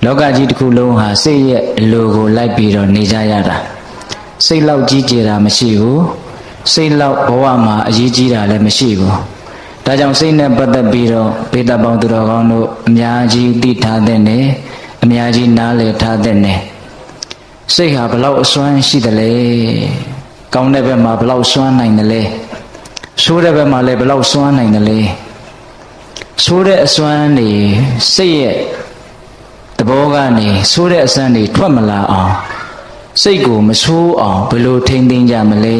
လောကကြီးတစ်ခုလုံးဟာစိတ်ရဲ့အလိုကိုလိုက်ပြီးတော့နေကြရတာစိတ်လောက်ကြီးကျယ်တာမရှိဘူးစိတ်လောက်ဘဝမှာအရေးကြီးတာလည်းမရှိဘူးဒါကြောင့်စိတ်နဲ့ပတ်သက်ပြီးတော့ဘေးတပေါင်းသူတော်ကောင်းတို့အများကြီးသိထားတဲ့နဲ့အများကြီးနားလည်ထားတဲ့နဲ့စိတ်ဟာဘလောက်အစွမ်းရှိတယ်လဲကောင်းတဲ့ဘက်မှာဘလောက်စွမ်းနိုင်တယ်လဲဆိုးတဲ့ဘက်မှာလည်းဘလောက်စွမ်းနိုင်တယ်လဲဆိုးတဲ့အစွမ်းတွေစိတ်ရဲ့တဘောကနေဆိုးတဲ့အစွမ်းတွေထွက်မလာအောင်စိတ်ကိုမဆိုးအောင်ဘယ်လိုထိန်းသိမ်းကြမလဲ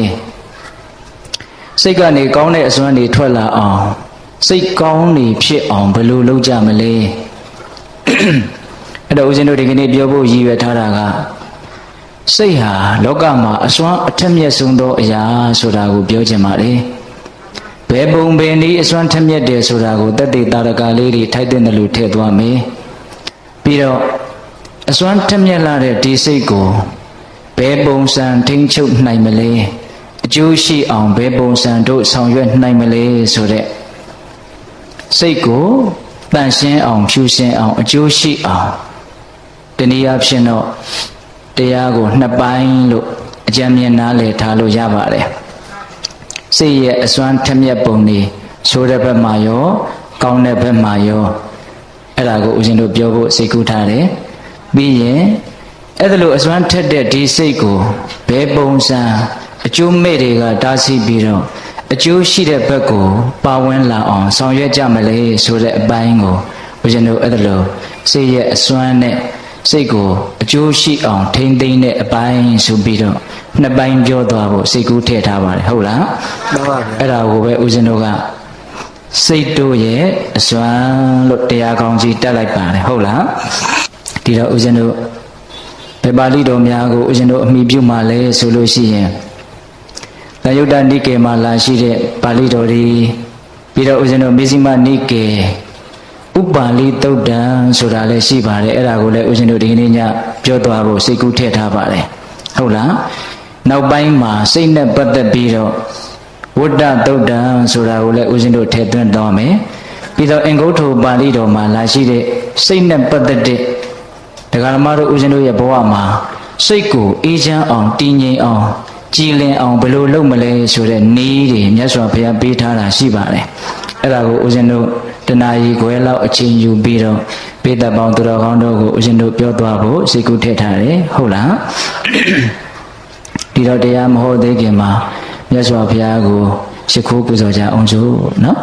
စိတ်ကနေကောင်းတဲ့အစွမ်းတွေထွက်လာအောင်စိတ်ကောင်းနေဖြစ်အောင်ဘယ်လိုလုပ်ကြမလဲအဲ့တော့ဦးဇင်းတို့ဒီကနေ့ပြောဖို့ရည်ရွယ်ထားတာကစိတ်ဟာလောကမှာအစွမ်းအထက်မြတ်ဆုံးသောအရာဆိုတာကိုပြောချင်ပါတယ်ဘယ်ပုံဘယ်နည်းအစွမ်းထက်မြတ်တယ်ဆိုတာကိုတသက်တာရကလေးတွေထိုက်တဲ့လူထည့်သွားမယ်ပြီးတော့အစွမ်းထက်မြတ်လာတဲ့ဒီစိတ်ကိုဘယ်ပုံစံထိန်းချုပ်နိုင်မလဲအကျိုးရှိအောင်ဘယ်ပုံစံတို့ဆောင်ရွက်နိုင်မလဲဆိုတဲ့စိတ်ကိုတန်ရှင်းအောင်ဖြူရှင်းအောင်အကျိုးရှိအောင်တနည်းအားဖြင့်တော့တရားကိုနှစ်ပိုင်းလို့အကြံဉာဏ်နားလည်ထားလို့ရပါတယ်စိတ်ရဲ့အစွမ်းထက်မြက်ပုံတွေဆိုတဲ့ဘက်မှာရောကောင်းတဲ့ဘက်မှာရောအဲ့ဒါကိုဦးဇင်းတို့ပြောဖို့စိတ်ကူးထားတယ်ပြီးရင်အဲ့ဒါလိုအစွမ်းထက်တဲ့ဒီစိတ်ကိုဘယ်ပုံစံအကျိုးမဲ့တွေကတားဆီးပြီးတော့အကျိုးရှိတဲ့ဘက်ကိုပါဝင်လာအောင်ဆောင်ရွက်ကြမလဲဆိုတဲ့အပိုင်းကိုဦးဇင်းတို့အဲ့ဒါလိုစိတ်ရဲ့အစွမ်းနဲ့စိတ်ကိုအကျိုးရှိအောင်ထိန်းသိမ်းတဲ့အပိုင်းဆိုပြီးတော့နှစ်ပိုင်းပြောသွားဖို့စိတ်ကူးထည့်ထားပါတယ်ဟုတ်လားမှန်ပါဗျာအဲ့ဒါကိုပဲဦးဇင်းတို့ကစိတ်တို့ရဲ့အစွမ်းလို့တရားကောင်းကြီးတက်လိုက်ပါတယ်ဟုတ်လားဒီတော့ဦးဇင်းတို့ဘယ်ပါဠိတော်များကိုဦးဇင်းတို့အမိပြုမှလဲဆိုလို့ရှိရင်သယုတ်တနိကေမှာလာရှိတဲ့ပါဠိတော်တွေပြီးတော့ဦးဇင်းတို့မေဇိမနိကေဥပါလိတုတ်တံဆိုတာလည်းရှိပါတယ်အဲ့ဒါကိုလည်းဦးဇင်းတို့ဒီနေ့ညပြောသွားဖို့စိတ်ကူးထည့်ထားပါတယ်ဟုတ်လားနောက်ပိုင်းမှာစိတ်နဲ့ပတ်သက်ပြီးတော့ဝတ္တတုတ်တံဆိုတာကိုလည်းဦးဇင်းတို့ထည့်သွင်းသွားမယ်ပြီးတော့အင်္ဂုတ္တပါဠိတော်မှာလာရှိတဲ့စိတ်နဲ့ပတ်သက်တဲ့ဒကာဓမ္မတို့ဦးဇင်းတို့ရဲ့ဘဝမှာစိတ်ကိုအေးချမ်းအောင်တည်ငြိမ်အောင်ကြည်လင်အောင်ဘယ်လိုလုပ်မလဲဆိုတဲ့နည်းတွေမြတ်စွာဘုရားပေးထားတာရှိပါတယ်အဲ့ဒါကိုဦးဇင်းတို့တဏှာကြီးခွဲလောက်အချိန်ယူပြီးတော့ပေတပေါင်းသူတော်ကောင်းတို့ကိုဦးဇင်းတို့ပြောသွားဖို့စိတ်ကူးထည့်ထားတယ်ဟုတ်လားဒီတော့တရားမဟုတ်သေးခင်မှာမြတ်စွာဘုရားကိုရှိခိုးပူဇော်ကြအောင်စို့နော်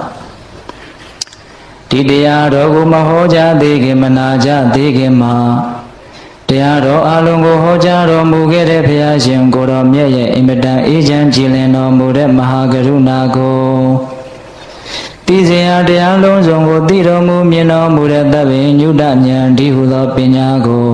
ဒီတရားတော်ကိုမဟောကြားသေးခင်မနာကြသေးခင်မှာတရားတော်အလုံးကိုဟောကြားတော်မူခဲ့တဲ့ဘုရားရှင်ကိုတော်မြတ်ရဲ့အင်မတန်အေးချမ်းကြည်လင်တော်မူတဲ့မဟာကရုဏာကိုသိစေရတရားလုံးစုံကိုသိတော်မူမြင်တော်မူတဲ့သဗ္ဗညုတဉာဏ်ဒီဟုသောပညာကို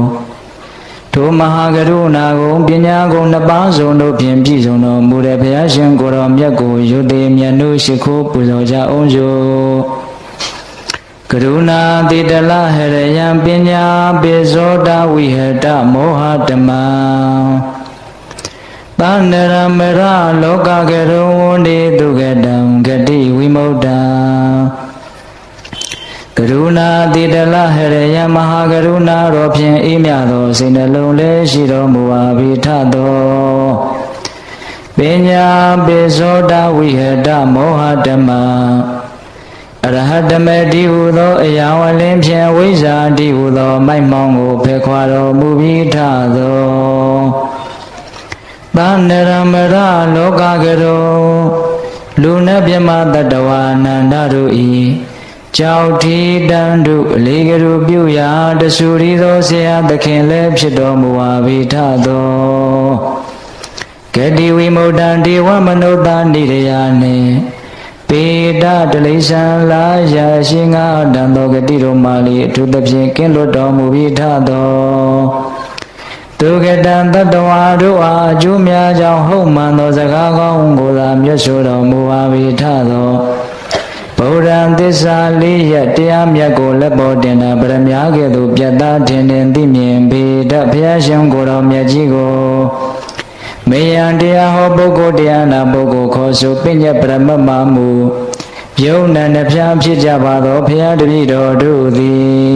ထိုမဟာကရုဏာကိုပညာကိုနှစ်ပါးစုံတို့ဖြင့်ပြည့်စုံတော်မူတဲ့ဘုရားရှင်ကိုတော်မြတ်ကိုယုတိမြတ်တို့ရှိခိုးပူဇော်ကြအောင်စို့ကရုဏာတိတလဟရယံပညာပိဇောတဝိဟတမောဟတမံသန္နရမရလောကကရုံဝန္တိဒုက္ကတံဂတိဝိမုဒ္ဒံကရုဏာတိတလဟရယံမဟာကရုဏာတော်ဖြင့်အေးမြသောစိတ်နှလုံးလည်းရှိတော်မူပါဘိထသောပညာပိဇောတဝိဟတမောဟတမံအရဟတမေတိဟုသောအရာဝလင်းဖြင့်ဝိဇ္ဇာတိဟုသောမိုက်မောင်းကိုဖယ်ခွာတော်မူပြီးထသောသန္နရမရလောကကရောလူနှင့်မြမတတဝါနန္ဒတို့ဤကြောက်ထီတန်တို့အလေးကရုပြုရာတဆူရီသောဆရာသခင်လည်းဖြစ်တော်မူပါဘိထသောဂတိဝိမုဒ္ဒံဒေဝမနုဿာနိရယနှင့်ပေတတလိษံလာရာရှိငါတံသောဂတိတော်မာလီအထူးသဖြင့်ကင်းလွတ်တော်မူပြီးထသောဒုက္ကတံတတဝါတို့အားအကျိုးများကြောင့်ဟုတ်မှန်သောစကားကောင်းကိုသာမြတ်ဆိုတော်မူပါပြီးထသောဗုဒ္ဓံသစ္စာလေးရတရားမြတ်ကိုလက်ပေါ်တင်တာပရမညာကဲ့သို့ပြတ်သားထင်ထင်သိမြင်ပေတတ်ဘုရားရှင်ကိုယ်တော်မြတ်ကြီးကိုမေယံတရားဟောပုဂ္ဂိုလ်တရားနာပုဂ္ဂိုလ်ခေါ်ဆိုပညတ်ပရမတ်မမူယုံနံနှဖျားဖြစ်ကြပါသောဘုရားတပည့်တော်တို့သည်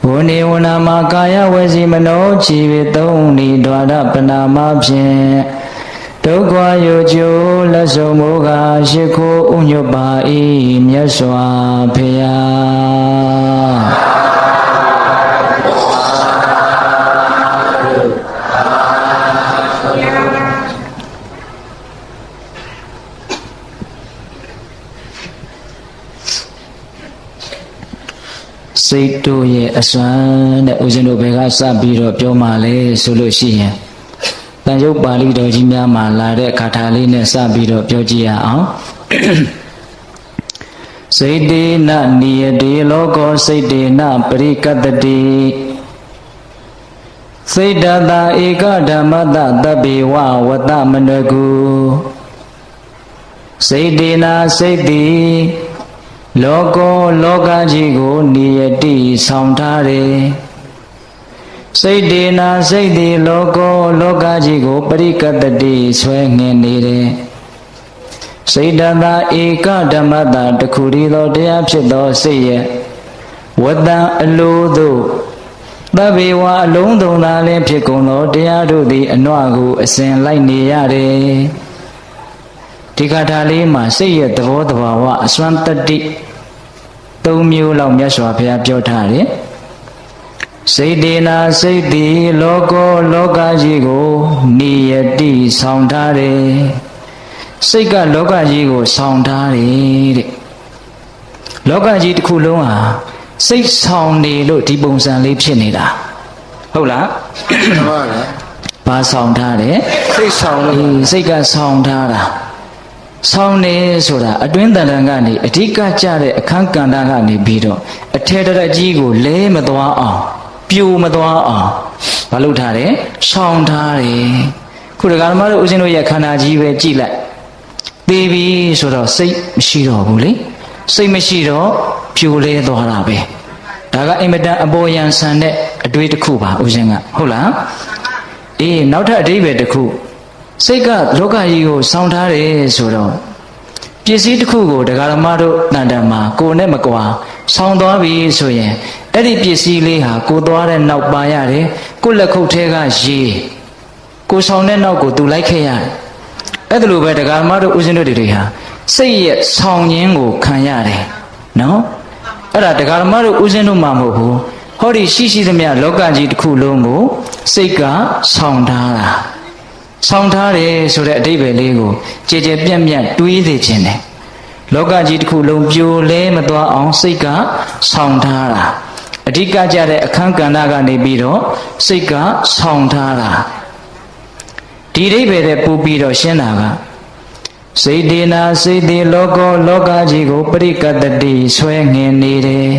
ဝနေဝနာမှာကာယဝစီမနောခြေပဲသုံးဤဒွါရပနာမဖြင့်ဒုက္ခယောကျိုးလက်ဆုံးမိုးကရှိခိုးဥညွတ်ပါ၏မြတ်စွာဘုရားစိတ်တို့ရဲ့အစွမ်းတဲ့ဦးဇင်းတို့ဘယ်ကစပြီးတော့ပြောမှလဲဆိုလို့ရှိရင်တန်ရုပ်ပါဠိတော်ကြီးများမှာလာတဲ့ခါထာလေးနဲ့စပြီးတော့ပြောကြည့်ရအောင်စိတ်တေနနိယတေလောကောစိတ်တေနပရိကတ္တိစိတ်တတဧကဓမ္မတတဗ္ဗေဝဝတ္တမနကုစိတ်တေနစိတ်တိလောကောလောကကြီးကိုနိယတိဆောင်ထားတယ်စိတ်တေနာစိတ်တိလောကောလောကကြီးကိုပရိကတ္တိဆွဲငင်နေတယ်စိတ်တသာဧကဓမ္မတာတခုတည်းသောတရားဖြစ်သောစိတ်ရဲ့ဝတ္တအလိုသို့သဗ္ဗေဝအလုံးစုံသာလင်းဖြစ်ကုန်သောတရားတို့သည်အနွကိုအစဉ်လိုက်နေရတယ်ဒီကထာလေးမှာစိတ်ရဲ့သဘောတဘာဝအစွမ်းတတ္တိ၃မျိုးလောက်မြတ်စွာဘုရားပြောထားတယ်စိတ်တေနာစိတ်တိလောကောလောကကြီးကိုနိယတိဆောင်ထားတယ်စိတ်ကလောကကြီးကိုဆောင်ထားတယ်တဲ့လောကကြီးတစ်ခုလုံးဟာစိတ်ဆောင်နေလို့ဒီပုံစံလေးဖြစ်နေတာဟုတ်လားမှန်ပါဗျာဘာဆောင်ထားတယ်စိတ်ဆောင်လို့စိတ်ကဆောင်ထားတာဆောင်နေဆိုတာအတွင်းတဏ္ဍာကနေအဓိကကျတဲ့အခန်းကဏ္ဍကနေပြီးတော့အထေတရကြီးကိုလဲမသွားအောင်ပြိုမသွားအောင်မလုပ်ထားတယ်ဆောင်ထားတယ်ခုဒကာဓမ္မတို့ဦးဇင်းတို့ရဲ့ခန္ဓာကြီးပဲကြည့်လိုက်သေပြီဆိုတော့စိတ်မရှိတော့ဘူးလေစိတ်မရှိတော့ပြိုလဲသွားတာပဲဒါကအင်မတန်အပေါ်ယံဆန်တဲ့အတွေ့တစ်ခုပါဦးဇင်းကဟုတ်လားအေးနောက်ထပ်အဓိပ္ပာယ်တစ်ခုစိတ်ကလောကကြီးကိုစောင့်ထားတယ်ဆိုတော့ပစ္စည်းတစ်ခုကိုဒကာဓမ္မတို့တန်တန်မှာကိုယ်နဲ့မကွာစောင့်သွားပြီဆိုရင်အဲ့ဒီပစ္စည်းလေးဟာကိုသွားတဲ့နောက်ပါရတယ်ကိုလက်ခုပ်ထဲကရေကိုဆောင်တဲ့နောက်ကိုသူလိုက်ခဲ့ရတယ်အဲ့ဒါလိုပဲဒကာဓမ္မတို့ဦးဇင်းတို့တွေဟာစိတ်ရဲ့ဆောင်ရင်းကိုခံရတယ်နော်အဲ့ဒါဒကာဓမ္မတို့ဦးဇင်းတို့မှမဟုတ်ဘူးဟောဒီရှိသမျှလောကကြီးတစ်ခုလုံးကိုစိတ်ကဆောင်ထားတာဆောင်ထားတယ်ဆိုတဲ့အဓိပ္ပာယ်လေးကိုကြည်ကြည်ပြန့်ပြန့်တွေးသိခြင်းတယ်လောကကြီးတစ်ခုလုံးပြိုလဲမသွားအောင်စိတ်ကဆောင်ထားတာအဓိကကျတဲ့အခန်းကဏ္ဍကနေပြီးတော့စိတ်ကဆောင်ထားတာဒီအဓိပ္ပာယ်နဲ့ပို့ပြီးတော့ရှင်းတာကစိတ်တေနာစိတ်တိလောကောလောကကြီးကိုပရိကတ္တိဆွဲငင်နေတယ်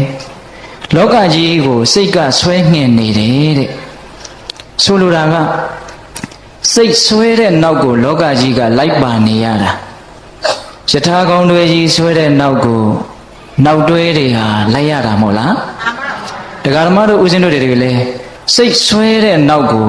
လောကကြီးကိုစိတ်ကဆွဲငင်နေတယ်တဲ့ဆိုလိုတာကစိတ်ဆွဲတဲ့နောက်ကိုလောကကြီးကလိုက်ပါနေရတာယထာကောင်းတွေကြီးဆွဲတဲ့နောက်ကိုနောက်တွဲတွေဟာလိုက်ရတာမဟုတ်လားဒကာဓမ္မတို့ဦးဇင်းတို့တွေလည်းစိတ်ဆွဲတဲ့နောက်ကို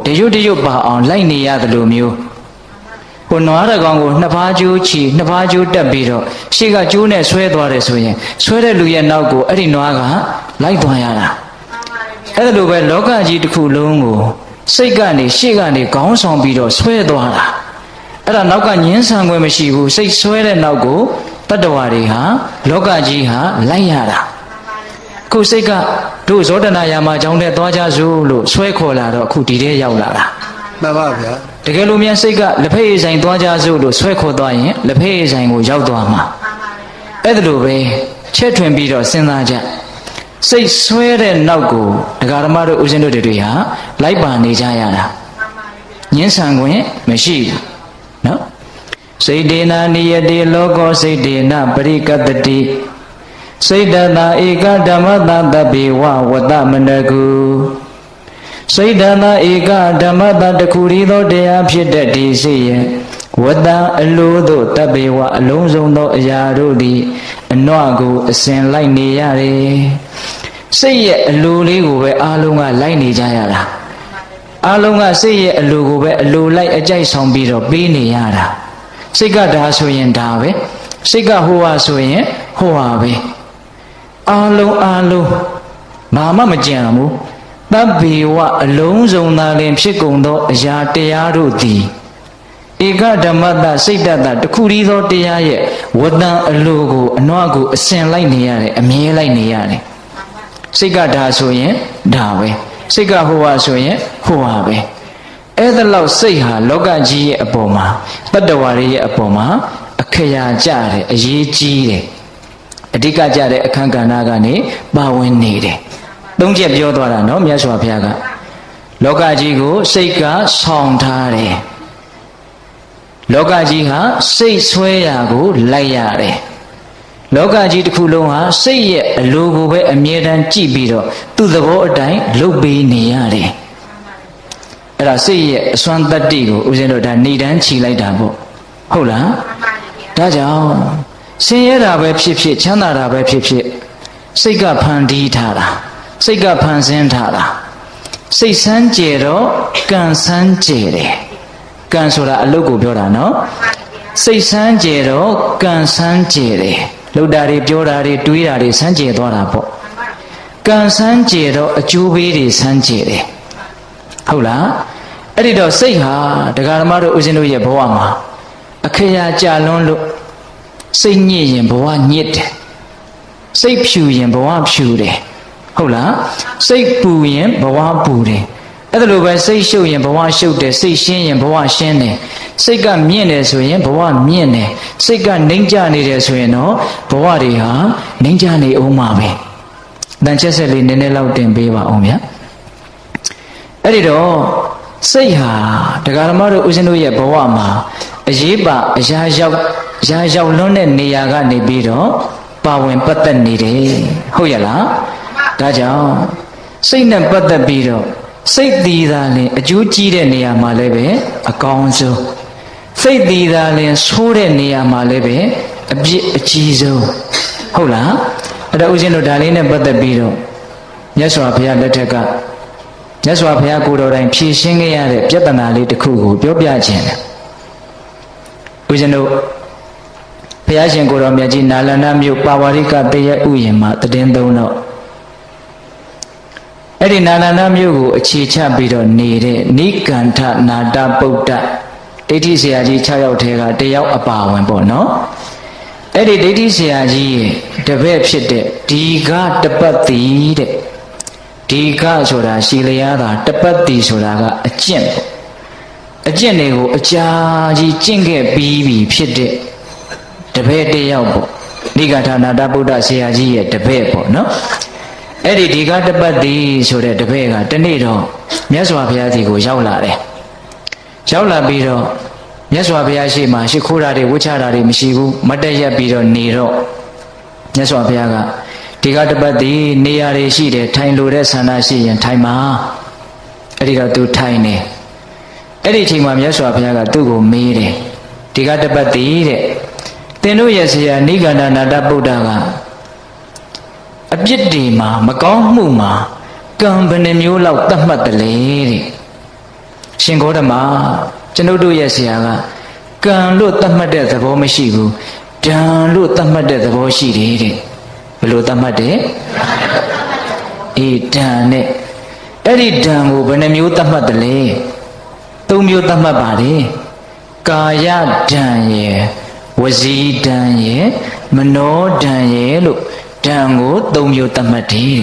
တရွတ်တရွတ်ပါအောင်လိုက်နေရတယ်လို့မျိုးနွားတကောင်ကိုနှစ်ဖားကျိုးချီနှစ်ဖားကျိုးတက်ပြီးတော့ရှေ့ကကျိုးနဲ့ဆွဲသွားတယ်ဆိုရင်ဆွဲတဲ့လူရဲ့နောက်ကိုအဲ့ဒီနွားကလိုက်သွားရတာအဲ့ဒါလိုပဲလောကကြီးတစ်ခုလုံးကိုစိတ်ကနေရှေ့ကနေခေါင်းဆောင်ပြီးတော့ဆွဲသွားတာအဲ့ဒါနောက်ကညှင်းဆန်ခွင့်မရှိဘူးစိတ်ဆွဲတဲ့နောက်ကိုတတ္တဝါတွေဟာလောကကြီးဟာလိုက်ရတာခုစိတ်ကတို့ဇောတနာယာမကြောင့်တဲ့သွားကြစို့လို့ဆွဲခေါ်လာတော့အခုဒီထဲရောက်လာတာမှန်ပါဗျာတကယ်လို့မြန်စိတ်ကလက်ဖက်ရည်ဆိုင်သွားကြစို့လို့ဆွဲခေါ်သွားရင်လက်ဖက်ရည်ဆိုင်ကိုရောက်သွားမှာအဲ့ဒါလိုပဲချက်ထွင်ပြီးတော့စဉ်းစားကြစိတ်ဆွဲတဲ့နောက်ကိုဒကာဓမ္မတို့ဦးဇင်းတို့တွေဟာလိုက်ပါနေကြရတာညှင်းဆန်ခွင့်မရှိဘူးနော်စိတ်တေနာနိယတိလောကောစိတ်တေနပရိကတ္တိစိတ်တသာဧကဓမ္မတတဗ္ဗေဝဝတ္တမနကုစိတ်တသာဧကဓမ္မတတခုရီသောတရားဖြစ်တဲ့ဒီစိတ်ရဲ့ဝတ္တအလိုသို့တဗ္ဗေဝအလုံးစုံသောအရာတို့သည်အနွကိုအစဉ်လိုက်နေရတယ်စိတ်ရဲ့အလိုလေးကိုပဲအားလုံးကလိုက်နေကြရတာအားလုံးကစိတ်ရဲ့အလိုကိုပဲအလိုလိုက်အကြိုက်ဆောင်ပြီးတော့ပေးနေရတာစိတ်ကဒါဆိုရင်ဒါပဲစိတ်ကဟိုဟာဆိုရင်ဟိုဟာပဲအားလုံး ဘာမှမကြံဘူးတပ်ဘေဝအလုံးစုံသာလင်ဖြစ်ကုန်သောအရာတရားတို့သည်ဧကဓမ္မတစိတ်တတတခုရီသောတရားရဲ့ဝတ္တံအလိုကိုအနွားကိုအစဉ်လိုက်နေရတယ်အမြဲလိုက်နေရတယ်စိတ်ကဒါဆိုရင်ဒါပဲစိတ်ကဟိုဟာဆိုရင်ဟိုဟာပဲအဲ့ဒါလောက်စိတ်ဟာလောကကြီးရဲ့အပေါ်မှာတတ္တဝါတွေရဲ့အပေါ်မှာအခရာကြတယ်အရေးကြီးတယ်အဓိကကြတဲ့အခန်းကဏ္ဍကနေပါဝင်နေတယ်သုံးချက်ပြောသွားတာနော်မြတ်စွာဘုရားကလောကကြီးကိုစိတ်ကဆောင်ထားတယ်လောကကြီးဟာစိတ်ဆွဲရာကိုလိုက်ရတယ်လောကကြီးတစ်ခုလုံးဟာစိတ်ရဲ့အလိုကိုပဲအမြဲတမ်းကြည့်ပြီးတော့သူ့သဘောအတိုင်းလုပ်ပေးနေရတယ်အဲ့ဒါစိတ်ရဲ့အစွမ်းတတ္တိကိုဦးဇင်းတို့ဒါနေတန်းခြိလိုက်တာပေါ့ဟုတ်လားဒါကြောင့်ဆင်းရဲတာပဲဖြစ်ဖြစ်ချမ်းသာတာပဲဖြစ်ဖြစ်စိတ်ကဖန်တီးထားတာစိတ်ကဖန်ဆင်းထားတာစိတ်ဆန်းကျယ်တော့ကံဆန်းကျယ်တယ်ကံဆိုတာအလုတ်ကိုပြောတာနော်စိတ်ဆန်းကျယ်တော့ကံဆန်းကျယ်တယ်လှုပ်တာတွေပြောတာတွေတွေးတာတွေဆန်းကျယ်သွားတာပေါ့ကံဆန်းကျယ်တော့အကျိုးပေးတွေဆန်းကျယ်တယ်ဟုတ်လားအဲ့ဒီတော့စိတ်ဟာတရားဓမ္မတို့ဦးဇင်းတို့ရဲ့ဘဝမှာအခရာကြလွန်းလို့စိတ်ညစ်ရင်ဘဝညစ်တယ်စိတ်ဖြူရင်ဘဝဖြူတယ်ဟုတ်လားစိတ်ပူရင်ဘဝပူတယ်အဲ့ဒါလိုပဲစိတ်ရှုပ်ရင်ဘဝရှုပ်တယ်စိတ်ရှင်းရင်ဘဝရှင်းတယ်စိတ်ကမြင့်တယ်ဆိုရင်ဘဝမြင့်တယ်စိတ်ကနှိမ့်ကြနေတယ်ဆိုရင်တော့ဘဝတွေဟာနှိမ့်ကြနေအောင်မှာပဲတန်ချက်ဆက်လေးနည်းနည်းလောက်တင်ပေးပါအောင်ဗျာအဲ့ဒီတော့စိတ်ဟာတရားဓမ္မတို့ဦးဇင်းတို့ရဲ့ဘဝမှာအရေးပါအရာရောက်လွန်းတဲ့နေရာကနေပြီးတော့ပါဝင်ပတ်သက်နေတယ်ဟုတ်ရလားဒါကြောင့်စိတ်နဲ့ပတ်သက်ပြီးတော့စိတ်တည်တာလင်အကျိုးကြီးတဲ့နေရာမှာလည်းပဲအကောင်းဆုံးစိတ်တည်တာလင်ဆိုးတဲ့နေရာမှာလည်းပဲအပြစ်အကြီးဆုံးဟုတ်လားအဲ့ဒါဦးဇင်းတို့ဒါလေးနဲ့ပတ်သက်ပြီးတော့မြတ်စွာဘုရားလက်ထက်ကမြတ်စွာဘုရားကိုယ်တော်တိုင်ဖြေရှင်းခဲ့ရတဲ့ပြဿနာလေးတစ်ခုကိုပြောပြခြင်းတယ်ဦးဇင်းတို့ဘုရားရှင်ကိုယ်တော်မြတ်ကြီးနာလန္ဒမြို့ပါဝါရိကတရဥယျာဉ်မှာတည်င်းသုံးတော့အဲ့ဒီနာလန္ဒမြို့ကိုအခြေချပြီးတော့နေတဲ့နိကန္ထနာတပုဒ္ဒဒိဋ္ဌိဆရာကြီး6ယောက်ထဲကတယောက်အပါဝင်ပေါ့နော်အဲ့ဒီဒိဋ္ဌိဆရာကြီးရဲ့တပည့်ဖြစ်တဲ့ဒီကတပတ်တိတဲ့ဒီကဆိုတာရှီလျားတာတပတ်တိဆိုတာကအကျင့်ပေါ့အကျင့်တွေကိုအကြာကြီးကျင့်ခဲ့ပြီးပြီဖြစ်တဲ့တပည့်တယောက်ပေါ့နိကန္ထနာတပုဒ္ဒဆရာကြီးရဲ့တပည့်ပေါ့နော်အဲ့ဒီဒီကတပတ်တိဆိုတဲ့တပည့်ကတနေ့တော့မြတ်စွာဘုရားကြီးကိုရောက်လာတယ်ရောက်လာပြီးတော့မြတ်စွာဘုရားရှိမှရှိခိုးတာတွေဝှချတာတွေမရှိဘူးမတ်တက်ရက်ပြီးတော့နေတော့မြတ်စွာဘုရားကဒီကတပတ်တိနေရာတွေရှိတယ်ထိုင်လို့တဲ့ဆန္ဒရှိရင်ထိုင်ပါအဲ့ဒီတော့သူထိုင်နေအဲ့ဒီအချိန်မှာမြတ်စွာဘုရားကသူ့ကိုမေးတယ်ဒီကတပတ်တိတဲ့သင်တို့ရဲ့ဆရာနိကန္ဒနာတပုဒ္ဒကအပြစ်တွေမှာမကောင်းမှုမှာကံဘယ်နှမျိုးလောက်သတ်မှတ်တယ်လေတဲ့ရှင်ဂေါတမကျွန်ုပ်တို့ရဲ့ဆရာကကံလို့သတ်မှတ်တဲ့သဘောမရှိဘူးဒံလို့သတ်မှတ်တဲ့သဘောရှိတယ်တဲ့ဘယ်လိုသတ်မှတ်တယ်အေးဒံနဲ့အဲ့ဒီဒံကိုဘယ်နှမျိုးသတ်မှတ်တယ်လဲ၃မျိုးသတ်မှတ်ပါတယ်ကာယဒံရဲ့ဝစီဒံရဲ့မနောဒံရဲ့လို့ဒံကို၃မျိုးသတ်မှတ်တယ်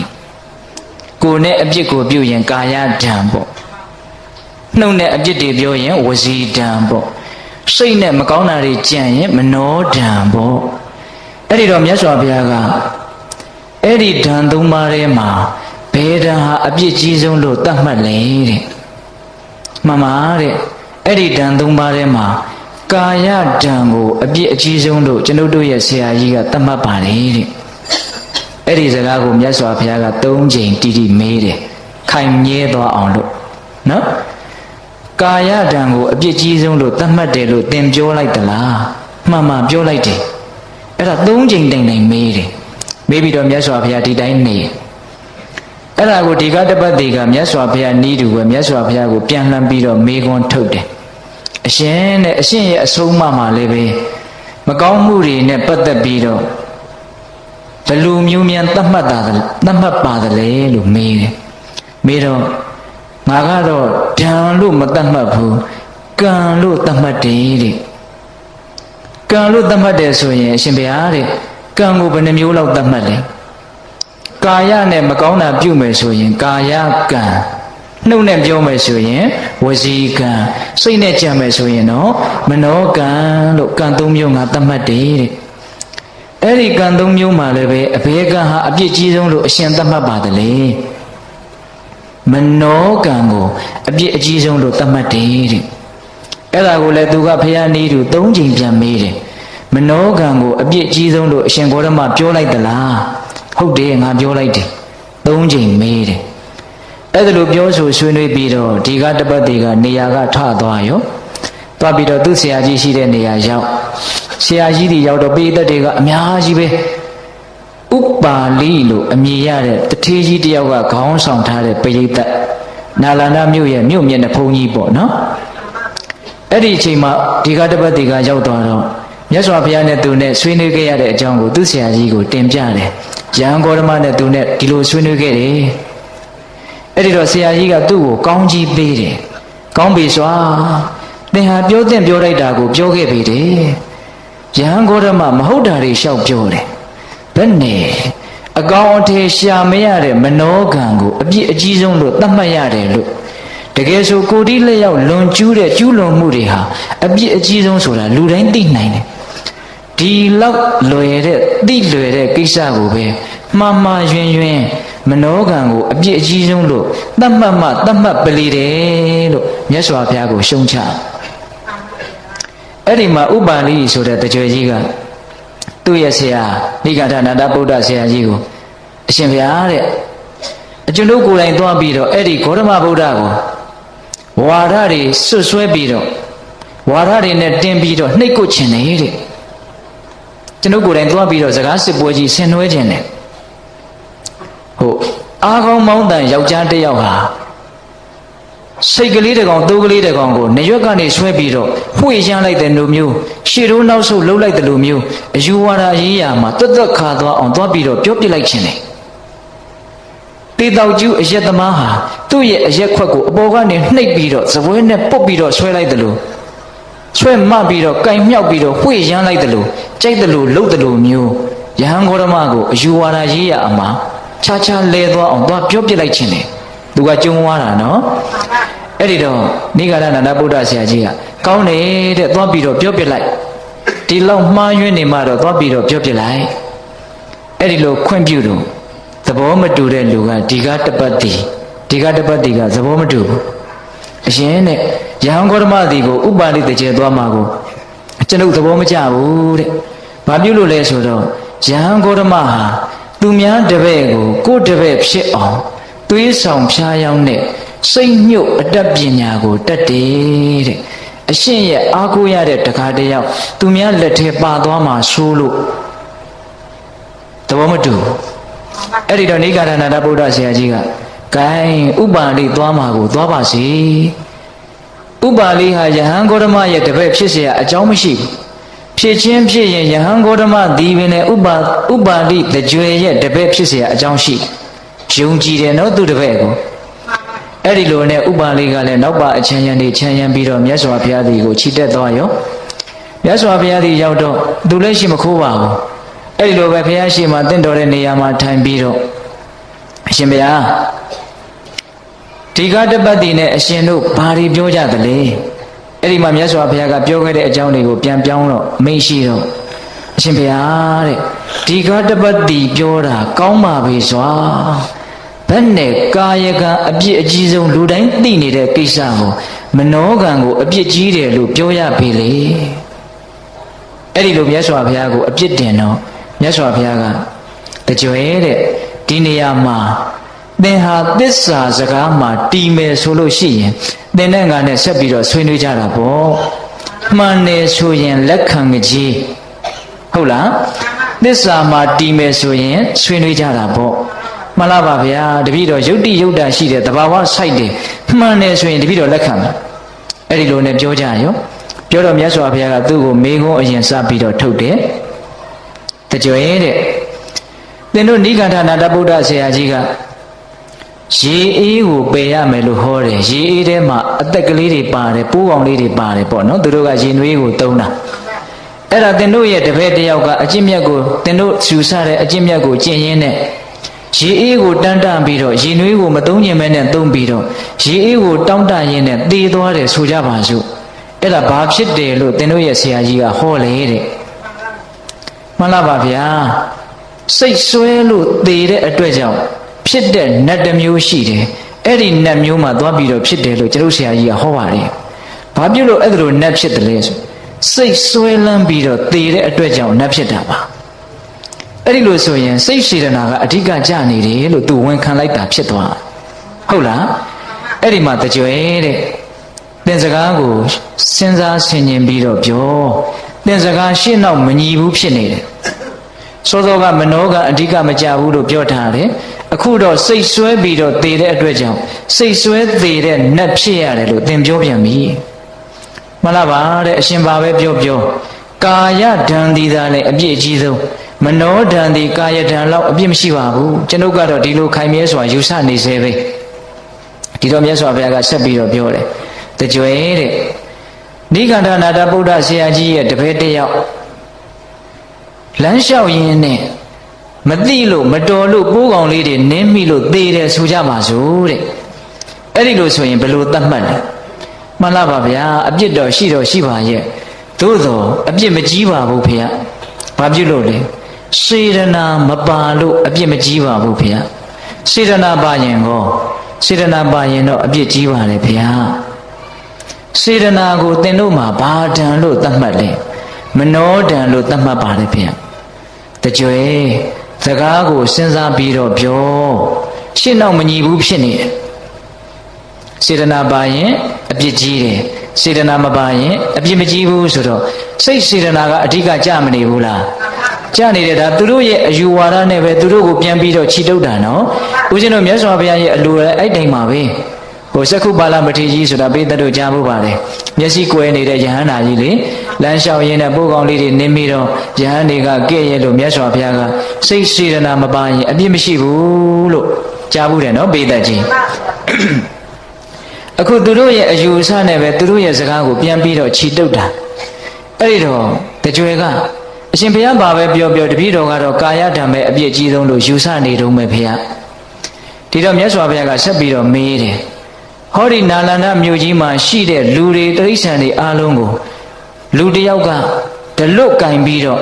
ကိုယ်နဲ့အပြစ်ကိုပြုရင်ကာယဒံပေါ့နှုတ်နဲ့အပြစ်တွေပြောရင်ဝစီဒံပေါ့စိတ်နဲ့မကောင်းတာတွေကြံရင်မနောဒံပေါ့အဲ့ဒီတော့မြတ်စွာဘုရားကအဲ့ဒီဒံ၃ပါးထဲမှာဘယ်ဒံဟာအပြစ်ကြီးဆုံးလို့သတ်မှတ်လဲတဲ့မှန်ပါတဲ့အဲ့ဒီဒံ၃ပါးထဲမှာကာယဒံကိုအပြစ်အကြီးဆုံးလို့ကျွန်ုပ်တို့ရဲ့ဆရာကြီးကသတ်မှတ်ပါတယ်တဲ့အဲ့ဒီစကားကိုမြတ်စွာဘုရားက၃ချိန်တိတိမေးတယ်ခိုင်မြဲသွားအောင်လို့နော်ကာယဒံကိုအပြစ်ကြီးဆုံးလို့သတ်မှတ်တယ်လို့သင်ပြောလိုက်သလားမှန်မှန်ပြောလိုက်တယ်အဲ့ဒါ၃ချိန်တိုင်တိုင်မေးတယ်မေးပြီးတော့မြတ်စွာဘုရားဒီတိုင်းနေအဲ့ဒါကိုဒီကတပတ်တိကမြတ်စွာဘုရားနီးတူပဲမြတ်စွာဘုရားကိုပြန်လှမ်းပြီးတော့မေးခွန်းထုတ်တယ်အရှင်တဲ့အရှင်ရဲ့အဆုံးအမမှာလည်းပဲမကောင်းမှုတွေနဲ့ပတ်သက်ပြီးတော့ ဘယ်လိုမျိုးမြန်သတ်မှတ်ပါတယ်လို့မေးတယ်မေးတော့ငါကတော့ဓာန်လို့မသတ်မှတ်ဘူးကံလို့သတ်မှတ်တယ်တဲ့ကံလို့သတ်မှတ်တယ်ဆိုရင်အရှင်ဘုရားတဲ့ကံကိုဘယ်နှမျိုးလောက်သတ်မှတ်လဲကာယနဲ့မကောင်းတာပြုမယ်ဆိုရင်ကာယကံနှုတ်နဲ့ပြောမယ်ဆိုရင်ဝစီကံစိတ်နဲ့ကြံမယ်ဆိုရင်တော့မနောကံလို့ကံ၃မျိုးငါသတ်မှတ်တယ်တဲ့အဲ့ဒီကံ၃မျိုးမှာလည်းပဲအဘေကံဟာအပြစ်ကြီးဆုံးလို့အရှင်သတ်မှတ်ပါတယ်လေမနောကံကိုအပြစ်အကြီးဆုံးလို့သတ်မှတ်တယ်တဲ့အဲ့ဒါကိုလည်းသူကဖျားနေသူ၃ချိန်ပြန်မေးတယ်မနောကံကိုအပြစ်ကြီးဆုံးလို့အရှင်ဂေါတမပြောလိုက်သလားဟုတ်တယ်ငါပြောလိုက်တယ်၃ချိန်မေးတယ်အဲ့ဒါလိုပြောဆိုဆွေးနွေးပြီးတော့ဒီကတပတ်တီကနေရာကထသွားရောသွားပြီးတော့သူ့ဆရာကြီးရှိတဲ့နေရာရောက်ဆရာကြီးတွေရောက်တော့ပိဋကတ်တွေကအများကြီးပဲဥပါလိလို့အမည်ရတဲ့တထေးကြီးတယောက်ကခေါင်းဆောင်ထားတဲ့ပိဋကတ်နာလန္ဒမြို့ရဲ့မြို့မြင့်တဲ့ဘုန်းကြီးပေါ့နော်အဲ့ဒီအချိန်မှာဒီကတပတ်တီကရောက်သွားတော့မြတ်စွာဘုရားနဲ့သူနဲ့ဆွေးနွေးခဲ့ရတဲ့အကြောင်းကိုသူ့ဆရာကြီးကိုတင်ပြတယ်ယဟန်ဂေါတမနဲ့သူနဲ့ဒီလိုဆွေးနွေးခဲ့တယ်အဲ့ဒီတော့ဆရာကြီးကသူ့ကိုကောင်းကြီးပေးတယ်ကောင်းပြီစွာသင်ဟာပြောသင့်ပြောလိုက်တာကိုပြောခဲ့ပြီတယ်ယဟန်ဂေါတမမဟုတ်တာတွေလျှောက်ပြောတယ်ဘယ်နဲ့အကောင်အထည်ရှာမရတဲ့မနောကံကိုအပြစ်အကြီးဆုံးလို့သတ်မှတ်ရတယ်လို့တကယ်ဆိုကိုယ်ဒီလက်ရောက်လွန်ကျူးတဲ့ကျူးလွန်မှုတွေဟာအပြစ်အကြီးဆုံးဆိုတာလူတိုင်းသိနိုင်တယ်ဒီလောက်လွယ်တဲ့သိလွယ်တဲ့ကိစ္စကိုပဲမှားမှားယွင်းယွင်းမနောကံကိုအပြစ်အကြီးဆုံးလို့သတ်မှတ်မှသတ်မှတ်ပလေတယ်လို့မြတ်စွာဘုရားကိုရှုံချအဲ့ဒီမှာဥပါလိဆိုတဲ့တကြွယ်ကြီးကသူ့ရဲ့ဆရာနိဂန္ဓနန္ဒဗုဒ္ဓဆရာကြီးကိုအရှင်ဘုရားတဲ့အကျွန်ုပ်ကိုယ်တိုင်သွားပြီးတော့အဲ့ဒီဂေါတမဗုဒ္ဓကိုဝါဒတွေဆွတ်ဆွဲပြီးတော့ဝါဒတွေနဲ့တင်ပြီးတော့နှိပ်ကွချင်တယ်တဲ့ကျွန်ုပ်ကိုယ်တိုင်သွားပြီးတော့စကားစစ်ပွဲကြီးဆင်နွှဲခြင်းတယ်ဟုတ်အားကောင်းမောင်းတန်ယောက်ျားတစ်ယောက်ဟာစိတ်ကလေးတစ်ကောင်သိုးကလေးတစ်ကောင်ကိုနရွက်ကနေဆွဲပြီးတော့ဖွေ့ရမ်းလိုက်တဲ့လူမျိုးရှေ့တို့နောက်ဆုတ်လှုပ်လိုက်တဲ့လူမျိုးအယူဝါဒရေးရာမှာတွတ်တွတ်ခါသွားအောင်သွားပြီးတော့ပြောပြလိုက်ခြင်းတယ်တေတောက်ကျူးအရက်သမားဟာသူ့ရဲ့အရက်ခွက်ကိုအပေါ်ကနေနှိပ်ပြီးတော့စပွဲနဲ့ပုတ်ပြီးတော့ဆွဲလိုက်တယ်လို့ဆွဲမှပြီးတော့ကင်မြောက်ပြီးတော့ဖွေ့ရမ်းလိုက်တယ်လို့ကြိုက်တယ်လို့လှုပ်တယ်လို့မျိုးယဟန်ဂေါတမကိုအယူဝါဒရေးရာအမှာခြားခြားလဲသွားအောင်သွားပြောပြလိုက်ခြင်းတယ်သူကကျုံသွားတာနော်အဲ့ဒီတော့နိဂန္ဓနန္ဒဗုဒ္ဓဆရာကြီးကကောင်းတယ်တဲ့သွားပြီးတော့ပြောပြလိုက်ဒီလောက်မှားယွင်းနေမှတော့သွားပြီးတော့ပြောပြလိုက်အဲ့ဒီလိုခွင့်ပြုတော့သဘောမတူတဲ့လူကဒီကတပတ်တီကသဘောမတူဘူးအရှင်နဲ့ယဟန်ဂေါတမတီကိုဥပါလိတကျေသွားမှာကိုကျွန်ုပ်သဘောမကျဘူးတဲ့ဘာပြုလို့လဲဆိုတော့ယဟန်ဂေါတမဟာသူများတပည့်ကိုကိုယ်တပည့်ဖြစ်အောင်သွေးဆောင်ဖြားယောင်းတဲ့စိတ်ညှို့အတတ်ပညာကိုတတ်တယ်တဲ့အရှင်ရဲ့အားကိုးရတဲ့တခါတယောက်သူများလက်ထဲပါသွားမှာဆိုးလို့သဘောမတူအဲ့ဒီတော့နိဂန္ဓနန္ဒဗုဒ္ဓဆရာကြီးကဂိုင်းဥပါလိသွားမှာကိုသွားပါစေဥပါလိဟာယဟန်ဂေါတမရဲ့တပည့်ဖြစ်เสียအကြောင်းမရှိဘူးဖြစ်ချင်းဖြစ်ရင်ယဟန်ဂေါတမဒီပင်နဲ့ဥပါလိတကြွယ်ရဲ့တပည့်ဖြစ်เสียအကြောင်းရှိယုံကြည်တယ်နော်သူတပည့်ကိုအဲ့ဒီလိုနဲ့ဥပါလိကလည်းနောက်ပါအချမ်းရံနေချမ်းရံပြီးတော့မြတ်စွာဘုရားသည်ကိုချီတက်သွားရောမြတ်စွာဘုရားသည်ရောက်တော့သူလည်းရှိမခိုးပါဘူးအဲ့ဒီလိုပဲဘုရားရှိမှတင့်တော်တဲ့နေရာမှာထိုင်ပြီးတော့အရှင်ဘုရားဒီကတပတ်တီနဲ့အရှင်တို့ဘာတွေပြောကြသလဲအဲ့ဒီမှာမြတ်စွာဘုရားကပြောခဲ့တဲ့အကြောင်းတွေကိုပြန်ပြောင်းတော့မိန့်ရှိတော့အရှင်ဘုရားတဲ့ဒီကတပတ်တီပြောတာကောင်းပါပြီစွာဘယ်နဲ့ကာယကံအပြစ်အကြီးဆုံးလူတိုင်းသိနေတဲ့ကိစ္စကိုမနောကံကိုအပြစ်ကြီးတယ်လို့ပြောရပြီလေအဲ့ဒီလိုမြတ်စွာဘုရားကိုအပြစ်တင်တော့မြတ်စွာဘုရားကတကြွယ်တဲ့ဒီနေရာမှာသင်ဟာသစ္စာစကားမှာတီးမယ်ဆိုလို့ရှိရင်သင်နဲ့ငါနဲ့ဆက်ပြီးတော့ဆွေးနွေးကြတာပေါ့မှန်တယ်ဆိုရင်လက်ခံကြည်ဟုတ်လားသစ္စာမှာတီးမယ်ဆိုရင်ဆွေးနွေးကြတာပေါ့မှန်လားပါဗျာတပည့်တော်ယုတ်တိယုတ်တာရှိတယ်တဘာဝစိုက်တယ်မှန်တယ်ဆိုရင်တပည့်တော်လက်ခံမယ်အဲ့ဒီလိုနဲ့ပြောကြရောပြောတော့မြတ်စွာဘုရားကသူ့ကိုမေခွန်းအရင်စပြီးတော့ထုတ်တယ်တကြွယ်တဲ့ သင်တို့နိဂန္ဓနာတဗုဒ္ဓဆရာကြီးကရေအေးကိုပယ်ရမယ်လို့ဟောတယ်ရေအေးထဲမှာအသက်ကလေးတွေပါတယ်ပိုးကောင်လေးတွေပါတယ်ပေါ့နော်သူတို့ကရေနွေးကိုသုံးတာအဲ့ဒါသင်တို့ရဲ့တပည့်တယောက်ကအကျင့်မြတ်ကိုသင်တို့ယူဆတဲ့အကျင့်မြတ်ကိုကျင့်ရင်းနဲ့ရေအေးကိုတန်းတန်းပြီးတော့ရေနွေးကိုမသုံးခြင်းပဲနဲ့သုံးပြီးတော့ရေအေးကိုတောင့်တရင်းနဲ့သေသွားတယ်ဆိုကြပါစို့အဲ့ဒါဘာဖြစ်တယ်လို့သင်တို့ရဲ့ဆရာကြီးကဟောလေတဲ့မှန်လားပါဗျာစိတ်ဆွဲလို့သေတဲ့အတွက်ကြောင့်ဖြစ်တဲ့နတ်တစ်မျိုးရှိတယ်အဲ့ဒီနတ်မျိုးမှာသွားပြီးတော့ဖြစ်တယ်လို့ကျတို့ဆရာကြီးကဟောပါတယ်ဘာဖြစ်လို့အဲ့ဒါလိုနတ်ဖြစ်တယ်လဲဆိုစိတ်ဆွဲလန်းပြီးတော့သေတဲ့အတွက်ကြောင့်နတ်ဖြစ်တာပါအဲ့ဒီလိုဆိုရင်စိတ်စေတနာကအဓိကကျနေတယ်လို့သူဝန်ခံလိုက်တာဖြစ်သွားဟုတ်လားအဲ့ဒီမှာတကြွယ်တဲ့သင်စကားကိုစဉ်းစားဆင်ခြင်ပြီးတော့ပြောသင်စကားရှင်းတော့မညီဘူးဖြစ်နေတယ်စောစောကမနောကအဓိကမကြဘူးလို့ပြောထားတယ်အခုတော့စိတ်ဆွဲပြီးတော့သေတဲ့အတွက်ကြောင့်စိတ်ဆွဲသေတဲ့နတ်ဖြစ်ရတယ်လို့သင်ပြောပြန်ပြီမှန်လားပါတဲ့အရှင်ဘာပဲပြောကာယဒံဒီသာလည်းအပြည့်အကြီးဆုံးမနောဒံဒီကာယဒံလောက်အပြည့်မရှိပါဘူးကျွန်ုပ်ကတော့ဒီလိုခိုင်မြဲစွာယူဆနေစေပဲဒီတော့မြတ်စွာဘုရားကဆက်ပြီးတော့ပြောတယ်တကြွယ်တဲ့နိဂန္ဓနာတဗုဒ္ဓဆရာကြီးရဲ့တပည့်တယောက်လမ်းလျှောက်ရင်းနဲ့မသိလို့မတော်လို့ပိုးကောင်လေးတွေနင်းမိလို့သေတယ်ဆိုကြပါစို့တဲ့အဲ့ဒီလိုဆိုရင်ဘယ်လိုသတ်မှတ်လဲမှန်လားပါဗျာအပြစ်တော့ရှိပါရဲ့သို့သောအပြစ်မကြီးပါဘူးဖေ။ဘာဖြစ်လို့လဲစေတနာမပါလို့အပြစ်မကြီးပါဘူးဖေ။စေတနာပါရင်တော့အပြစ်ကြီးပါလေဖေ။စေတနာကိုသင်တို့မှာဘာဒံလို့သတ်မှတ်လဲမနောဒံလို့သတ်မှတ်ပါတယ်ဖေ။တကြွယ်စကားကိုစဉ်းစားပြီးတော့ပြောရှင်းတော့မညီဘူးဖြစ်နေတယ်စေတနာပါရင်အပြစ်ကြီးတယ်စေတနာမပါရင်အပြစ်မကြီးဘူးဆိုတော့စိတ်စေတနာကအဓိကကြမနေဘူးလားကြနေတယ်ဒါသူတို့ရဲ့အယူဝါဒနဲ့ပဲသူတို့ကိုပြန်ပြီးတော့ခြိတုပ်တာနော်ဦးဇင်းတို့မြတ်စွာဘုရားရဲ့အလိုလည်းအဲ့တိုင်မှာပဲဟိုစက္ခုပါဠမထေရကြီးဆိုတာပိဿတို့ကြားဖို့ပါတယ်မျက်စိကွယ်နေတဲ့ယဟန္တာကြီးလေလမ်းလျှောက်ရင်းနဲ့ပိုးကောင်လေးတွေနင်းပြီးတော့ယဟန်တွေကကဲ့ရဲ့လို့မြတ်စွာဘုရားကစိတ်စေတနာမပါရင်အပြစ်မရှိဘူးလို့ကြားဘူးတယ်နော်ပိဿကြီးအခုသူတို့ရဲ့အယူအဆနဲ့ပဲသူတို့ရဲ့စကားကိုပြန်ပြီးတော့ခြိတုပ်တာအဲ့ဒီတော့တကြွယ်ကအရှင်ဘုရားဘာပဲပြောတပည့်တော်ကတော့ကာယဓမ္မရဲ့အပြည့်အကြီးဆုံးလို့ယူဆနေတုံးပဲဘုရားဒီတော့မြတ်စွာဘုရားကဆက်ပြီးတော့မေးတယ်ဟောဒီနာလန္ဒမြို့ကြီးမှာရှိတဲ့လူတွေတိရစ္ဆာန်တွေအားလုံးကိုလူတယောက်ကဒလွတ်ကင်ပြီးတော့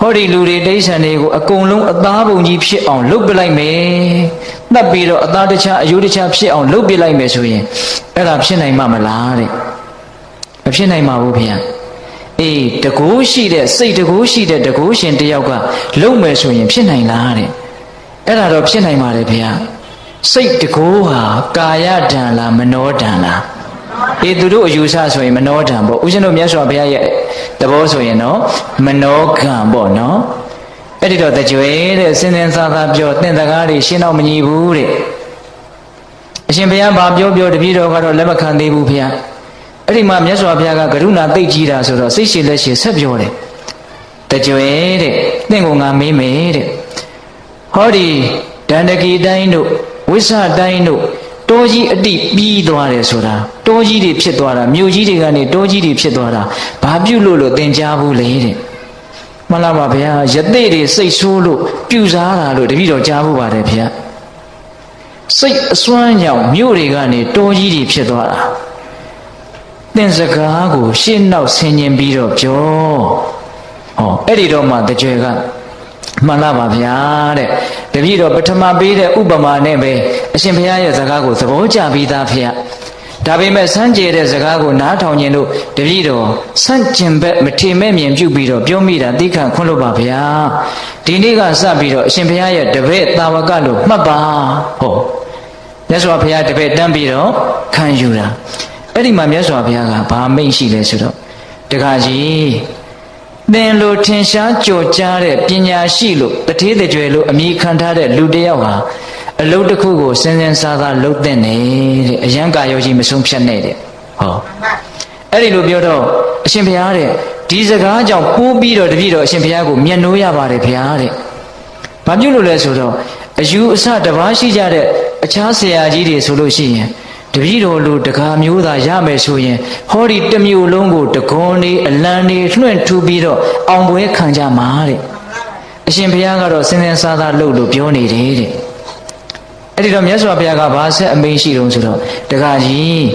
ဟောဒီလူတွေတိရစ္ဆာန်တွေကိုအကုန်လုံးအသားပုံကြီးဖြစ်အောင်လုပ်ပလိုက်မယ်။တတ်ပြီးတော့အသားတခြားအယိုးတခြားဖြစ်အောင်လုပ်ပလိုက်မယ်ဆိုရင်အဲ့ဒါဖြစ်နိုင်မှာမလားတဲ့။မဖြစ်နိုင်ပါဘူးဗျာ။အေးတကူရှိတဲ့စိတ်တကူရှိတဲ့တကူရှင်တယောက်ကလုပ်မယ်ဆိုရင်ဖြစ်နိုင်လားတဲ့။အဲ့ဒါတော့ဖြစ်နိုင်ပါတယ်ဗျာ။စိတ်တကူဟာကာယဓာန်လားမနောဓာန်လား။အေးသူတို့အယူဆဆိုရင်မနောဓာန်ပေါ့ဦးဇင်းတို့မြတ်စွာဘုရားရဲ့တဘောဆိုရင်တော့မနောကံပေါ့နော်အဲ့ဒီတော့တကြွယ်တဲ့စင်စင်စားစားပြောသင်စကားတွေရှင်းတော့မညီဘူးတဲ့အရှင်ဘုရားဘာပြောတပည့်တော်ကတော့လက်မခံသေးဘူးဘုရားအဲ့ဒီမှာမြတ်စွာဘုရားကကရုဏာသိပ်ကြီးတာဆိုတော့စိတ်ရှိလက်ရှိဆက်ပြောတယ်တကြွယ်တဲ့သင်ကိုငါမေးမယ်တဲ့ဟောဒီဒန္တကီတိုင်းတို့ဝိဆတိုင်းတို့တောကြီးအတိပြီးသွားတယ်ဆိုတာတောကြီးတွေဖြစ်သွားတာမြို့ကြီးတွေကနေတောကြီးတွေဖြစ်သွားတာဘာပြုလို့သင်ကြားဘူးလေတဲ့မှန်လားပါဗျာယသိတွေစိတ်ဆိုးလို့ပြူစားတာလို့တပည့်တော်ကြားဖို့ပါတယ်ဗျာစိတ်အစွမ်းကြောင့်မြို့တွေကနေတောကြီးတွေဖြစ်သွားတာသင်စကားကိုရှင်းနောက်ဆင်ញင်ပြီးတော့ပြောဟောအဲ့ဒီတော့မှတကြွယ်ကမှန်လားပါဗျာတဲ့တပည့်တော်ပထမပေးတဲ့ဥပမာနဲ့ပဲအရှင်ဘုရားရဲ့စကားကိုသဘောကျပြီးသားဖေ။ဒါပေမဲ့စမ်းကြဲတဲ့စကားကိုနားထောင်ခြင်းလို့တပည့်တော်စန့်ကျင်ဘက်မထေမဲ့မြင်ပြုပြီးတော့ပြောမိတာသိခံခွင့်လို့ပါဗျာ။ဒီနေ့ကစပြီးတော့အရှင်ဘုရားရဲ့တပည့်တာဝကလို့မှတ်ပါ။ဟောမြတ်စွာဘုရားတပည့်တန်းပြီးတော့ခံယူတာ။အဲ့ဒီမှာမြတ်စွာဘုရားကဘာမိန့်ရှိလဲဆိုတော့တခါကြီးသင်လိုထင်ရှားကြော်ကြားတဲ့ပညာရှိလို့တထေးတကြွယ်လို့အမိခံထားတဲ့လူတစ်ယောက်ဟာအလုပ်တစ်ခုကိုစင်စင်စားစားလုပ်တဲ့တဲ့အယံကာယောကြီးမဆုံးဖြတ်နဲ့တဲ့ဟောအဲ့ဒီလိုပြောတော့အရှင်ဘုရားတဲ့ဒီစကားကြောင့်ပိုးပြီးတော့တပည့်တော်အရှင်ဘုရားကိုမျက်နှိုးရပါတယ်ဘုရားတဲ့ ဘာဖြစ်လို့လဲဆိုတော့အယူအဆတစ်ပါးရှိကြတဲ့အခြားဆရာကြီးတွေဆိုလို့ရှိရင်တပည့်တော်လူတကားမျိုးသာရမယ်ဆိုရင်ဟောဒီတစ်မျိုးလုံးကိုတကွန်နေအလံနေလွှင့်ထူပြီးတော့အောင်ပွဲခံကြမှာတဲ့အရှင်ဘုရားကတော့စင်စင်စားစားလှုပ်လို့ပြောနေတယ်တဲ့အဲ့ဒီတော့မြတ်စွာဘုရားကဘာဆက်အမိန့်ရှိတုံးဆိုတော့တကားကြီး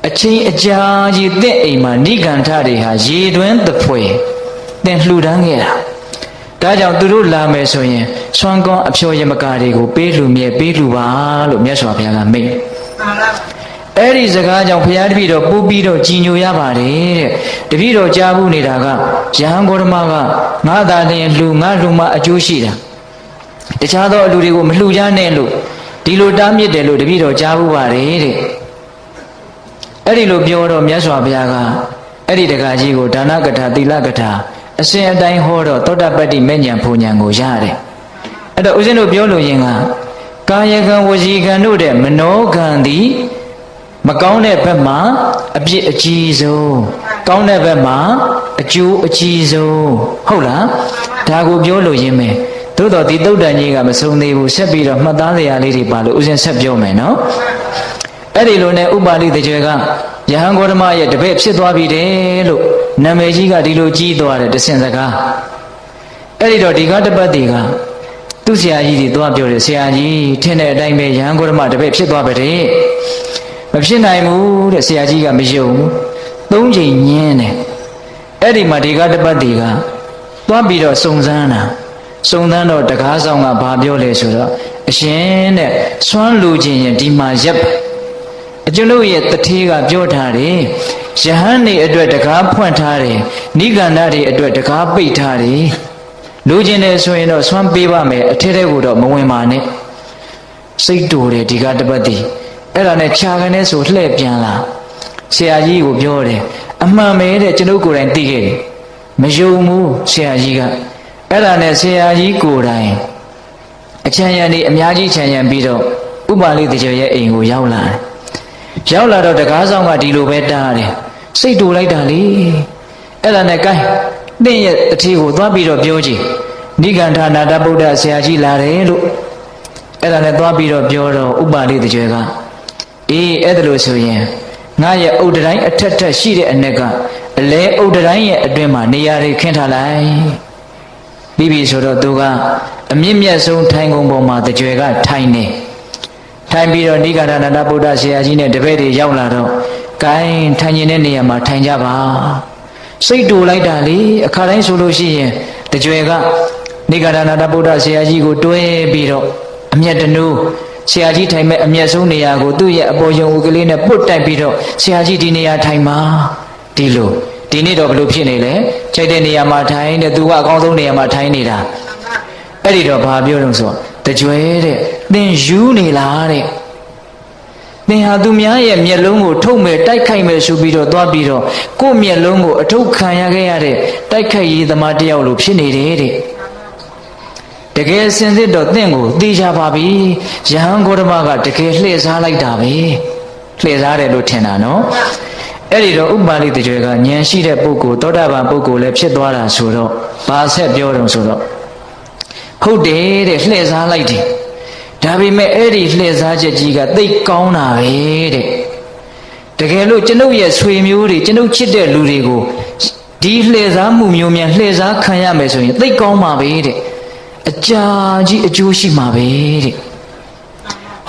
အချင်းအကြာကြီးတဲ့အိမ်မှာဏိကန္ထတွေဟာရေတွင်းသဖွယ်တင်လှူဒန်းခဲ့တာဒါကြောင့်သူတို့လာမယ်ဆိုရင်ဆွမ်းကောင်းအဖျော်ရမကာတွေကိုပေးလှူမြဲပေးလှူပါလို့မြတ်စွာဘုရားကမိန့်အဲ့ဒီစကားကြောင့်ဘုရားတပည့်တော်ပူပြီးတော့ကြည်ညိုရပါတယ်တဲ့တပည့်တော်ကြားဘူးနေတာကယဟန်ဂေါတမကငါသာလျှင်လှူငါလှူမှအကျိုးရှိတာတခြားသောအလူတွေကိုမလှူကြနဲ့လို့ဒီလိုတားမြစ်တယ်လို့တပည့်တော်ကြားဘူးပါတယ်တဲ့အဲ့ဒီလိုပြောတော့မြတ်စွာဘုရားကအဲ့ဒီတက္ကကြီးကိုဒါနကထာသီလကထာအစဉ်အတိုင်းဟောတော့သောတပတ္တိမေညာဘုံညာကိုရတယ်အဲ့တော့ဦးဇင်းတို့ပြောလို့ရင်ကကာယကံဝစီကံတို့တဲ့မနောကံသည်မကောင်းတဲ့ဘက်မှာအပြစ်အကြီးဆုံးကောင်းတဲ့ဘက်မှာအကျိုးအကြီးဆုံးဟုတ်လားဒါကိုပြောလို့ရင်းမယ်သို့တော်ဒီသုတ်တန်ကြီးကမဆုံးသေးဘူးဆက်ပြီးတော့မှတ်သားစရာလေးတွေပါလို့ဦးဇင်းဆက်ပြောမယ်နော်အဲ့ဒီလိုနဲ့ဥပါလိတကြွယ်ကယဟန်ဂေါတမရဲ့တပည့်ဖြစ်သွားပြီတဲ့လို့နာမည်ကြီးကဒီလိုကြီးသွားတယ်တဆင်စကားအဲ့ဒီတော့ဒီကတပတ်တွေကသူ့ဆရာကြီးတွေသွားပြောတယ်ဆရာကြီးထင်တဲ့အတိုင်းပဲယဟန်ဂေါတမတပည့်ဖြစ်သွားပါတဲ့မဖြစ်နိုင်ဘူးတဲ့ဆရာကြီးကမယုံဘူးသုံးချိန်ညင်းတယ်အဲ့ဒီမှာဒီကတပတ်တွေကသွားပြီးတော့စုံစမ်းတာစုံစမ်းတော့တကားဆောင်ကဘာပြောလဲဆိုတော့အရှင်တဲ့ဆွမ်းလူခြင်းရင်ဒီမှာရပ်ကျွန်ုပ်ရဲ့တထေးကပြောထားတယ်ယဟန်နေအတွက်တကားဖွင့်ထားတယ်နိဂန္ဓတွေအတွက်တကားပိတ်ထားတယ်လူချင်းတယ်ဆိုရင်တော့ဆွမ်းပေးပါမယ်အထက်ထဲကိုတော့မဝင်ပါနဲ့စိတ်တူတယ်ဒီကတပတ်တည်းအဲ့ဒါနဲ့ခြာကနေဆိုလှည့်ပြန်လာဆရာကြီးကိုပြောတယ်အမှန်ပဲတဲ့ကျွန်ုပ်ကိုယ်တိုင်သိခဲ့တယ်မယုံဘူးဆရာကြီးကအဲ့ဒါနဲ့ဆရာကြီးကိုယ်တိုင်အချမ်းရံနေအများကြီးချမ်းရံပြီးတော့ဥပါလိတကြွယ်ရဲ့အိမ်ကိုရောက်လာတယ်ရောက်လာတော့တကားဆောင်ကဒီလိုပဲတားတယ်စိတ်တူလိုက်တာလေအဲ့ဒါနဲ့ကိုင်းတင့်ရဲ့အထီးကိုသွားပြီးတော့ပြောကြည့်နိဂန္ဓနာတဗုဒ္ဓဆရာကြီးလာတယ်လို့အဲ့ဒါနဲ့သွားပြီးတော့ပြောတော့ဥပါလိတကြွယ်ကအေးအဲ့ဒါလို့ဆိုရင်ငါရဲ့ဥဒ္ဒတိုင်းအထက်ထက်ရှိတဲ့အ ਨੇ ကအလဲဥဒ္ဒတိုင်းရဲ့အတွင်းမှာနေရာတွေခင်းထားလိုက်ပြီးပြီဆိုတော့သူကအမြင့်မြတ်ဆုံးထိုင်ကုန်ပေါ်မှာတကြွယ်ကထိုင်နေထိုင်ပြီးတော့နိဂန္ဓနာတဗုဒ္ဓဆရာကြီးနဲ့တပည့်တွေရောက်လာတော့ကိုင်းထိုင်နေတဲ့နေရာမှာထိုင်ကြပါစိတ်တူလိုက်တာလေအခါတိုင်းဆိုလို့ရှိရင်တကြွယ်ကနိဂန္ဓနာတဗုဒ္ဓဆရာကြီးကိုတွဲပြီးတော့အမျက်တနူးဆရာကြီးထိုင်မဲ့အမျက်ဆုံးနေရာကိုသူ့ရဲ့အပေါ်ယုံဦးကလေးနဲ့ပုတ်တိုက်ပြီးတော့ဆရာကြီးဒီနေရာထိုင်ပါဒီလိုဒီနေ့တော့ဘလို့ဖြစ်နေလဲခြိုက်တဲ့နေရာမှာထိုင်တဲ့သူကအကောင်းဆုံးနေရာမှာထိုင်နေတာအဲ့ဒီတော့ဘာပြောလို့ဆိုတကြွယ်တဲ့သင်ယူနေလားတဲ့သင်ဟာသူများရဲ့မျက်လုံးကိုထုတ်မဲ့တိုက်ခိုက်မဲ့ဆိုပြီးတော့သွားပြီးတော့ကိုယ့်မျက်လုံးကိုအထုတ်ခံရခဲ့ရတဲ့တိုက်ခိုက်ရေးသမားတယောက်လိုဖြစ်နေတယ်တဲ့တကယ်စင်စစ်တော့သင်ကိုသိကြပါပြီယဟန်ဂေါတမကတကယ်လှည့်စားလိုက်တာပဲလှည့်စားတယ်လို့ထင်တာနော်အဲ့ဒီတော့ဥပါလိတကြွယ်ကဉာဏ်ရှိတဲ့ပုဂ္ဂိုလ်သောတာပန်ပုဂ္ဂိုလ်လည်းဖြစ်သွားတာဆိုတော့ဘာဆက်ပြောတော့ဆိုတော့ဟုတ်တယ်တဲ့လှည့်စားလိုက်တယ်ဒါပေမဲ့အဲ့ဒီလှည့်စားချက်ကြီးကသိကောင်းတာပဲတဲ့တကယ်လို့ကျွန်ုပ်ရဲ့ဆွေမျိုးတွေကျွန်ုပ်ချစ်တဲ့လူတွေကိုဒီလှည့်စားမှုမျိုးများလှည့်စားခံရမယ်ဆိုရင်သိကောင်းပါပဲတဲ့အကြာကြီးအကျိုးရှိမှာပဲတဲ့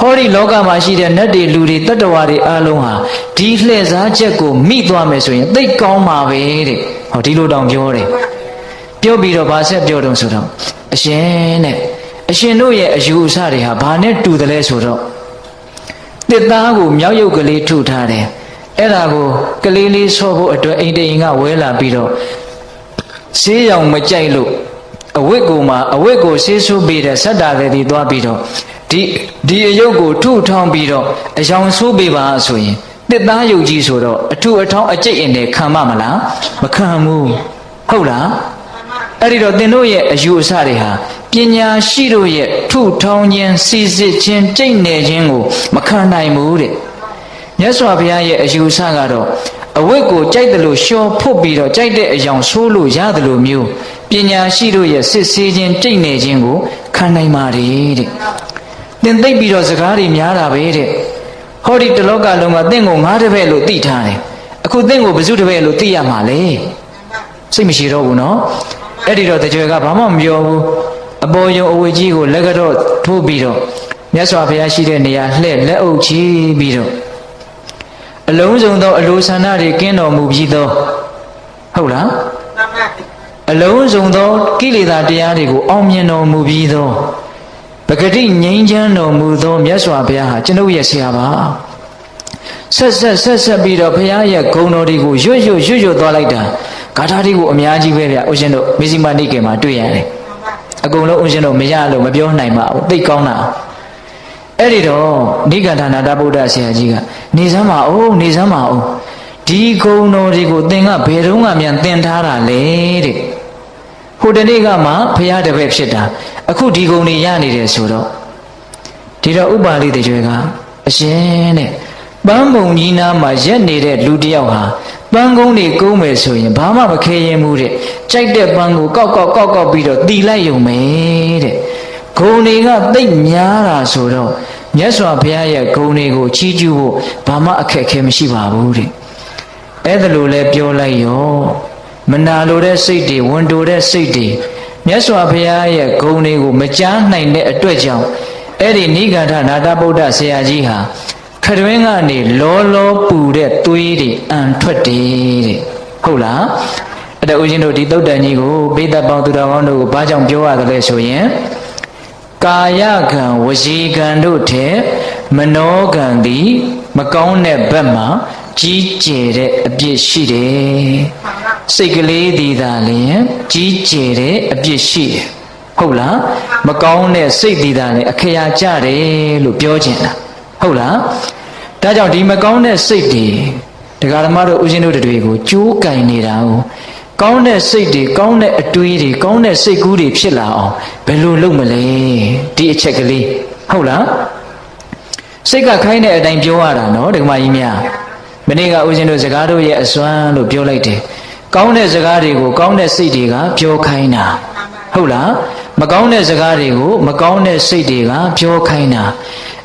ဟောဒီလောကမှာရှိတဲ့နတ်တွေလူတွေတတ္တဝါတွေအားလုံးဟာဒီလှည့်စားချက်ကိုမိသွားမယ်ဆိုရင်သိကောင်းပါပဲတဲ့ဟောဒီလိုတောင်ပြောတယ်ပြောပြီးတော့ဗာဆက်ပြောတော့ဆိုတော့အရှင်တဲ့အရှင်တို့ရဲ့အယူအဆတွေဟာဘာနဲ့တူတယ်လဲဆိုတော့တစ်သားကိုမြောက်ရုပ်ကလေးထုထားတယ်အဲ့ဒါကိုကလေးလေးဆော့ဖို့အတွက်အိမ်တိန်ကဝဲလာပြီးတော့ဆေးရောင်မကြိုက်လို့အဝတ်ကိုဆေးဆိုးပြီးတဲ့ဆက်တာလည်းဒီသွားပြီးတော့ဒီအယုတ်ကိုထုထောင်းပြီးတော့အယောင်ဆိုးပေးပါဆိုရင်တစ်သားယုတ်ကြီးဆိုတော့အထုအထောင်းအကျိတ်အင်နဲ့ခံမမလားမခံဘူးဟုတ်လားအဲ့ဒီတော့သင်တို့ရဲ့အယူအဆတွေဟာပညာရှိတို့ရဲ့ထုထောင်းခြင်းစီစစ်ခြင်းကြိတ်နေခြင်းကိုမခံနိုင်ဘူးတဲ့မြတ်စွာဘုရားရဲ့အယူအဆကတော့အဝတ်ကိုကြိုက်တယ်လို့လျှော်ဖုတ်ပြီးတော့ကြိုက်တဲ့အယောင်ဆိုးလို့ရတယ်လို့မျိုး ပညာရှိတို့ရဲ့စစ်ဆေးခြင်းကြိတ်နေခြင်းကိုခံနိုင်ပါတယ်တဲ့သင်သိပြီးတော့စကားတွေများတာပဲတဲ့ဟောဒီတလောကလုံးကသင်ကိုငါးတပည့်လို့သိထားတယ်အခုသင်ကိုဘယ်သူတပည့်လို့သိရမှာလဲစိတ်မရှိတော့ဘူးနော်အဲ့ဒီတော့တကြွယ်ကဘာမှမပြောဘူးအပေါ်ယုံအဝေကြီးကိုလက်ကတော့ထိုးပြီးတော့မြတ်စွာဘုရားရှိတဲ့နေရာလှဲ့လက်အုပ်ချီးပြီးတော့အလုံးစုံသောအလိုဆန္ဒတွေကင်းတော်မူပြီးသောဟုတ်လားအလုံးစုံသောကိလေသာတရားတွေကိုအောင်မြင်တော်မူပြီးသောပဂတိငြိမ်းချမ်းတော်မူသောမြတ်စွာဘုရားဟာကျွန်ုပ်ရဲ့ဆရာပါဆက်ပြီးတော့ဘုရားရဲ့ဂုဏ်တော်တွေကိုရွတ်သွားလိုက်တာဂါထာတွေကိုအများကြီးပဲဗျဦးရှင်တို့မေဇိမနိကေမှာတွေ့ရတယ်အကုန်လုံးဦးရှင်တို့မရလို့မပြောနိုင်ပါဘူးသိကောင်းတာအဲ့ဒီတော့နိဂန္ဓနာတဗုဒ္ဓဆရာကြီးကနေစမ်းပါအောင်ဒီဂုဏ်တော်တွေကိုသင်ကဘယ်တော့မှမြန်သင်ထားတာလေတဲ့ဟိုတနေ့ကမှဘုရားတပည့်ဖြစ်တာအခုဒီဂုဏ်တွေရနေတယ်ဆိုတော့ဒီတော့ဥပါလိတကြွယ်ကအရှင်တဲ့ပန်းပုံကြီးနားမှာရက်နေတဲ့လူတယောက်ဟာပန်းကုန်းတွေကုန်းမယ်ဆိုရင်ဘာမှမခဲရင်ဘူးတဲ့ကြိုက်တဲ့ပန်းကိုကောက်ပြီးတော့တီလိုက်ရုံပဲတဲ့ဂုဏ်တွေကသိပ်များတာဆိုတော့မြတ်စွာဘုရားရဲ့ဂုဏ်တွေကိုချီးကျူးဖို့ဘာမှအခက်အခဲမရှိပါဘူးတဲ့အဲ့ဒါလိုလဲပြောလိုက်ရောမနာလိုတဲ့စိတ်တွေဝန်တိုတဲ့စိတ်တွေမြတ်စွာဘုရားရဲ့ဂုဏ်တွေကိုမကြားနိုင်တဲ့အတွက်ကြောင့်အဲ့ဒီနိဂန္ဓနာတဗုဒ္ဓဆရာကြီးဟာခတွင်းကနေလောပူတဲ့သွေးတွေအံထွက်တယ်တဲ့ဟုတ်လားအဲ့ဒါဦးဇင်းတို့ဒီသုတ်တန်ကြီးကိုဘိဒတ်ပေါင်းသူတော်ကောင်းတို့ကိုဘာကြောင့်ပြောရတယ်လဲဆိုရင်ကာယကံဝစီကံတို့ထဲမနောကံသည်မကောင်းတဲ့ဘက်မှာကြီးကျယ်တဲ့အပြစ်ရှိတယ်စိတ်ကလေးသည်သာလျှင်ကြီးကျယ်တဲ့အပြစ်ရှိတယ်ဟုတ်လားမကောင်းတဲ့စိတ်သည်သာလျှင်အခရာကျတယ်လို့ပြောချင်တာဟုတ်လားဒါကြောင့်ဒီမကောင်းတဲ့စိတ်တွေတရားဓမ္မတို့ဦးဇင်းတို့တွေကိုကြိုးကင်နေတာကိုကောင်းတဲ့စိတ်တွေကောင်းတဲ့အတွေးတွေကောင်းတဲ့စိတ်ကူးတွေဖြစ်လာအောင်ဘယ်လိုလုပ်မလဲဒီအချက်ကလေးဟုတ်လားစိတ်ကခိုင်းတဲ့အတိုင်းပြောရတာနော်ဒကမကြီးများမနေ့ကဦးဇင်းတို့စကားတို့ရဲ့အစွမ်းလို့ပြောလိုက်တယ်ကောင်းတဲ့စကားတွေကိုကောင်းတဲ့စိတ်တွေကပြောခိုင်းတာဟုတ်လားမကောင်းတဲ့စကားတွေကိုမကောင်းတဲ့စိတ်တွေကပြောခိုင်းတာ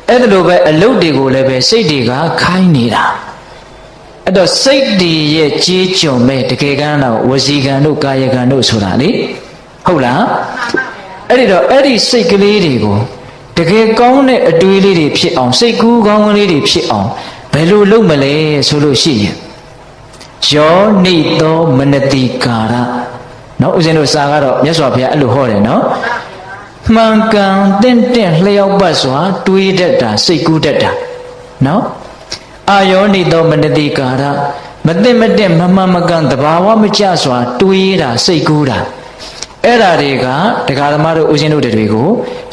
အဲ့ဒါလိုပဲအလုပ်တွေကိုလည်းပဲစိတ်တွေကခိုင်းနေတာအဲ့တော့စိတ်တွေရဲ့ကြေးကျွန်မဲ့တကယ်ကန်းတော့ဝစီကံတို့ကာယကံတို့ဆိုတာလေဟုတ်လားအဲ့ဒီတော့အဲ့ဒီစိတ်ကလေးတွေကိုတကယ်ကောင်းတဲ့အတွေးလေးတွေဖြစ်အောင်စိတ်ကူးကောင်းကလေးတွေဖြစ်အောင်ဘယ်လိုလုပ်မလဲဆိုလို့ရှိရင်ယောနိသောမနတိကာရနော်ဦးဇင်းတို့စာကတော့မြတ်စွာဘုရားအဲ့လိုဟောတယ်နော်မှန်ကန်တင့်လျောက်ပတ်စွာတွေးတတ်တာစိတ်ကူးတတ်တာနော်အာယောနိသောမနတိကာရမသိမတဲ့မမှန်မကန်တဘာဝမကျစွာတွေးတာစိတ်ကူးတာအဲ့ဓာတွေကတရားဓမ္မတို့ဦးဇင်းတို့တွေကို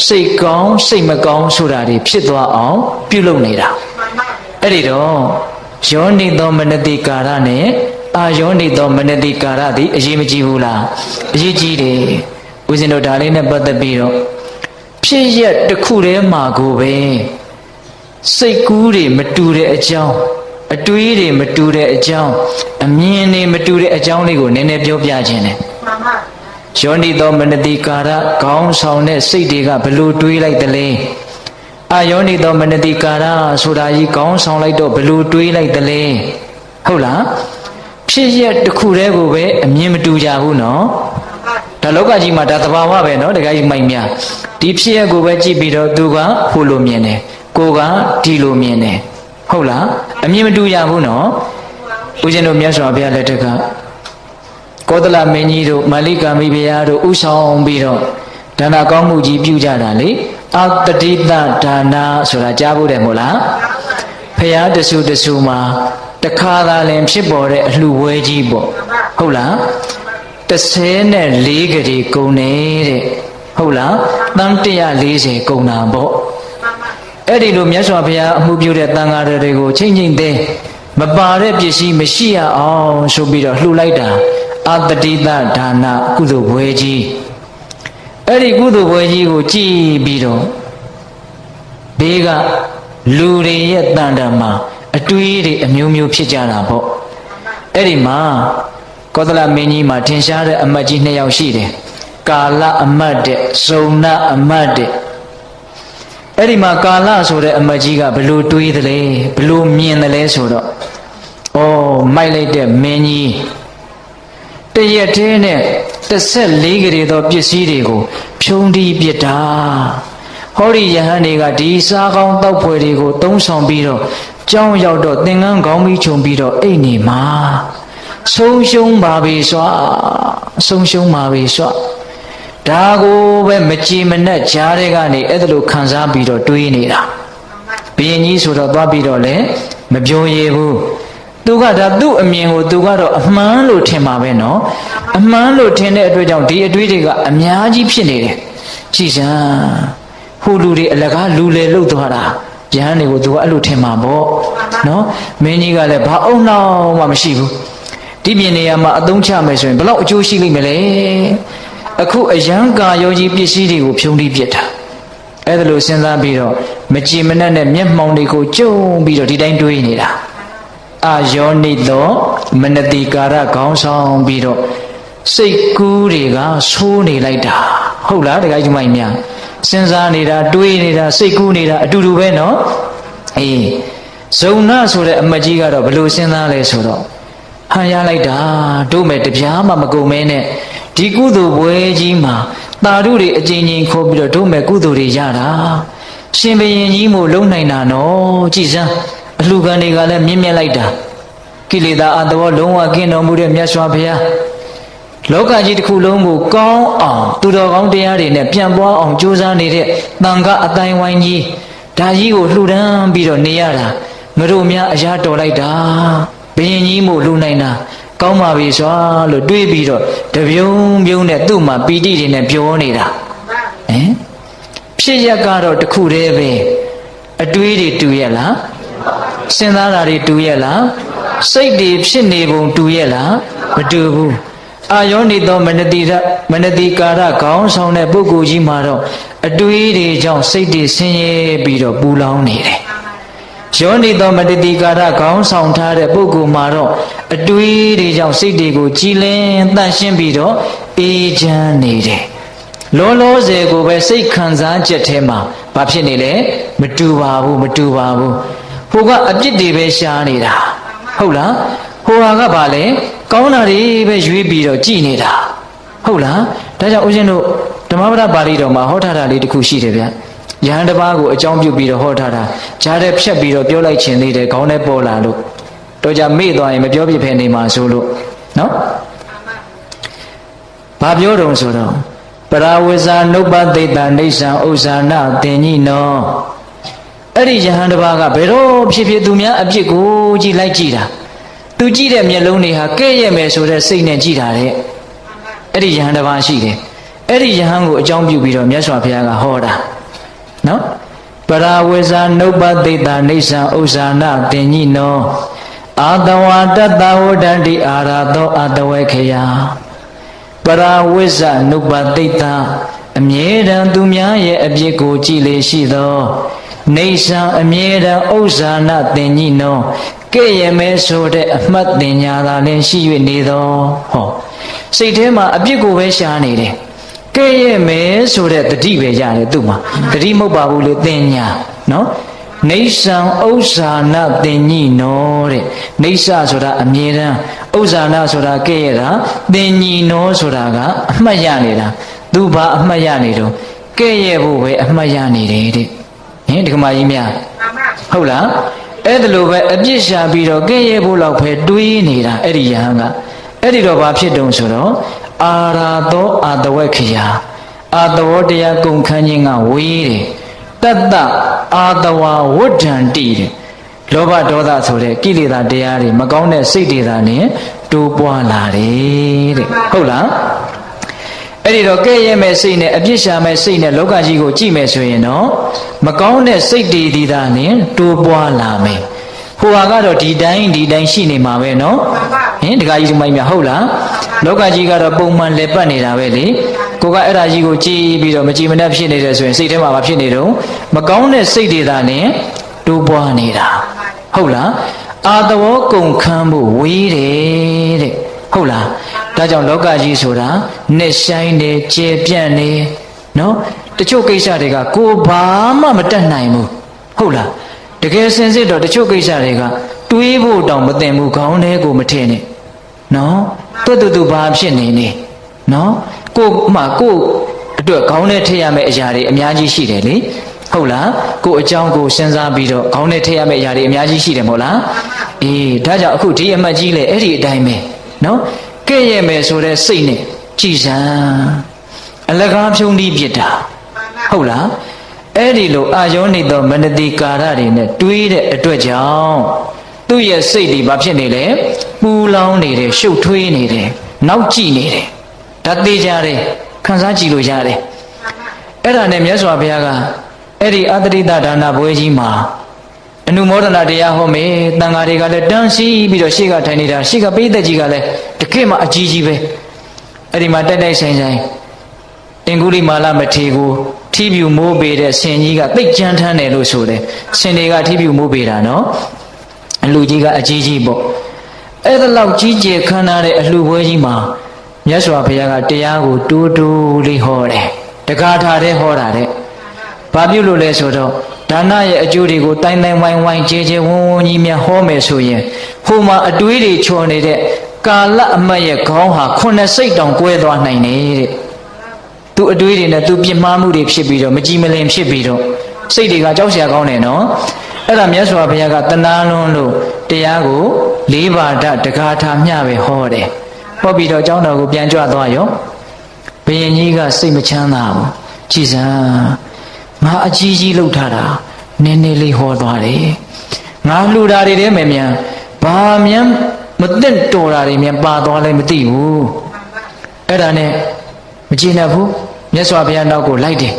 စိတ်ကောင်းစိတ်မကောင်းဆိုတာတွေဖြစ်သွားအောင်ပြုလုပ်နေတာအဲ့ဒီတော့ယောနိသောမနတိကာရနဲ့အာယောနိသောမနတိကာရသည်အရေးမကြီးဘူးလားအရေးကြီးတယ်ဦးဇင်းတို့ဒါလေးနဲ့ပတ်သက်ပြီးတော့ဖြစ်ရက်တစ်ခုတည်းမှာကိုပဲစိတ်ကူးတွေမတူတဲ့အကြောင်းအတွေးတွေမတူတဲ့အကြောင်းအမြင်တွေမတူတဲ့အကြောင်းလေးကိုနည်းနည်းပြောပြခြင်းတယ်ယောနိသောမနတိကာရခေါင်းဆောင်တဲ့စိတ်တွေကဘလို့တွေးလိုက်တယ်လဲအာယောနိသောမနတိကာရဆိုတာကြီးခေါင်းဆောင်လိုက်တော့ဘလို့တွေးလိုက်တယ်လဲဟုတ်လားဖြစ်ရက်တစ်ခုတည်းကိုပဲအမြင်မတူကြဘူးနော်ဒါလောကကြီးမှာဒါသဘာဝပဲနော်တခါကြီးမိုက်များဒီဖြစ်ရက်ကိုပဲကြည့်ပြီးတော့သူကဟိုလိုမြင်တယ်ကိုကဒီလိုမြင်တယ်ဟုတ်လားအမြင်မတူကြဘူးနော်ဦးဇင်းတို့မြတ်စွာဘုရားလက်ထက်ကကောသလမင်းကြီးတို့မာလိကာမိဘုရားတို့ဥဆောင်ပြီးတော့ဒါနကောင်းမှုကြီးပြုကြတာလေအတတိတဒါနာဆိုတာကြားဖို့တယ်မို့လားဘုရားတဆူမှာတခါသာလင်ဖြစ်ပေါ်တဲ့အလှဝဲကြီးပေါ့ဟုတ်လား14ကလေးကုန်နေတဲ့ဟုတ်လားတန်း140ကုန်တာပေါ့အဲ့ဒီလိုမြတ်စွာဘုရားအမှုပြုတဲ့တန်ဃာတော်တွေကိုချိန်သေးမပါတဲ့ပစ္စည်းမရှိရအောင်ဆိုပြီးတော့လှူလိုက်တာအတတိတဒါနကုသိုလ်ဘွယ်ကြီးအဲ့ဒီကုသိုလ်ဘွယ်ကြီးကိုကြည်ပြီးတော့ဘေးကလူတွေရဲ့တန်တမှာအတွေးတွေအမျိုးမျိုးဖြစ်ကြတာပေါ့အဲ့ဒီမှာ ကောသလမင်းကြီးမှာထင်ရှားတဲ့အမတ်ကြီး2ယောက်ရှိတယ်ကာလအမတ်တဲ့ဇုံနာအမတ်တဲ့အဲ့ဒီမှာကာလဆိုတဲ့အမတ်ကြီးကဘလို့တွေးသလဲဘလို့မြင်သလဲဆိုတော့မိုက်လိုက်တဲ့မင်းကြီးတရက်တည်းနဲ့14ကလေးသောပစ္စည်းတွေကိုဖြုံးတီးပစ်တာဟောဒီယဟန်တွေကဒီစားကောင်းတောက်ဖွယ်တွေကိုသုံးဆောင်ပြီးတော့ကြောင်းရောက်တော့သင်္ကန်းခေါင်းပြီးခြုံပြီးတော့အိတ်နေမှာဆုံးရှုံးပါပြီစွာဆုံးရှုံးပါပြီစွာဒါကိုပဲမကြည်မနှက်ကြားတဲ့ကနေအဲ့ဒါလိုခံစားပြီးတော့တွေးနေတာဘုရင်ကြီးဆိုတော့သွားပြီးတော့လည်းမပြောရဘူးသူကဒါသူ့အမြင်ကိုသူကတော့အမှန်လို့ထင်ပါပဲနော်အမှန်လို့ထင်တဲ့အတွက်ကြောင့်ဒီအတွေးတွေကအများကြီးဖြစ်နေတယ်ကြည်စမ်းဟိုလူတွေအလကားလူလေလှုပ်သွားတာယဟန်တွေကိုသူကအဲ့လိုထင်မှာပေါ့နော်မင်းကြီးကလည်းဘာအုံနောက်မှမရှိဘူးဒီပြင်နေရာမှာအသုံးချမယ်ဆိုရင်ဘယ်လောက်အကျိုးရှိလိမ့်မလဲအခုအယံကာယောကြီးပစ္စည်းတွေကိုဖြုံးပြီးပြစ်တာအဲ့ဒါလိုစဉ်းစားပြီးတော့မကြည်မနှက်နဲ့မျက်မှောင်တွေကိုကျုံပြီးတော့ဒီတိုင်းတွေးနေတာအာယောနိသောမနတိကာရခေါင်းဆောင်ပြီးတော့စိတ်ကူးတွေကဆိုးနေလိုက်တာဟုတ်လားတခါကြီးမိုင်းများစဉ်းစားနေတာတွေးနေတာစိတ်ကူးနေတာအတူတူပဲနော်အေးဇုံနာဆိုတဲ့အမကြီးကတော့ဘယ်လိုစဉ်းစားလဲဆိုတော့ဟန်ရလိုက်တာတို့မဲ့တပြားမှမကုန်မဲနဲ့ဒီကုသိုလ်ပွဲကြီးမှာတာဓုတွေအကျဉ်းချင်းခေါ်ပြီးတော့တို့မဲ့ကုသိုလ်တွေရတာရှင်ဘုရင်ကြီးမို့လုံနိုင်တာနော်ကြည်စမ်းအလှခံတွေကလည်းမြင့်မြတ်လိုက်တာကိလေသာအတ္တဝလုံးဝကင်းတော်မူတဲ့မြတ်စွာဘုရားလောကကြီးတစ်ခုလုံးကိုကောင်းအောင်သူတော်ကောင်းတရားတွေနဲ့ပြန်ပွားအောင်ကြိုးစားနေတဲ့တန်ခါအတိုင်းဝိုင်းကြီးဒါကြီးကိုလှူဒန်းပြီးတော့နေရတာငါတို့များအရာတော်လိုက်တာဘုရင်ကြီးမို့လှူနိုင်တာကောင်းပါပြီစွာလို့တွေးပြီးတော့တပြုံးပြုံးနဲ့သူ့မှာပီတိတွေနဲ့ပြောနေတာဖြစ်ရကတော့တခုတည်းပဲအတွေးတွေတူရဲ့လားစဉ်းစားတာတွေတူရဲ့လားစိတ်တွေဖြစ်နေပုံတူရဲ့လားမတူဘူးအာယောနိသောမနတိကာရခေါင်းဆောင်တဲ့ပုဂ္ဂိုလ်ကြီးမှာတော့အတွေးတွေကြောင့်စိတ်တွေဆင်းရဲပြီးတော့ပူလောင်နေတယ်ယောနိသောမနတိကာရခေါင်းဆောင်ထားတဲ့ပုဂ္ဂိုလ်မှာတော့အတွေးတွေကြောင့်စိတ်တွေကိုကြည်လင်တန့်ရှင်းပြီးတော့အေးချမ်းနေတယ်လောလောဆယ်ကိုပဲစိတ်ခံစားချက်ထဲမှာဘာဖြစ်နေလဲမတူပါဘူးမတူပါဘူးဟိုကအပြစ်တွေပဲရှားနေတာဟုတ်လားဟိုဟာကဘာလဲကောင်းတာတွေပဲရွေးပြီးတော့ကြည်နေတာဟုတ်လားဒါကြောင့်ဦးဇင်းတို့ဓမ္မပဒပါဠိတော်မှာဟောထားတာလေးတစ်ခုရှိတယ်ဗျယဟန်တစ်ပါးကိုအကြောင်းပြုပြီးတော့ဟောထားတာဂျားတဲ့ဖြတ်ပြီးတော့ပြောလိုက်ခြင်းသေးတယ်ခေါင်းထဲပေါ်လာလို့တော့ကြမေ့သွားရင်မပြောပြဖက်နေမှာဆိုလို့နော်ဘာပြောတုံဆိုတော့ပရာဝိဇာနုပ္ပသိတ္တနေဆံဥစ္စာနာတင်ကြီးနော်အဲ့ဒီယဟန်တစ်ပါးကဘယ်တော့ဖြစ်ဖြစ်သူများအပြစ်ကိုကြည့်လိုက်ကြည့်တာသူကြည့်တဲ့မျက်လုံးတွေဟာကဲ့ရဲ့မယ်ဆိုတဲ့စိတ်နဲ့ကြည့်တာတဲ့အဲ့ဒီယဟန်တစ်ပါးရှိတယ်အဲ့ဒီယဟန်ကိုအကြောင်းပြုပြီးတော့မြတ်စွာဘုရားကဟောတာနော်ပရာဝိဇာနုပ္ပသိတ္တနေဆံဥစ္စာနာတင်ကြီးနောအာတဝါတတဝဒန္တိအာရသောအတဝေခယပရာဝိဇာနုပ္ပသိတ္တအမြဲတမ်းသူများရဲ့အပြစ်ကိုကြည်လေရှိသောနေဆံအမြဲတမ်းဥစ္စာနာတင်ကြီးနောကဲ့ရဲ့မဲဆိုတဲ့အမှတ်တင်ညာသာလည်းရှိ၍နေသောဟောစိတ်ထဲမှာအပြစ်ကိုပဲရှားနေတယ်ကဲ့ရဲ့မဲဆိုတဲ့တတိပဲရတယ်သူ့မှာတတိမဟုတ်ပါဘူးလေတင်ညာနော်နေဆံဥစ္စာနာတင်ကြီးနောတဲ့နေဆဆိုတာအမြဲတမ်းဥစ္စာနာဆိုတာကဲ့ရဲ့တာတင်ကြီးနောဆိုတာကအမှတ်ရနေတာသူဘာအမှတ်ရနေတော့ကဲ့ရဲ့ဖို့ပဲအမှတ်ရနေတယ်တဲ့ဟင်ဒီကမာကြီးများဟုတ်လားအဲ့ဒါလိုပဲအပြစ်ရှာပြီးတော့ကဲ့ရဲ့ဖို့လောက်ပဲတွေးနေတာအဲ့ဒီယဟန်ကအဲ့ဒီတော့ဘာဖြစ်တုံဆိုတော့အာရာသောအာတဝက်ခရာအာတဝတရားကုန်ခန်းခြင်းကဝေးတယ်တတ္တအာတဝဝဋ္ဌံတိတယ်လောဘဒေါသဆိုတဲ့ကိလေသာတရားတွေမကောင်းတဲ့စိတ်တွေသာနဲ့တိုးပွားလာတယ်တဲ့ဟုတ်လားအဲ့ဒီတော့ကဲ့ရဲ့မဲ့စိတ်နဲ့အပြစ်ရှာမဲ့စိတ်နဲ့လောကကြီးကိုကြည့်မယ်ဆိုရင်တော့မကောင်းတဲ့စိတ်တွေဒီသာနဲ့တိုးပွားလာမယ်ဟိုဟာကတော့ဒီတိုင်းရှိနေမှာပဲနော်ဟင်တခါကြီးဒီမိုင်းမြဟုတ်လားလောကကြီးကတော့ပုံမှန်လက်ပတ်နေတာပဲလေကိုကအဲ့ဒါကြီးကိုကြည်ပြီးတော့မကြည်မနှက်ဖြစ်နေတယ်ဆိုရင်စိတ်ထဲမှာမဖြစ်နေတော့မကောင်းတဲ့စိတ်တွေသာနဲ့တိုးပွားနေတာဟုတ်လားအာတဝကုံခမ်းဖို့ဝေးတယ်တဲ့ ဟုတ်လားဒါကြောင့်လောကကြီးဆိုတာနှစ်ဆိုင်နေကျေပြန့်နေနော်တချို့ကိစ္စတွေကကိုဘာမှမတတ်နိုင်ဘူးဟုတ်လားတကယ်စင်စစ်တော့တချို့ကိစ္စတွေကတွေးဖို့တောင်မသင့်ဘူးခေါင်းထဲကိုမထည့်နဲ့နော်တူဘာဖြစ်နေနေနော်ကိုအတွက်ခေါင်းထဲထည့်ရမယ့်အရာတွေအများကြီးရှိတယ်လေဟုတ်လားကိုအကြောင်းကိုစဉ်းစားပြီးတော့ခေါင်းထဲထည့်ရမယ့်အရာတွေအများကြီးရှိတယ်မဟုတ်လားအေးဒါကြောင့်အခုဒီအမှတ်ကြီးလေအဲ့ဒီအတိုင်းပဲနော်ကဲ့ရဲ့မယ်ဆိုတဲ့စိတ်နဲ့ကြည်စမ်းအလကားဖြုံးပြီးပြစ်တာဟုတ်လားအဲ့ဒီလိုအာယောနိသောမနတိကာရတွေနဲ့တွေးတဲ့အတွက်ကြောင့်သူ့ရဲ့စိတ်တွေဘာဖြစ်နေလဲပူလောင်နေတယ်ရှုပ်ထွေးနေတယ်နောက်ကြည့်နေတယ်ဒါသေးကြတယ်ခံစားကြည့်လို့ရတယ်အဲ့ဒါနဲ့မြတ်စွာဘုရားကအဲ့ဒီအတ္တိတဒါနဘွဲကြီးမှာအနုမောဒနာတရားဟောမယ်တန်ဃာတွေကလည်းတန်းစီပြီးတော့ရှေ့ကထိုင်နေတာရှေ့ကပိဋကကြီးကလည်းတကယ့်မှအကြီးကြီးပဲအဲ့ဒီမှာတိုက်ဆိုင်အင်္ဂုလိမာလမထေကိုထီးပြူမိုးပေတဲ့ဆင်ကြီးကသိတ်ကြမ်းထမ်းတယ်လို့ဆိုတယ်ဆင်တွေကထီးပြူမိုးပေတာနော်အလှကြီးကအကြီးကြီးပေါ့အဲ့ဒါလောက်ကြီးကျယ်ခမ်းနားတဲ့အလှပွဲကြီးမှာမြတ်စွာဘုရားကတရားကိုတိုးတိုးလေးဟောတယ်တကားထားတဲ့ဟောတာတဲ့ဘာပြုလို့လဲဆိုတော့ဒါနရဲ့အကျိုးတွေကိုတိုင်းတိုင်းဝိုင်းဝိုင်းကြဲကြဲဝန်းဝန်းကြီးများဟောမယ်ဆိုရင်ဟိုမှာအတွေးတွေချော်နေတဲ့ကာလအမတ်ရဲ့ခေါင်းဟာခုနှစ်စိတ်တောင်ကွဲသွားနိုင်တယ်တဲ့သူအတွေးတွေနဲ့သူပြစ်မှားမှုတွေဖြစ်ပြီးတော့မကြည်မလင်ဖြစ်ပြီးတော့စိတ်တွေကကြောက်စရာကောင်းတယ်နော်အဲ့ဒါမြတ်စွာဘုရားကတနာလွန်းလို့တရားကို၄ပါးတကားထားမျှပဲဟောတယ်ဟောပြီးတော့ကျောင်းတော်ကိုပြန်ကြွသွားရောဘုရင်ကြီးကစိတ်မချမ်းသာဘူးကြည်စမ်းငါအကြီးကြီးလှုပ်ထားတာနည်းနည်းလေးဟောသွားတယ်ငါလှူတာတွေထဲမှာမြန်ဘာမြန်မသိတော်တာတွေမြန်ပါသွားလဲမသိဘူးအဲ့ဒါနဲ့မကျေနပ်ဘူးမြတ်စွာဘုရားနောက်ကိုလိုက်တယ်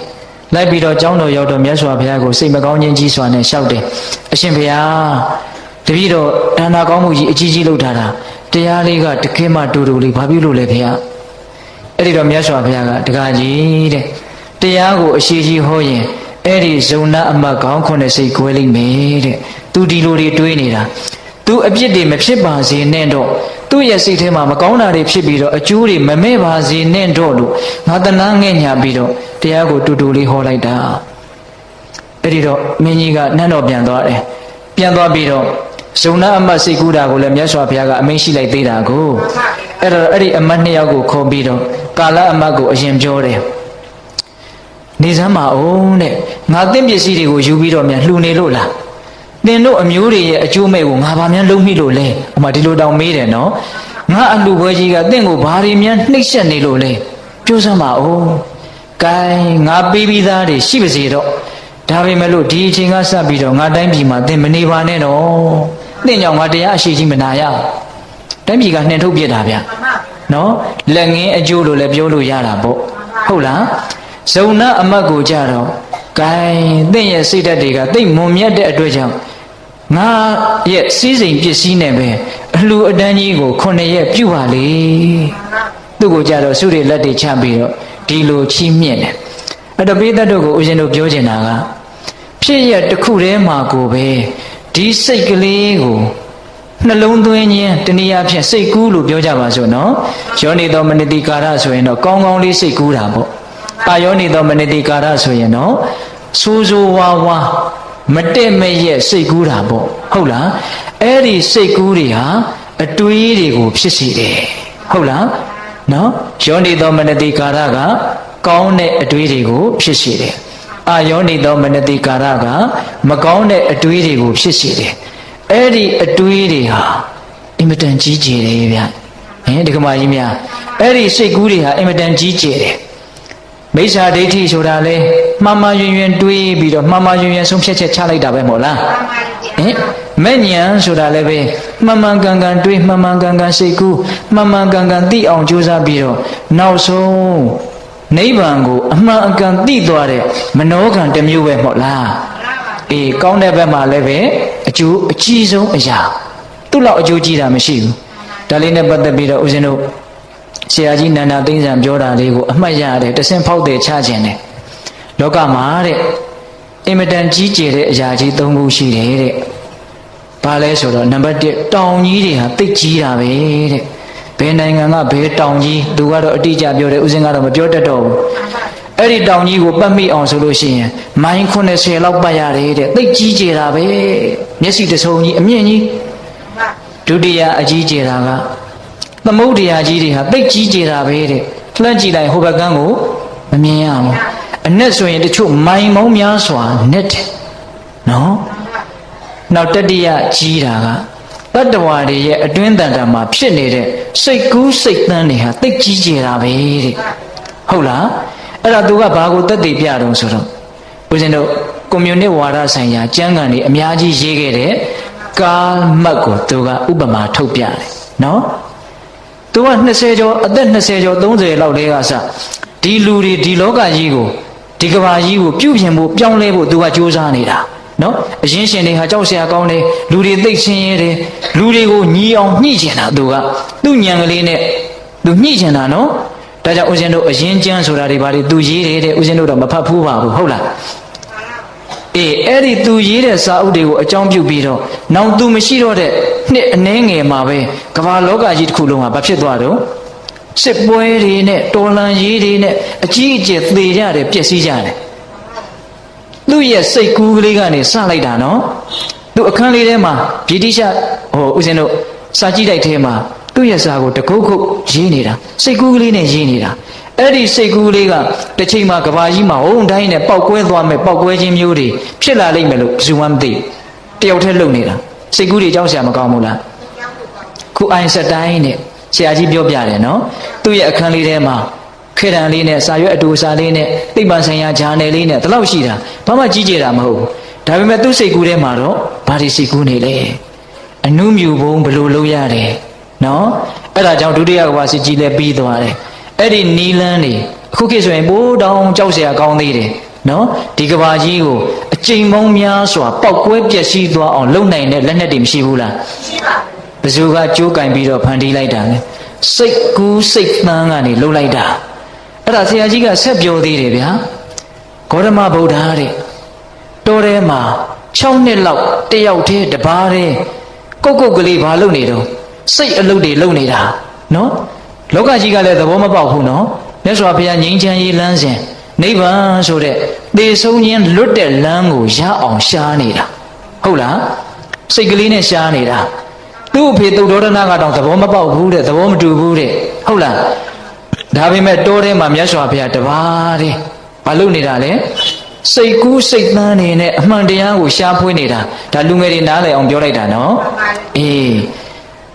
လိုက်ပြီးတော့ကျောင်းတော်ရောက်တော့မြတ်စွာဘုရားကိုစိတ်မကောင်းခြင်းကြီးစွာနဲ့လျှောက်တယ်အရှင်ဘုရားတပည့်တော်ဒါနာကောင်းမှုကြီးအကြီးကြီးလှုပ်ထားတာတရားလေးကတကယ်မှတူတူလေးဘာဖြစ်လို့လဲဘုရားအဲ့ဒီတော့မြတ်စွာဘုရားကတကားကြီးတဲ့တရားကိုအရှိကြီးဟောရင်အဲ့ဒီဇုံနာအမတ်ကောင်းခုနှစ်စိတ်ကွဲလိမ့်မယ်တဲ့သူဒီလိုတွေတွေးနေတာသူအပြစ်တွေမဖြစ်ပါစေနဲ့တော့သူ့ရဲ့စိတ်ထဲမှာမကောင်းတာတွေဖြစ်ပြီးတော့အကျိုးတွေမမဲ့ပါစေနဲ့တော့လို့ငါတနာငဲ့ညာပြီးတော့တရားကိုတူတူလေးဟောလိုက်တာအဲ့ဒီတော့မင်းကြီးကနန်းတော်ပြန်သွားတယ်ပြန်သွားပြီးတော့ဇုံနာအမတ်စိတ်ကူးတာကိုလည်းမြတ်စွာဘုရားကအမိန့်ရှိလိုက်သေးတာကိုအဲ့တော့အဲ့ဒီအမတ်နှစ်ယောက်ကိုခေါ်ပြီးတော့ကာလအမတ်ကိုအရင်ပြောတယ်နေစမ်းပါဦးတဲ့ငါသင်ပစ္စည်းတွေကိုယူပြီးတော့မြန်လှူနေလို့လားသင်တို့အမျိုးတွေရဲ့အကျိုးမဲ့ကိုငါဘာမြန်လုံးမိလို့လဲဟိုမှာဒီလိုတောင်မေးတယ်နော်ငါအလှူပွဲကြီးကသင်ကိုဘာတွေမြန်နှိပ်စက်နေလို့လဲပြောစမ်းပါဦးကဲငါပေးပြီးသားတွေရှိပါစေတော့ဒါပေမဲ့လို့ဒီအချိန်ကစပြီးတော့ငါတိုင်းပြည်မှာသင်မနေပါနဲ့တော့သင်ကြောင့်ငါတရားအရှိကြီးမနာရဘူးတိုင်းပြည်ကနှင်ထုတ်ပြစ်တာဗျနော်လက်ငင်းအကျိုးလို့လည်းပြောလို့ရတာပေါ့ဟုတ်လားဇုံနာအမတ်ကိုကြတော့ဂိုင်းသင်ရဲ့စိတ်ဓာတ်တွေကသိမ့်မွန်မြတ်တဲ့အတွက်ကြောင့်ငါရဲ့စီးစိမ်ပစ္စည်းနဲ့ပဲအလှအတန်းကြီးကို9ရက်ပြုပါလေသူ့ကိုကြတော့စုတွေလက်တွေချပြီးတော့ဒီလိုချီးမြှင့်တယ်အဲ့တော့ပိဿတ်တို့ကိုဦးဇင်းတို့ပြောချင်တာကဖြစ်ရတစ်ခုတည်းမှာကိုပဲဒီစိတ်ကလေးကိုနှလုံးသွင်းခြင်းတနည်းအားဖြင့်စိတ်ကူးလို့ပြောကြပါစို့နော်ယောနိသောမနတိကာရဆိုရင်တော့ကောင်းကောင်းလေးစိတ်ကူးတာပေါ့အာယောနိသောမနတိကာရဆိုရင်တော့ဆိုးဆိုးဝါးဝါမတက်မရဲ့စိတ်ကူးတာပေါ့ဟုတ်လားအဲ့ဒီစိတ်ကူးတွေဟာအတွေးတွေကိုဖြစ်စေတယ်ဟုတ်လားနော်ယောနိသောမနတိကာရကကောင်းတဲ့အတွေးတွေကိုဖြစ်စေတယ်အာယောနိသောမနတိကာရကမကောင်းတဲ့အတွေးတွေကိုဖြစ်စေတယ်အဲ့ဒီအတွေးတွေဟာအင်မတန်ကြီးကျယ်တယ်ဗျဒီကမာကြီးများအဲ့ဒီစိတ်ကူးတွေဟာအင်မတန်ကြီးကျယ်တယ်မိစ္ဆာဒိဋ္ဌိဆိုတာလေမှားမှားယွင်ယွင်တွေးပြီးတော့မှားမှားယွင်ယွင်ဆုံးဖြတ်ချက်ချလိုက်တာပဲမဟုတ်လားမဲ့ဉာဏ်ဆိုတာလည်းပဲမှန်မှန်ကန်ကန်တွေးမှန်မှန်ကန်ကန်စိတ်ကူးမှန်မှန်ကန်ကန်သိအောင်ကြိုးစားပြီးတော့နောက်ဆုံးနိဗ္ဗာန်ကိုအမှန်အကန်သိသွားတဲ့မနောကံတစ်မျိုးပဲမဟုတ်လားကောင်းတဲ့ဘက်မှာလည်းပဲအကျိုးအကြီးဆုံးအရာသူ့လောက်အကျိုးကြီးတာမရှိဘူးဒါလေးနဲ့ပတ်သက်ပြီးတော့ဦးဇင်းတို့ဆရာကြီးနန္ဒသိန်းစံပြောတာလေးကိုအမှတ်ရတယ်တဆင့်ဖောက်တယ်ချခြင်းတယ်လောကမှာတဲ့အင်မတန်ကြီးကျယ်တဲ့အရာကြီး၃ခုရှိတယ်တဲ့ဘာလဲဆိုတော့နံပါတ်1တောင်ကြီးတွေဟာသိပ်ကြီးတာပဲတဲ့ ဘယ်နိုင်ငံကဘယ်တောင်ကြီးသူကတော့အတိအကျပြောတယ်ဦးစင်းကတော့မပြောတတ်တော့ဘူးအဲ့ဒီတောင်ကြီးကိုပတ်မိအောင်ဆိုလို့ရှိရင်မိုင်း80လောက်ပတ်ရတယ်တဲ့သိကြီးကျယ်တာပဲမျက်စိတစ်စုံကြီးအမြင့်ကြီးဒုတိယအကြီးကျယ်တာကသမုဒ္ဒရာကြီးတွေဟာသိကြီးကျယ်တာပဲတဲ့လှမ်းကြည့်လိုက်ဟိုဘက်ကန်းကိုမမြင်ရဘူးအနက်ဆိုရင်တချို့မိုင်မောင်းများစွာနဲ့တယ်နော်နောက်တတိယကြီးတာကတတ္တဝါတွေရဲ့အတွင်းတန်တာမှာဖြစ်နေတဲ့စိတ်ကူးစိတ်သန်းတွေဟာသိကြီးကျယ်တာပဲတဲ့ဟုတ်လားအဲ့ဒါသူကဘာကိုသက်သေပြတော့ဆိုတော့ဦးဇင်းတို့ကွန်မြူနစ်ဝါဒဆိုင်ရာကျမ်းဂန်တွေအများကြီးရေးခဲ့တဲ့ကာမတ်ကိုသူကဥပမာထုတ်ပြတယ်နော်သူက20ကျော်အသက်20ကျော်30လောက်လေးကစဒီလူတွေဒီလောကကြီးကိုဒီကဘာကြီးကိုပြုပြင်ဖို့ပြောင်းလဲဖို့သူကကြိုးစားနေတာနော်အရင်ရှင်တွေဟာကြောက်เสียကောင်းတယ်လူတွေသိချင်းရဲတယ်လူတွေကိုညီအောင်ညှိကျင်တာသူကသူ့ညံကလေးနဲ့သူညှိကျင်တာနော်ဒါကြောင့်ဦးဇင်းတို့အရင်ကျမ်းဆိုတာတွေဘာတွေသူရေးတယ်တဲ့ဦးဇင်းတို့တော့မဖတ်ဖူးပါဘူးဟုတ်လားအေးအဲ့ဒီသူရေးတဲ့စာအုပ်တွေကိုအကြောင်းပြုပြီးတော့နောက်သူမရှိတော့တဲ့နှစ်အနှဲငယ်မှာပဲကမ္ဘာလောကကြီးတစ်ခုလုံးကဘာဖြစ်သွားတော့စစ်ပွဲတွေနဲ့တော်လှန်ရေးတွေနဲ့အကြီးအကျယ်သေကြတယ်ပျက်စီးကြတယ်သူ့ရဲ့စိတ်ကူးကလေးကနေစလိုက်တာနော်သူအခန်းလေးထဲမှာဗြိတိရှဦးဇင်းတို့စာကြည့်တိုက်ထဲမှာသူ့ရဲ့စာကိုတကုတ်ကုတ်ရေးနေတာစိတ်ကူးကလေးနဲ့ရေးနေတာအဲ့ဒီစိတ်ကူးလေးကတစ်ချိန်မှာကဘာကြီးမှာဟုံတိုင်းနဲ့ပောက်ကွဲသွားမယ်ပောက်ကွဲခြင်းမျိုးတွေဖြစ်လာလိမ့်မယ်လို့ဘယ်သူမှမသိတယောက်တည်းလုံနေတာစိတ်ကူးတွေကြောက်စရာမကောင်းဘူးလားခုအိုင်စတိုင်းနဲ့ဆရာကြီးပြောပြတယ်နော်သူ့ရဲ့အခန်းလေးထဲမှာခေတံလေးနဲ့စာရွက်အတူစာလေးနဲ့သိပ္ပံဆိုင်ရာဂျာနယ်လေးနဲ့ဒီလောက်ရှိတာဘာမှကြီးကျယ်တာမဟုတ်ဘူးဒါပေမဲ့သူ့စိတ်ကူးထဲမှာတော့ဘာတွေစိတ်ကူးနေလဲအနုမြူဘုံဘယ်လိုလုပ်ရတယ်နော်အဲ့ဒါကြောင့်ဒုတိယကဘာစစ်ကြီးလဲပြီးသွားတယ်အဲ့ဒီနီလန်းနေအခုခေတ်ဆိုရင်ပိုးတောင်ကြောက်เสียကောင်းသေးတယ်နော်ဒီကဘာကြီးကိုအကျိန်ပေါင်းများစွာပောက်ကွဲပျက်စီးသွားအောင်လုပ်နိုင်တဲ့လက်နက်တွေမရှိဘူးလားရှိပါဘယ်သူကကြိုးကင်ပြီးတော့ဖန်တီးလိုက်တာလဲစိတ်ကူးစိတ်သန်းကနေလှုပ်လိုက်တာအဲ့ဒါဆရာကြီးကဆက်ပြောသေးတယ်ဗျာဂေါတမဗုဒ္ဓတဲ့တောထဲမှာ6နှစ်လောက်တယောက်တည်းတပါးတည်းကုတ်ကုတ်ကလေးဘာလုပ်နေတော့စိတ်အလုပ်တွေလုပ်နေတာနော်လောကကြီးကလည်းသဘောမပေါက်ဘူးနော်မြတ်စွာဘုရားငြိမ်းချမ်းရေးလမ်းစဉ်နိဗ္ဗာန်ဆိုတဲ့သေဆုံးခြင်းလွတ်တဲ့လမ်းကိုရအောင်ရှားနေတာဟုတ်လားစိတ်ကလေးနဲ့ရှားနေတာသူ့အဖေသုတ္တရဏကတော့သဘောမပေါက်ဘူးတဲ့သဘောမတူဘူးတဲ့ဟုတ်လားဒါပေမဲ့တောထဲမှာမြတ်စွာဘုရားတပါးတည်းမလုပ်နေတာလေစိတ်ကူးစိတ်သန်းနေနဲ့အမှန်တရားကိုရှားဖွေးနေတာဒါလူငယ်တွေနားလည်အောင်ပြောလိုက်တာနော်အေး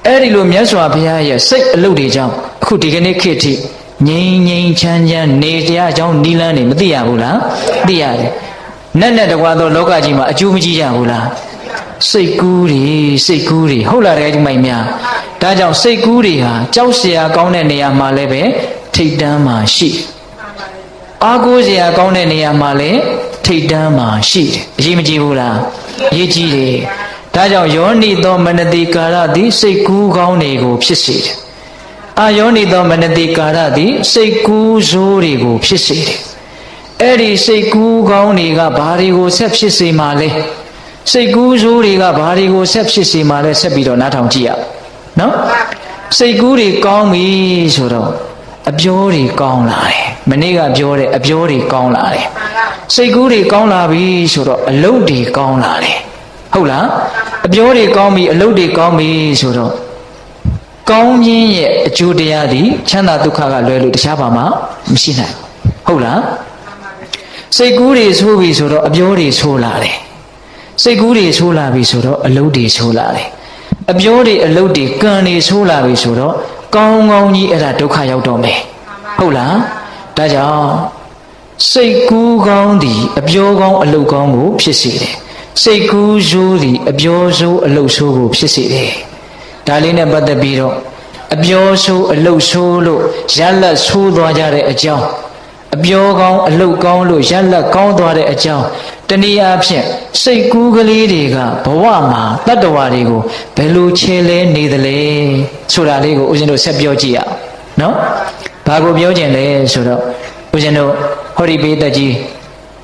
အဲ့ဒီလိုမြတ်စွာဘုရားရဲ့စိတ်အလုပ်တွေကြောင့်အခုဒီကနေ့ခေတ်ထိငြိမ်းငြိမ်းချမ်းချမ်းနေတရားကြောင့်နိလန်းနေမသိရဘူးလားသိရတယ်နဲ့တကွာသောလောကကြီးမှာအကျိုးမကြီးကြဘူးလားစိတ်ကူးတွေဟုတ်လားတဲ့ဒီမိုင်များဒါကြောင့်စိတ်ကူးတွေဟာကြောက်เสียကောင်းတဲ့နေရာမှာလည်းပဲထိတ်တန်းမှာရှိအားကိုးเสียကောင်းတဲ့နေရာမှာလည်းထိတ်တန်းမှာရှိတယ်အရေးမကြီးဘူးလားအရေးကြီးတယ်ဒါကြောင့်ယောနိသောမနတိကာရသည်စိတ်ကူးကောင်းတွေကိုဖြစ်စေတယ်အာယောနိသောမနတိကာရသည်စိတ်ကူးဆိုးတွေကိုဖြစ်စေတယ်အဲ့ဒီစိတ်ကူးကောင်းတွေကဘာတွေကိုဆက်ဖြစ်စေမှာလဲစိတ်ကူးဆိုးတွေကဘာတွေကိုဆက်ဖြစ်စေမှာလဲဆက်ပြီးတော့နားထောင်ကြည့်ရနော်စိတ်ကူးတွေကောင်းပြီဆိုတော့အပြောတွေကောင်းလာတယ်မနေ့ကပြောတဲ့အပြောတွေကောင်းလာတယ်စိတ်ကူးတွေကောင်းလာပြီဆိုတော့အလုပ်တွေကောင်းလာတယ်ဟုတ်လားအပြောတွေကောင်းပြီအလုပ်တွေကောင်းပြီဆိုတော့ကောင်းခြင်းရဲ့အကျိုးတရားသည်ချမ်းသာဒုက္ခကလွဲလို့တခြားဘာမှမရှိနိုင်ဟုတ်လားစိတ်ကူးတွေဆိုးပြီဆိုတော့အပြောတွေဆိုးလာတယ်စိတ်ကူးတွေဆိုးလာပြီဆိုတော့အလုပ်တွေဆိုးလာတယ်အပြောတွေအလုပ်တွေကံတွေဆိုးလာပြီဆိုတော့ကောင်းကောင်းကြီးအဲ့ဒါဒုက္ခရောက်တော့မယ်ဟုတ်လားဒါကြောင့်စိတ်ကူးကောင်းသည်အပြောကောင်းအလုပ်ကောင်းကိုဖြစ်စေတယ်စိတ်ကူးဆိုးသည်အပြောဆိုးအလုပ်ဆိုးကိုဖြစ်စေတယ်ဒါလေးနဲ့ပတ်သက်ပြီးတော့အပြောဆိုးအလုပ်ဆိုးလို့ရလက်ဆိုးသွားကြတဲ့အကြောင်းအပြောကောင်းအလုပ်ကောင်းလို့ရလက်ကောင်းသွားတဲ့အကြောင်းတနည်းအားဖြင့်စိတ်ကူးကလေးတွေကဘဝမှာတတ္တဝါတွေကိုဘယ်လိုခြေလဲနေသလဲဆိုတာလေးကိုဦးဇင်းတို့ဆက်ပြောကြည့်ရအောင်နော်ဘာကိုပြောကြင်လဲဆိုတော့ဦးဇင်းတို့ဟောဒီပေးသက်ကြီး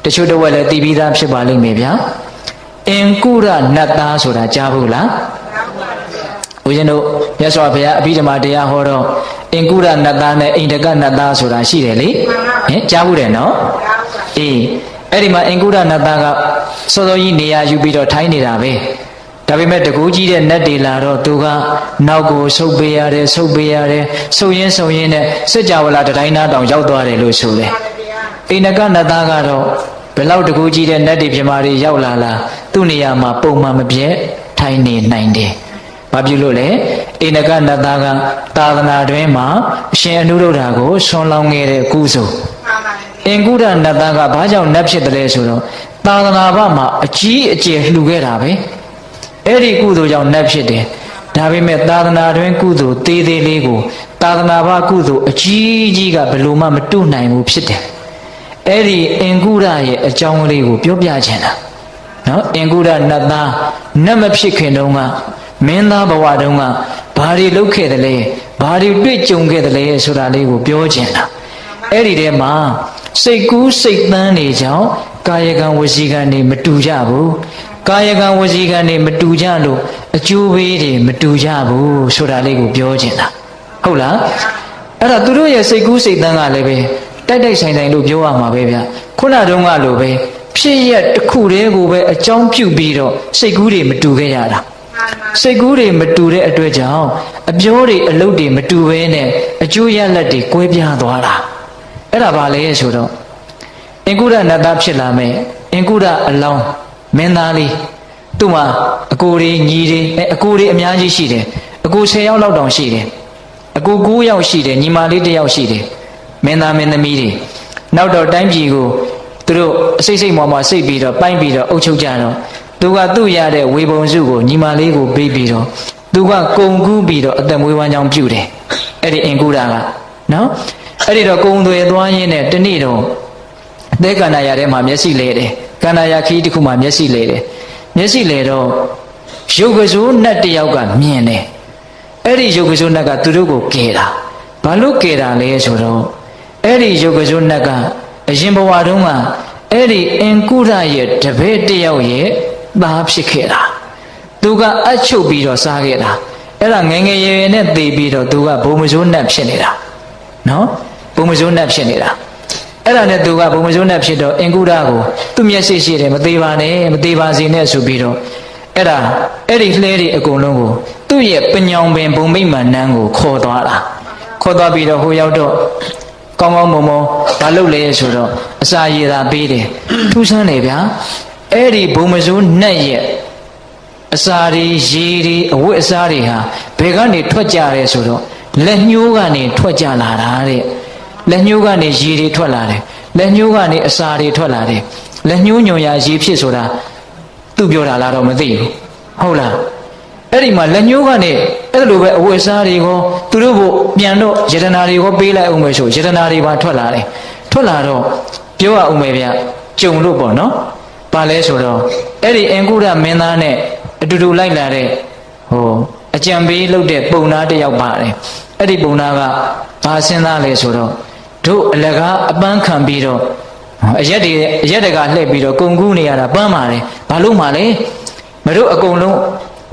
တချို့တော့လည်းသိပြီးသားဖြစ်ပါလိမ့်မယ်ဗျာအင်ကုရနတ်သားဆိုတာကြားဘူးလား ဦးဇင်းတို့မြတ်စွာဘုရားအဘိဓမ္မာတရားဟောတော့အင်ကုရနတ်သားနဲ့အိန္ဒကနတ်သားဆိုတာရှိတယ်လေဟင်ကြားဘူးတယ်နော်အေးအဲ့ဒီမှာအင်ကုရနတ်သားကစောစောကြီးနေရာယူပြီးတော့ထိုင်းနေတာပဲဒါပေမဲ့တကူကြီးတဲ့နတ်တွေလာတော့သူကနောက်ကိုဆုပ်ပေးရတယ်ဆုပ်ပေးရတယ်ဆုပ်ရင်းနဲ့စစ်ကြဝဠာတတိုင်းသားတောင်ရောက်သွားတယ်လို့ဆိုတယ်အိန္ဒကနတ်သားကတော့ဘယ်လောက်တကူကြီးတဲ့နတ်တွေပြမာတွေရောက်လာသူ့နေရာမှာပုံမှန်မပြည့်ထိုင်းနေနိုင်တယ်ဘာဖြစ်လို့လဲအိန္ဒကနတ်သားကသာသနာတွင်မှာအရှင်အနုရုဒ္ဓကိုဆွန်လောင်းခဲ့တဲ့ကုသိုလ်အင်ကုဒနတ်သားကဘာကြောင့်နတ်ဖြစ်တယ်ဆိုတော့သာသနာ့ဘာမှာအကြီးအကျယ်လှူခဲ့တာပဲအဲ့ဒီကုသိုလ်ကြောင့်နတ်ဖြစ်တယ်ဒါပေမဲ့သာသနာတွင်ကုသိုလ်သေးသေးလေးကိုသာသနာ့ဘာကုသိုလ်အကြီးကဘယ်လိုမှမတုနိုင်ဘူးဖြစ်တယ်အဲ့ဒီအင်ကုဒရဲ့အကြောင်းလေးကိုပြောပြချင်တာနော်အင်ကုဒနတ်သားနတ်မဖြစ်ခင်တုန်းကမင်းသားဘဝတုန်းကဘာတွေလုပ်ခဲ့တယ်လဲဘာတွေတွေ့ကြုံခဲ့တယ်လဲဆိုတာလေးကိုပြောချင်တာအဲ့ဒီထဲမှာစိတ်ကူးစိတ်သန်းနေကြောင်းကာယကံဝစီကံတွေမတူကြဘူးကာယကံဝစီကံတွေမတူကြလို့အကျိုးပေးတွေမတူကြဘူးဆိုတာလေးကိုပြောချင်တာဟုတ်လားအဲ့ဒါသူတို့ရဲ့စိတ်ကူးစိတ်သန်းကလည်းပဲတိုက်ဆိုင်လို့ပြောရမှာပဲဗျခုနတုန်းကလိုပဲဖြစ်ရတစ်ခုတည်းကိုပဲအကြောင်းပြုပြီးတော့စိတ်ကူးတွေမတူခဲ့ရတာစိတ်ကူးတွေမတူတဲ့အတွက်ကြောင့်အပြောတွေအလုပ်တွေမတူဘဲနဲ့အကျိုးရလဒ်တွေကွဲပြားသွားတာအဲ့ဒါဘာလဲဆိုတော့အင်ကုဒနတ်သားဖြစ်လာမယ်အင်ကုဒအလောင်းမင်းသားလေးသူ့မှာအကိုတွေညီတွေအကိုတွေအများကြီးရှိတယ်အကို10ယောက်လောက်တောင်ရှိတယ်အကို9ယောက်ရှိတယ်ညီမလေး1ယောက်ရှိတယ်မင်းသားမင်းသမီးတွေနောက်တော့တိုင်းပြည်ကိုသူတို့အစိတ်မွာစိတ်ပြီးတော့ပိုင်းပြီးတော့အုပ်ချုပ်ကြတော့သူကသူ့ရတဲ့ဝေပုံစုကိုညီမလေးကိုပေးပြီးတော့သူကကုံကူးပြီးတော့အသက်မွေးဝမ်းကြောင်းပြုတယ်အဲ့ဒီအင်ကုဒကနော်အဲ့ဒီတော့ကုံသွေသွားရင်းနဲ့တနေ့တော့အသက်ကန္နာရထဲမှာမျက်စိလဲတယ်ကန္နာရခီးတစ်ခုမှာမျက်စိလဲတယ်မျက်စိလဲတော့ရုပ်ကစိုးနတ်တယောက်ကမြင်တယ်အဲ့ဒီရုပ်ကစိုးနတ်ကသူတို့ကိုကယ်တာဘာလို့ကယ်တာလဲဆိုတော့အဲ့ဒီရုပ်ကစိုးနတ်ကအရင်ဘဝတုန်းကအဲ့ဒီအင်ကုဒရဲ့တပည့်တယောက်ရဲ့သားဖြစ်ခဲ့တာသူကအချုပ်ပြီးတော့စားခဲ့တာအဲ့ဒါငယ်ရွယ်နဲ့သေပြီးတော့သူကဘုံမစိုးနတ်ဖြစ်နေတာနော်ဘုံမစိုးနတ်ဖြစ်နေတာအဲ့ဒါနဲ့သူကဘုံမစိုးနတ်ဖြစ်တော့အင်ကုဒကိုသူ့မျက်စိရှိတယ်မသေးပါနဲ့မသေးပါစေနဲ့ဆိုပြီးတော့အဲ့ဒီလှဲတွေအကုန်လုံးကိုသူ့ရဲ့ပညောင်ပင်ဘုံမိတ်မှန်နှန်းကိုခေါ်သွားတာခေါ်သွားပြီးတော့ဟိုရောက်တော့ကောင်းကောင်းမွန်မွန်ဘာလုပ်လဲဆိုတော့အစာရည်သာပေးတယ်ထူးဆန်းတယ်ဗျာအဲ့ဒီဘုံမစိုးနတ်ရဲ့အစာတွေရေတွေအဝတ်အစားတွေဟာဘယ်ကနေထွက်ကြရဲဆိုတော့လက်ညှိုးကနေထွက်ကြလာတာတဲ့လက်ညှိုးကနေရေတွေထွက်လာတယ်လက်ညှိုးကနေအစာတွေထွက်လာတယ်လက်ညှိုးညွန်ရရေဖြစ်ဆိုတာသူပြောတာလားတော့မသိဘူးဟုတ်လားအဲ့ဒီမှာလက်ညှိုးကနေအဲ့လိုပဲအဝတ်အစားတွေကိုသူတို့ကိုပြန်တော့ယတနာတွေကိုပေးလိုက်အောင်ပဲဆိုယတနာတွေပါထွက်လာတယ်ထွက်လာတော့ပြောရအောင်ပဲဗျကြုံလို့ပေါ့နော်ဘာလဲဆိုတော့အဲ့ဒီအင်ကုဒမင်းသားနဲ့အတူတူလိုက်လာတဲ့အကြံပေးလုပ်တဲ့ပုံသားတစ်ယောက်ပါတယ်အဲ့ဒီပုံသားကဘာစဉ်းစားလဲဆိုတော့တို့အလကားအပန်းခံပြီးတော့အရက်တကလှည့်ပြီးတော့ကုံကူးနေရတာပန်းပါတယ်ဘာလို့မှလဲမတို့အကုန်လုံး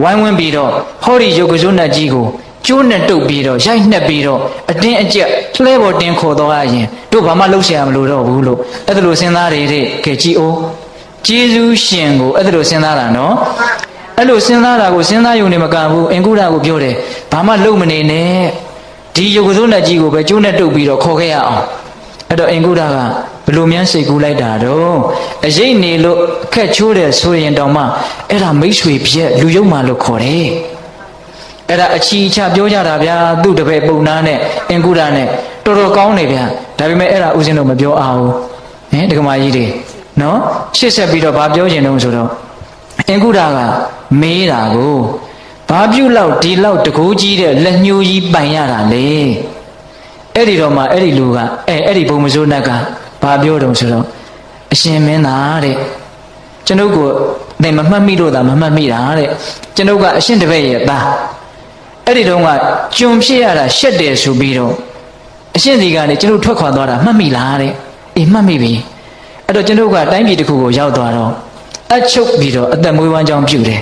ဝိုင်းဝန်းပြီးတော့ဟောဒီရုပ်ကစိုးနတ်ကြီးကိုကျိုးနဲ့တုပ်ပြီးတော့ရိုက်နှက်ပြီးတော့အတင်းအကျပ်လှဲပေါ်တင်ခေါ်သွားရင်တို့ဘာမှလုပ်เสียရမလို့တော့ဘူးလို့အဲ့ဒါလိုစဉ်းစားတယ်တဲ့ကဲကြည်အိုးကျေးဇူးရှင်ကိုအဲ့ဒါလိုစဉ်းစားတာနော်အဲ့လိုစဉ်းစားတာကိုစဉ်းစားယုံနေမကဘူးအင်ကုဒကိုပြောတယ်ဘာမှလုပ်မနေနဲ့ဒီရုပ်ကစိုးနတ်ကြီးကိုပဲကျိုးနဲ့တုပ်ပြီးတော့ခေါ်ခဲ့ရအောင်အဲ့တော့အင်ကုဒကဘလို့များစိတ်ကူးလိုက်တာတော့အရေးနေလို့အခက်ချိုးတယ်ဆိုရင်တောင်မှအဲ့ဒါမိတ်ဆွေပြက်လူယုံမှလို့ခေါ်တယ်အဲ့ဒါအချီချပြောကြတာဗျာသူ့တပည့်ပုံနာနဲ့အင်ကုဒနဲ့တော်တော်ကောင်းနေဗျာဒါပေမဲ့အဲ့ဒါဥစဉ်တော့မပြောအောင်ဟင်ဒကမာကြီးတွေနော်ရှစ်ဆက်ပြီးတော့ဗာပြောချင်တော့ဆိုတော့အင်ကုဒကမေးတာကိုဘာပြုလောက်ဒီလောက်တကူကြီးတဲ့လက်ညှိုးကြီးပိုင်ရတာလေအဲ့ဒီတော့မှအဲ့ဒီလူကအဲ့ဒီဘုံမစိုးနတ်ကဘာပြောတော့ဆိုတော့အရှင်မင်းသားတဲ့ကျွန်ုပ်ကိုသင်မမှတ်မိလို့သာမမှတ်မိတာတဲ့ကျွန်ုပ်ကအရှင်တပည့်ရဲ့သားအဲ့ဒီတော့ကကျွန်ဖြစ်ရတာရှက်တယ်ဆိုပြီးတော့အရှင်ဒီကနေကျွန်ုပ်ထွက်ခွာသွားတာမှတ်မိလားတဲ့အေးမှတ်မိပြီအဲ့တော့ကျွန်ုပ်ကတိုင်းပြည်တစ်ခုကိုရောက်သွားတော့အချုပ်ပြီးတော့အသက်မွေးဝမ်းကြောင်းပြုတယ်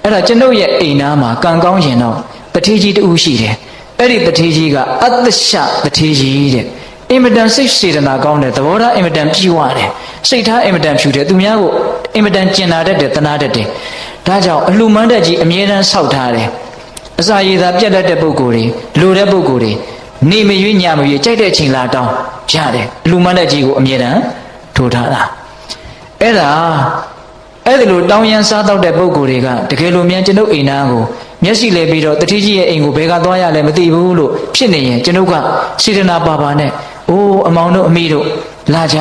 အဲ့ဒါကျွန်ုပ်ရဲ့အိမ်သားမှာကံကောင်းရင်တော့ တထေးကြီးတူရှိတယ်အဲ့ဒီတထေးကြီးကအတ္တရှတထေးကြီးတဲ့အင်မတန်စိတ်စေတနာကောင်းတယ်သဘောထားအင်မတန်ပြည့်ဝတယ်စိတ်ထားအင်မတန်ဖြူတယ်သူများကိုအင်မတန်ကျင်နာတတ်တယ်တနာတတ်တယ်ဒါကြောင့်အလှမန်းတက်ကြီးအမြဲတမ်းဆောက်ထားတယ်အစာရည်သာပြတ်တတ်တဲ့ပုဂ္ဂိုလ်တွေလိုတဲ့ပုဂ္ဂိုလ်တွေနေမရွေးညမရွေးကြိုက်တဲ့အချိန်လာတောင်းရတယ်အလှမန်းတက်ကြီးကိုအမြဲတမ်းထိုးထားတာအဲ့ဒါလိုတောင်းရန်စားတော့တဲ့ပုဂ္ဂိုလ်တွေကတကယ်လို့မြန်ကျွန်ုပ်အိမ်သားကိုမျက်စိလဲပြီးတော့တတိကြီးရဲ့အိမ်ကိုဘယ်ကသွားရလဲမသိဘူးလို့ဖြစ်နေရင်ကျွန်ုပ်ကစေတနာပါပါနဲ့အိုးအမောင်တို့အမိတို့လာကြ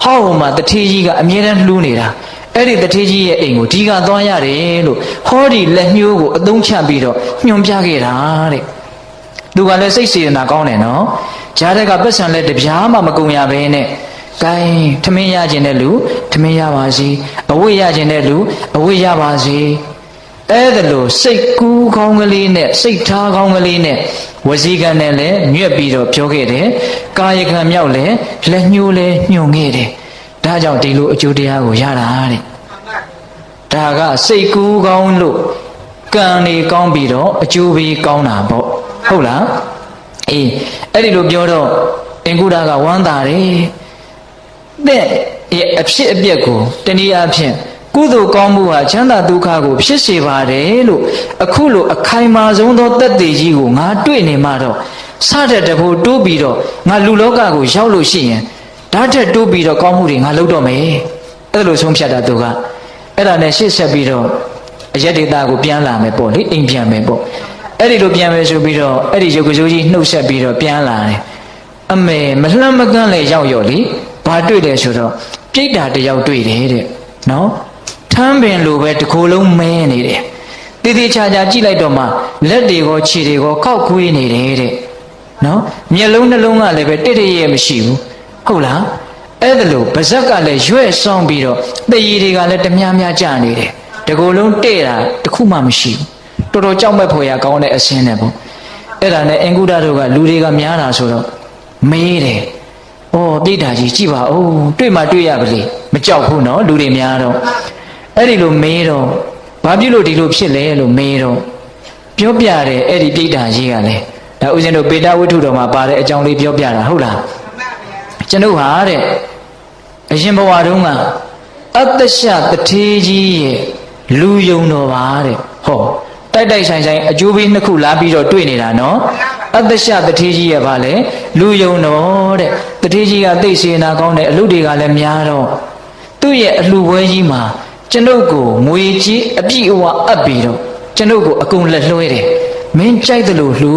ဟောမှာတတိကြီးကအမြဲတမ်းလှူးနေတာအဲ့ဒီတတိကြီးရဲ့အိမ်ကိုဒီကသွားရတယ်လို့ဟောဒီလက်ညှိုးကိုအသုံးချပြီးတော့ညွှန်ပြခဲ့တာတဲ့သူကလည်းစိတ်စေတနာကောင်းတယ်နော်ဂျားတဲ့ကပတ်စံလက်တပြားမှမကုန်ရဘဲနဲ့ကဲထမင်းရခြင်းတဲ့လူထမင်းရပါစေအဝတ်ရခြင်းတဲ့လူအဝတ်ရပါစေအဲ့ဒါလို့စိတ်ကူးကောင်းကလေးနဲ့စိတ်ထားကောင်းကလေးနဲ့ဝစီကံနဲ့လည်းညွတ်ပြီးတော့ပြောခဲ့တယ်ကာယကံမြောက်လည်းလက်ညှိုးလည်းညွှန်ခဲ့တယ်ဒါကြောင့်ဒီလိုအကျိုးတရားကိုရတာတဲ့ဒါကစိတ်ကူးကောင်းလို့ကံနေကောင်းပြီးတော့အကျိုးပေးကောင်းတာပေါ့ဟုတ်လားအေးအဲ့ဒီလိုပြောတော့အင်္ဂုဒကဝမ်းသာတယ်တဲ့ရဲ့အဖြစ်အပျက်ကိုတနည်းအားဖြင့်ကုသိုလ်ကောင်းမှုဟာချမ်းသာဒုက္ခကိုဖြစ်စေပါတယ်လို့အခုလိုအခိုင်အမာဆုံးသောတသက်ကြီးကိုငါတွေ့နေမှတော့စတဲ့တဖို့တိုးပြီးတော့ငါလူလောကကိုရောက်လို့ရှိရင်ဓာတ်ထက်တိုးပြီးတော့ကောင်းမှုတွေငါလုပ်တော့မယ်အဲ့လိုဆုံးဖြတ်တာသူကအဲ့ဒါနဲ့ရှေ့ဆက်ပြီးတော့အယက်ဒေတာကိုပြန်လာမယ်ပေါ့လေအိမ်ပြန်မယ်ပေါ့အဲ့ဒီလိုပြန်မယ်ဆိုပြီးတော့အဲ့ဒီရုပ်ကစိုးကြီးနှုတ်ဆက်ပြီးတော့ပြန်လာတယ်အမေမလှမ်းမကန့်လဲရောက်ရော်လေဘာတွေ့တယ်ဆိုတော့ပြိတ္တာတယောက်တွေ့တယ်တဲ့နော်ထမ်းပင်လိုပဲတစ်ခုလုံးမဲနေတယ်တည်တည်ချာချာကြည့်လိုက်တော့မှလက်တွေကိုခြေတွေကိုခောက်ခွေးနေတယ်တဲ့နော်မျက်လုံးနှလုံးကလည်းပဲတိတ်တရဲမရှိဘူးဟုတ်လားအဲ့ဒါလို့ပါဇက်ကလည်းရွဲ့ဆောင်ပြီးတော့တည်ရည်တွေကလည်းတများများကျနေတယ်တကူလုံးတဲ့တာတခုမှမရှိဘူးတော်တော်ကြောက်မဲ့ဖွယ်ရကောင်းတဲ့အစင်းနဲ့ပေါ့အဲ့ဒါနဲ့အင်္ဂုဒ္ဒတို့ကလူတွေကများတာဆိုတော့မေးတယ်ဩပြိတ္တာကြီးကြည့်ပါဦးတွေ့မှတွေ့ရပါလေမကြောက်ဘူးနော်လူတွေများတော့အဲ့ဒီလိုမေးတော့ဘာဖြစ်လို့ဒီလိုဖြစ်လဲလို့မေးတော့ပြောပြတယ်အဲ့ဒီပြိတ္တာကြီးကလည်းဒါဥစဉ်တို့ပေတဝိထုတော်မှာပါတဲ့အကြောင်းလေးပြောပြတာဟုတ်လားကျွန်ုပ်ဟာတဲ့အရှင်ဘဝတုန်းကအတ္တရှတထေးကြီးရဲ့လူယုံတော်ပါတဲ့ဟောတိုက်တိုက်ဆိုင်ဆိုင်အကျိုးပေးနှစ်ခုလာပြီးတော့တွေ့နေတာနော်အတ္တရှတထေးကြီးရဲ့ဗာလေလူယုံတော်တဲ့တထေးကြီးကသိစေနာကောင်းတယ်အလုပ်တွေကလည်းများတော့သူ့ရဲ့အလှပွဲကြီးမှာကျွန်ုပ်ကိုငွေကြီးအပြည့်အဝအပ်ပြီးတော့ကျွန်ုပ်ကိုအကုန်လက်လွှဲတယ်မင်းကြိုက်တယ်လို့လှူ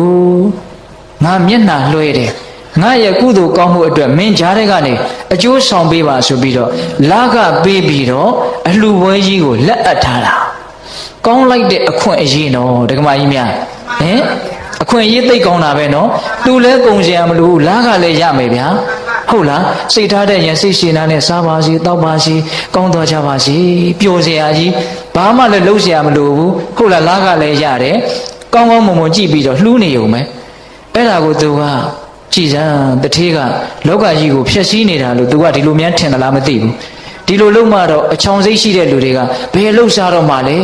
ငါမျက်နှာလွှဲတယ်ငါရဲ့ကုသိုလ်ကောင်းမှုအတွက်မင်းကြားတဲ့ကနေအကျိုးဆောင်ပေးပါဆိုပြီးတော့လာကပေးပြီးတော့အလှပွဲကြီးကိုလက်အပ်ထားတာကောင်းလိုက်တဲ့အခွင့်အရေးနော်ဒကမကြီးများဟင်အခွင့်အရေးသိကောင်းတာပဲနော်သူလည်းကုန်စရာမလိုဘူးလာကလည်းရမယ်ဗျာဟုတ်လားစိတ်ထားတဲ့ရင်စိတ်ရှင်နာနဲ့စားပါစေတောက်ပါစေကောင်းသွားကြပါစေပျော်စရာကြီးဘာမှလည်းလုပ်စရာမလိုဘူးဟုတ်လားလာကလည်းရတယ်ကောင်းကောင်းမွန်မွန်ကြည့်ပြီးတော့လှူးနေုံပဲအဲ့ဒါကိုသူကကြည်စမ်းတထေးကလောကကြီးကိုဖျက်ဆီးနေတာလို့သူကဒီလိုများထင်သလားမသိဘူးဒီလိုလုံးမှတော့အချောင်စိတ်ရှိတဲ့လူတွေကဘယ်လှုပ်ရှားတော့မှလဲ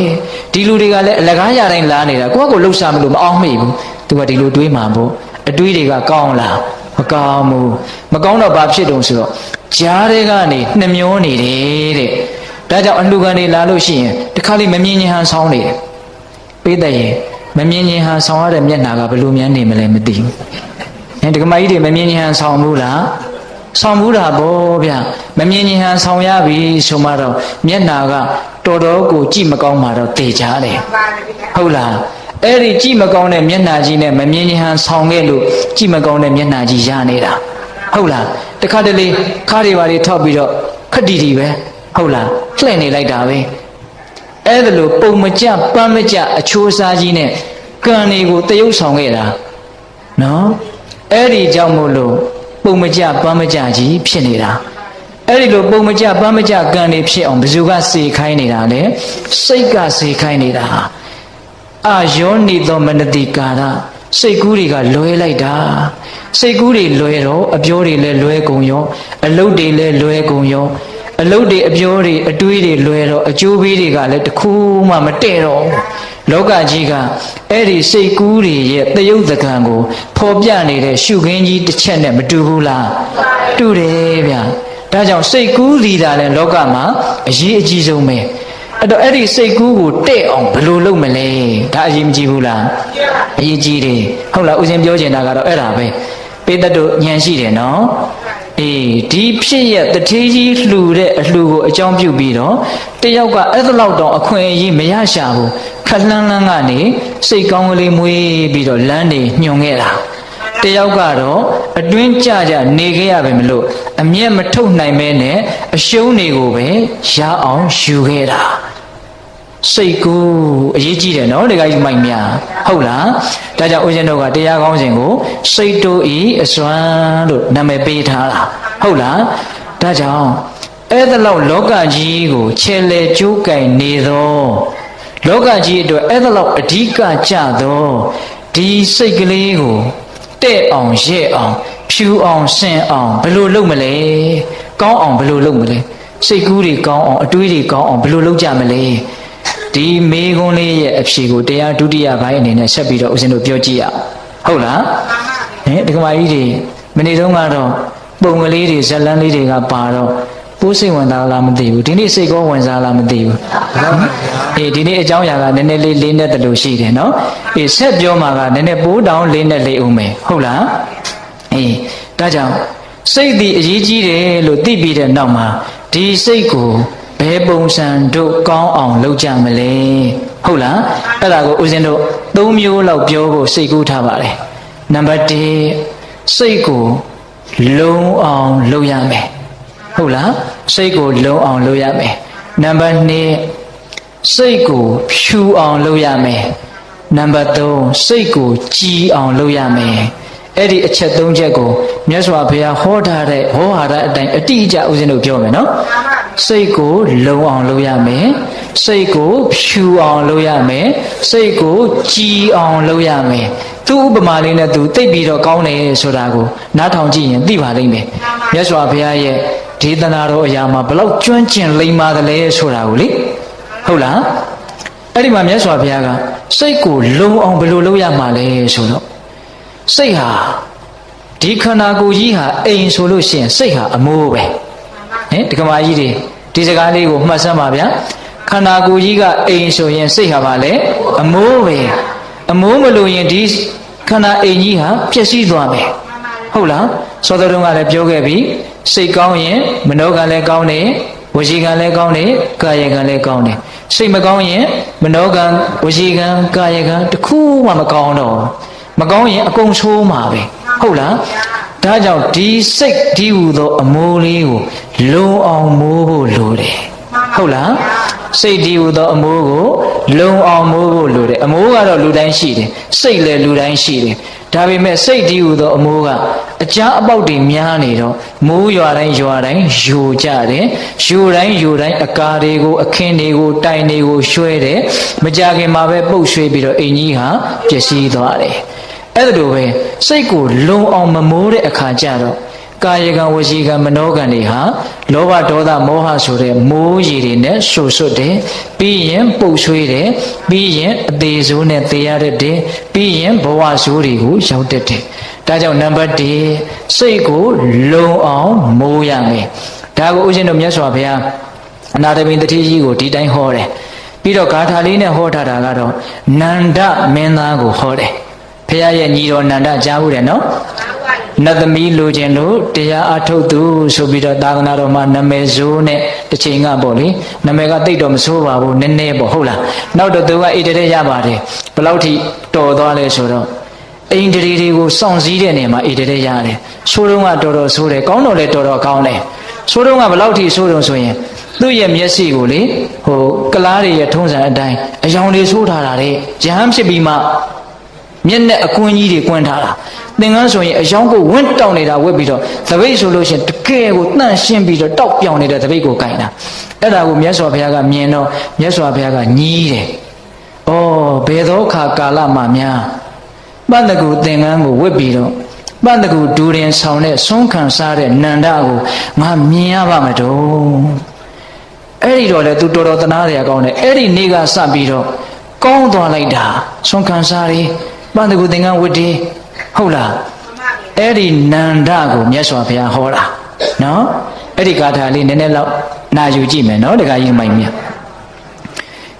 ဒီလူတွေကလည်းအလကားရတိုင်းလာနေတာကိုယ့်ကိုလှုပ်ရှားမလို့မအောင်မိဘူးသူကဒီလိုတွေးမှပေါ့အတွေးတွေကကောင်းလားမကောင်းဘူးမကောင်းတော့ဘာဖြစ်တုံဆိုတော့ကြားတဲ့ကနေနှမျောနေတယ်တဲ့ဒါကြောင့်အလှကနေလာလို့ရှိရင်တခါလေးမမြင်ရင်ဟန်ဆောင်းနေတယ်ပေးတဲ့ရင်မမြင်ရင်ဟန်ဆောင်းရတဲ့မျက်နှာကဘယ်လိုများနေမလဲမသိဘူးဒကမကြီးတွေမမြင်ရင်ဟန်ဆောင်းဘူးလားဆောင်းဘူးတာပေါ့ဗျမမြင်ရင်ဟန်ဆောင်းရပြီဆိုမှတော့မျက်နှာကတော်တော်ကိုကြည့်မကောင်းမှတော့တေချားတယ်ဟုတ်လားအဲ့ဒီကြည့်မကောင်းတဲ့မျက်နှာကြီးနဲ့မမြင်ရင်ဟန်ဆောင်းခဲ့လို့ကြည့်မကောင်းတဲ့မျက်နှာကြီးရနေတာဟုတ်လားတခါတလေခါးတွေပါတွေထောက်ပြီးတော့ခက်တီတီပဲဟုတ်လားလှည့်နေလိုက်တာပဲအဲ့ဒါလို့ပုံမကြပန်းမကြအချိုးစားကြီးနဲ့ကံတွေကိုတရုပ်ဆောင်ခဲ့တာနော်အဲ့ဒီကြောင့်မို့လို့ပုံမကြပန်းမကြကြီးဖြစ်နေတာအဲ့ဒီလိုပုံမကြပန်းမကြကံတွေဖြစ်အောင်ဘယ်သူကစေခိုင်းနေတာလဲစိတ်ကစေခိုင်းနေတာအာယောနိသောမနတိကာရစိတ်ကူးတွေကလွဲလိုက်တာစိတ်ကူးတွေလွဲတော့အပြောတွေလည်းလွဲကုန်ရောအလုပ်တွေလည်းလွဲကုန်ရောအလုပ်တွေအပြောတွေအတွေးတွေလွဲတော့အကျိုးပေးတွေကလည်းတခုမှမတည့်တော့ လောကကြီးကအဲ့ဒီစိတ်ကူးတွေရဲ့တယုတ်တကံကိုဖော်ပြနေတဲ့ရှုခင်းကြီးတစ်ချက်နဲ့မတူဘူးလားတူတယ်ဗျာဒါကြောင့်စိတ်ကူးစီတာလည်းလောကမှာအရေးအကြီးဆုံးပဲအဲ့တော့အဲ့ဒီစိတ်ကူးကိုတဲ့အောင်ဘယ်လိုလုပ်မလဲဒါအရေးမကြီးဘူးလားအရေးကြီးတယ်ဟုတ်လားဦးဇင်းပြောချင်တာကတော့အဲ့ဒါပဲပေတတ်တို့ဉာဏ်ရှိတယ်နော်အေးဒီဖြစ်ရတထေးကြီးလှူတဲ့အလှူကိုအကြောင်းပြုပြီးတော့တယောက်ကအဲ့ဒါလောက်တော့အခွင့်အရေးမရရှာဘူးခလှမ်းလှမ်းကနေစိတ်ကောင်းကလေးမွေးပြီးတော့လမ်းနေညွန်ခဲ့တာတယောက်ကတော့အတွင်းကြကြနေခဲ့ရပဲမလို့အမျက်မထုတ်နိုင်မဲနဲ့အရှုံးတွေကိုပဲရအောင်ယူခဲ့တာစိတ်ကူအရေးကြီးတယ်နော်ဒီကကြီးမိုက်များဟုတ်လားဒါကြောင့်ဦးဇင်းတို့ကတရားကောင်းစဉ်ကိုစိတ်တို့ဤအစွမ်းလို့နာမည်ပေးထားတာဟုတ်လားဒါကြောင့်အဲ့ဒါလောက်လောကကြီးကိုခြေလေကျိုးကင်နေသောလောကကြီးအတွက်အဲ့ဒါလောက်အဓိကကြသောဒီစိတ်ကလေးကိုတဲ့အောင်ရဲ့အောင်ဖြူအောင်ဆင်အောင်ဘယ်လိုလုပ်မလဲကောင်းအောင်ဘယ်လိုလုပ်မလဲစိတ်ကူးတွေကောင်းအောင်အတွေးတွေကောင်းအောင်ဘယ်လိုလုပ်ကြမလဲဒီမေခွန်းလေးရဲ့အဖြေကိုတရားဒုတိယပိုင်းအနေနဲ့ဆက်ပြီးတော့ဦးဇင်းတို့ပြောကြည့်ရဟုတ်လားဒီကမာကြီးတွေမနေ့တုန်းကတော့ပုံကလေးတွေဇက်လန်းလေးတွေကပါတော့ပိုးစိတ်ဝင်စားလားမသိဘူးဒီနေ့စိတ်ကောဝင်စားလားမသိဘူးဒီနေ့အကြောင်းအရာကနည်းနည်းလေးလေးနဲ့တလို့ရှိတယ်နော်ဆက်ပြောမှာကနည်းနည်းပိုးတောင်းလေးနဲ့လေးဦးမယ်ဟုတ်လားဒါကြောင့်စိတ်ဒီအရေးကြီးတယ်လို့သိပြီးတဲ့နောက်မှာဒီစိတ်ကိုဘယ်ပုံစံတို့ကောင်းအောင်လုပ်ကြမလဲဟုတ်လားအဲ့ဒါကိုဦးဇင်းတို့၃မျိုးလောက်ပြောဖို့စိတ်ကူးထားပါတယ်နံပါတ်1စိတ်ကိုလုံအောင်လုပ်ရမယ်ဟုတ်လားစိတ်ကိုလုံအောင်လုပ်ရမယ်နံပါတ်2စိတ်ကိုဖြူအောင်လုပ်ရမယ်နံပါတ်3စိတ်ကိုကြည်အောင်လုပ်ရမယ်အဲ့ဒီအချက်၃ချက်ကိုမြတ်စွာဘုရားဟောထားတဲ့ဟောဟာရအတိုင်းအတိအကျဦးဇင်းတို့ပြောမယ်နော်စိတ်ကိုလုံအောင်လုပ်ရမယ်စိတ်ကိုဖြူအောင်လုပ်ရမယ်စိတ်ကိုကြည်အောင်လုပ်ရမယ်သူဥပမာလေးနဲ့သူသိပြီးတော့ကောင်းတယ်ဆိုတာကိုနားထောင်ကြည့်ရင်သိပါလိမ့်မယ်မြတ်စွာဘုရားရဲ့ဒေသနာတော်အရာမှာဘလောက်ကျွမ်းကျင်လိမ္မာတယ်လဲဆိုတာကိုလေဟုတ်လားအဲ့ဒီမှာမြတ်စွာဘုရားကစိတ်ကိုလုံအောင်ဘယ်လိုလုပ်ရမှာလဲဆိုတော့စိတ်ဟာဒီခန္ဓာကိုယ်ကြီးဟာအိမ်ဆိုလို့ရှိရင်စိတ်ဟာအမိုးပဲဒီကမာကြီးတွေဒီစကားလေးကိုမှတ်စမ်းပါဗျာခန္ဓာကိုယ်ကြီးကအိမ်ဆိုရင်စိတ်ဟာပါလေအမိုးပဲအမိုးမလို့ရင်ဒီခန္ဓာအိမ်ကြီးဟာပျက်စီးသွားမယ်ဟုတ်လားသောတော်တုန်းကလည်းပြောခဲ့ပြီစိတ်ကောင်းရင်မနောကလည်းကောင်းတယ်ဝစီကံလည်းကောင်းတယ်ကာယကံလည်းကောင်းတယ်စိတ်မကောင်းရင်မနောကံဝစီကံကာယကံတစ်ခုမှမကောင်းတော့မကောင်းရင်အကုန်ဆိုးမှာပဲဟုတ်လားဒါကြောင့်ဒီစိတ်ဒီဟူသောအမိုးလေးကိုလုံအောင်မိုးဖို့လိုတယ်ဟုတ်လားစိတ်ဒီဟူသောအမိုးကိုလုံအောင်မိုးဖို့လိုတယ်အမိုးကတော့လူတိုင်းရှိတယ်စိတ်လည်းလူတိုင်းရှိတယ်ဒါပေမဲ့စိတ်ဒီဟူသောအမိုးကအကြားအပေါက်တွေများနေတော့မိုးရွာတိုင်းယိုကြတယ်ယိုတိုင်းအကာတွေကိုအခင်းတွေကိုတိုင်တွေကိုရွှဲတယ်မကြခင်မှာပဲပုတ်ရွှေ့ပြီးတော့အိမ်ကြီးဟာပျက်စီးသွားတယ်အဲ့ဒါလိုပဲစိတ်ကိုလုံအောင်မမိုးတဲ့အခါကျတော့ကာယကံဝစီကံမနောကံတွေဟာလောဘဒေါသမောဟဆိုတဲ့မိုးရည်တွေနဲ့ဆွတ်တယ်ပြီးရင်ပုတ်ဆွေးတယ်ပြီးရင်အသေးဆိုးနဲ့သေရတဲ့ပြီးရင်ဘဝဆိုးတွေကိုရောက်တတ်တယ်ဒါကြောင့်နံပါတ်1စိတ်ကိုလုံအောင်မိုးရမယ်ဒါကိုဦးဇင်းတို့မြတ်စွာဘုရားအနာတပိတတိကြီးကိုဒီတိုင်းဟောတယ်ပြီးတော့ဂါထာလေးနဲ့ဟောထားတာကတော့နန္ဒမင်းသားကိုဟောတယ်ဘုရားရဲ့ညီတော်နန္ဒကြားဘူးတယ်နော်နတ်သမီးလိုချင်လို့တရားအထုတ်သူဆိုပြီးတော့သာသနာတော်မှာနာမည်ဆိုးနဲ့တစ်ချိန်ကပေါ့လေနာမည်ကတိတ်တော့မဆိုးပါဘူးနည်းနည်းပေါ့ဟုတ်လားနောက်တော့သူကဣတရေရပါတယ်ဘယ်လောက်ထိတော်သွားလဲဆိုတော့အိန္ဒြေတွေကိုစောင့်စည်းတဲ့နေရာမှာဣတရေရတယ်ဆိုးတော့ကတော်တော်ဆိုးတယ်ကောင်းတော့လည်းတော်တော်ကောင်းတယ်ဆိုးတော့ကဘယ်လောက်ထိဆိုးတော့ဆိုရင်သူ့ရဲ့မျက်စိကိုလေကလားတွေရဲ့ထုံးစံအတိုင်းအယောင်တွေဆိုးထားတာတဲ့ရဟန်းဖြစ်ပြီးမှမျက်နဲ့အကွင်းကြီးတွေကွင်းထားတာသင်္ကန်းဆိုရင်အယောင်ကိုဝင့်တောက်နေတာဝက်ပြီးတော့သပိတ်ဆိုလို့ရှိရင်တကယ်ကိုတန့်ရှင်းပြီးတော့တောက်ပြောင်နေတဲ့သပိတ်ကိုကင်တာအဲ့ဒါကိုမြတ်စွာဘုရားကမြင်တော့မြတ်စွာဘုရားကညီးတယ်။ဩဘယ်သောအခါကာလမှများပတ္တကူသင်္ကန်းကိုဝက်ပြီးတော့ပတ္တကူဒူရင်ဆောင်တဲ့ဆုံးခံစားတဲ့နန္ဒကိုငါမြင်ရပါမတော့အဲ့ဒီတော့လေသူတော်တော်တနာရကောင်းတယ်အဲ့ဒီနေ့ကစပြီးတော့ ကောင်းသွားလိုက်တာဆွမ်းခံစားရီပန္တကုသင်္ကန်းဝတ္တိဟုတ်လားအဲ့ဒီနန္ဒကိုမြတ်စွာဘုရားဟောတာနော်အဲ့ဒီဂါထာလေးနည်းနည်းလောက်နာယူကြည့်မယ်နော်တခါကြီးမိုင်မြတ်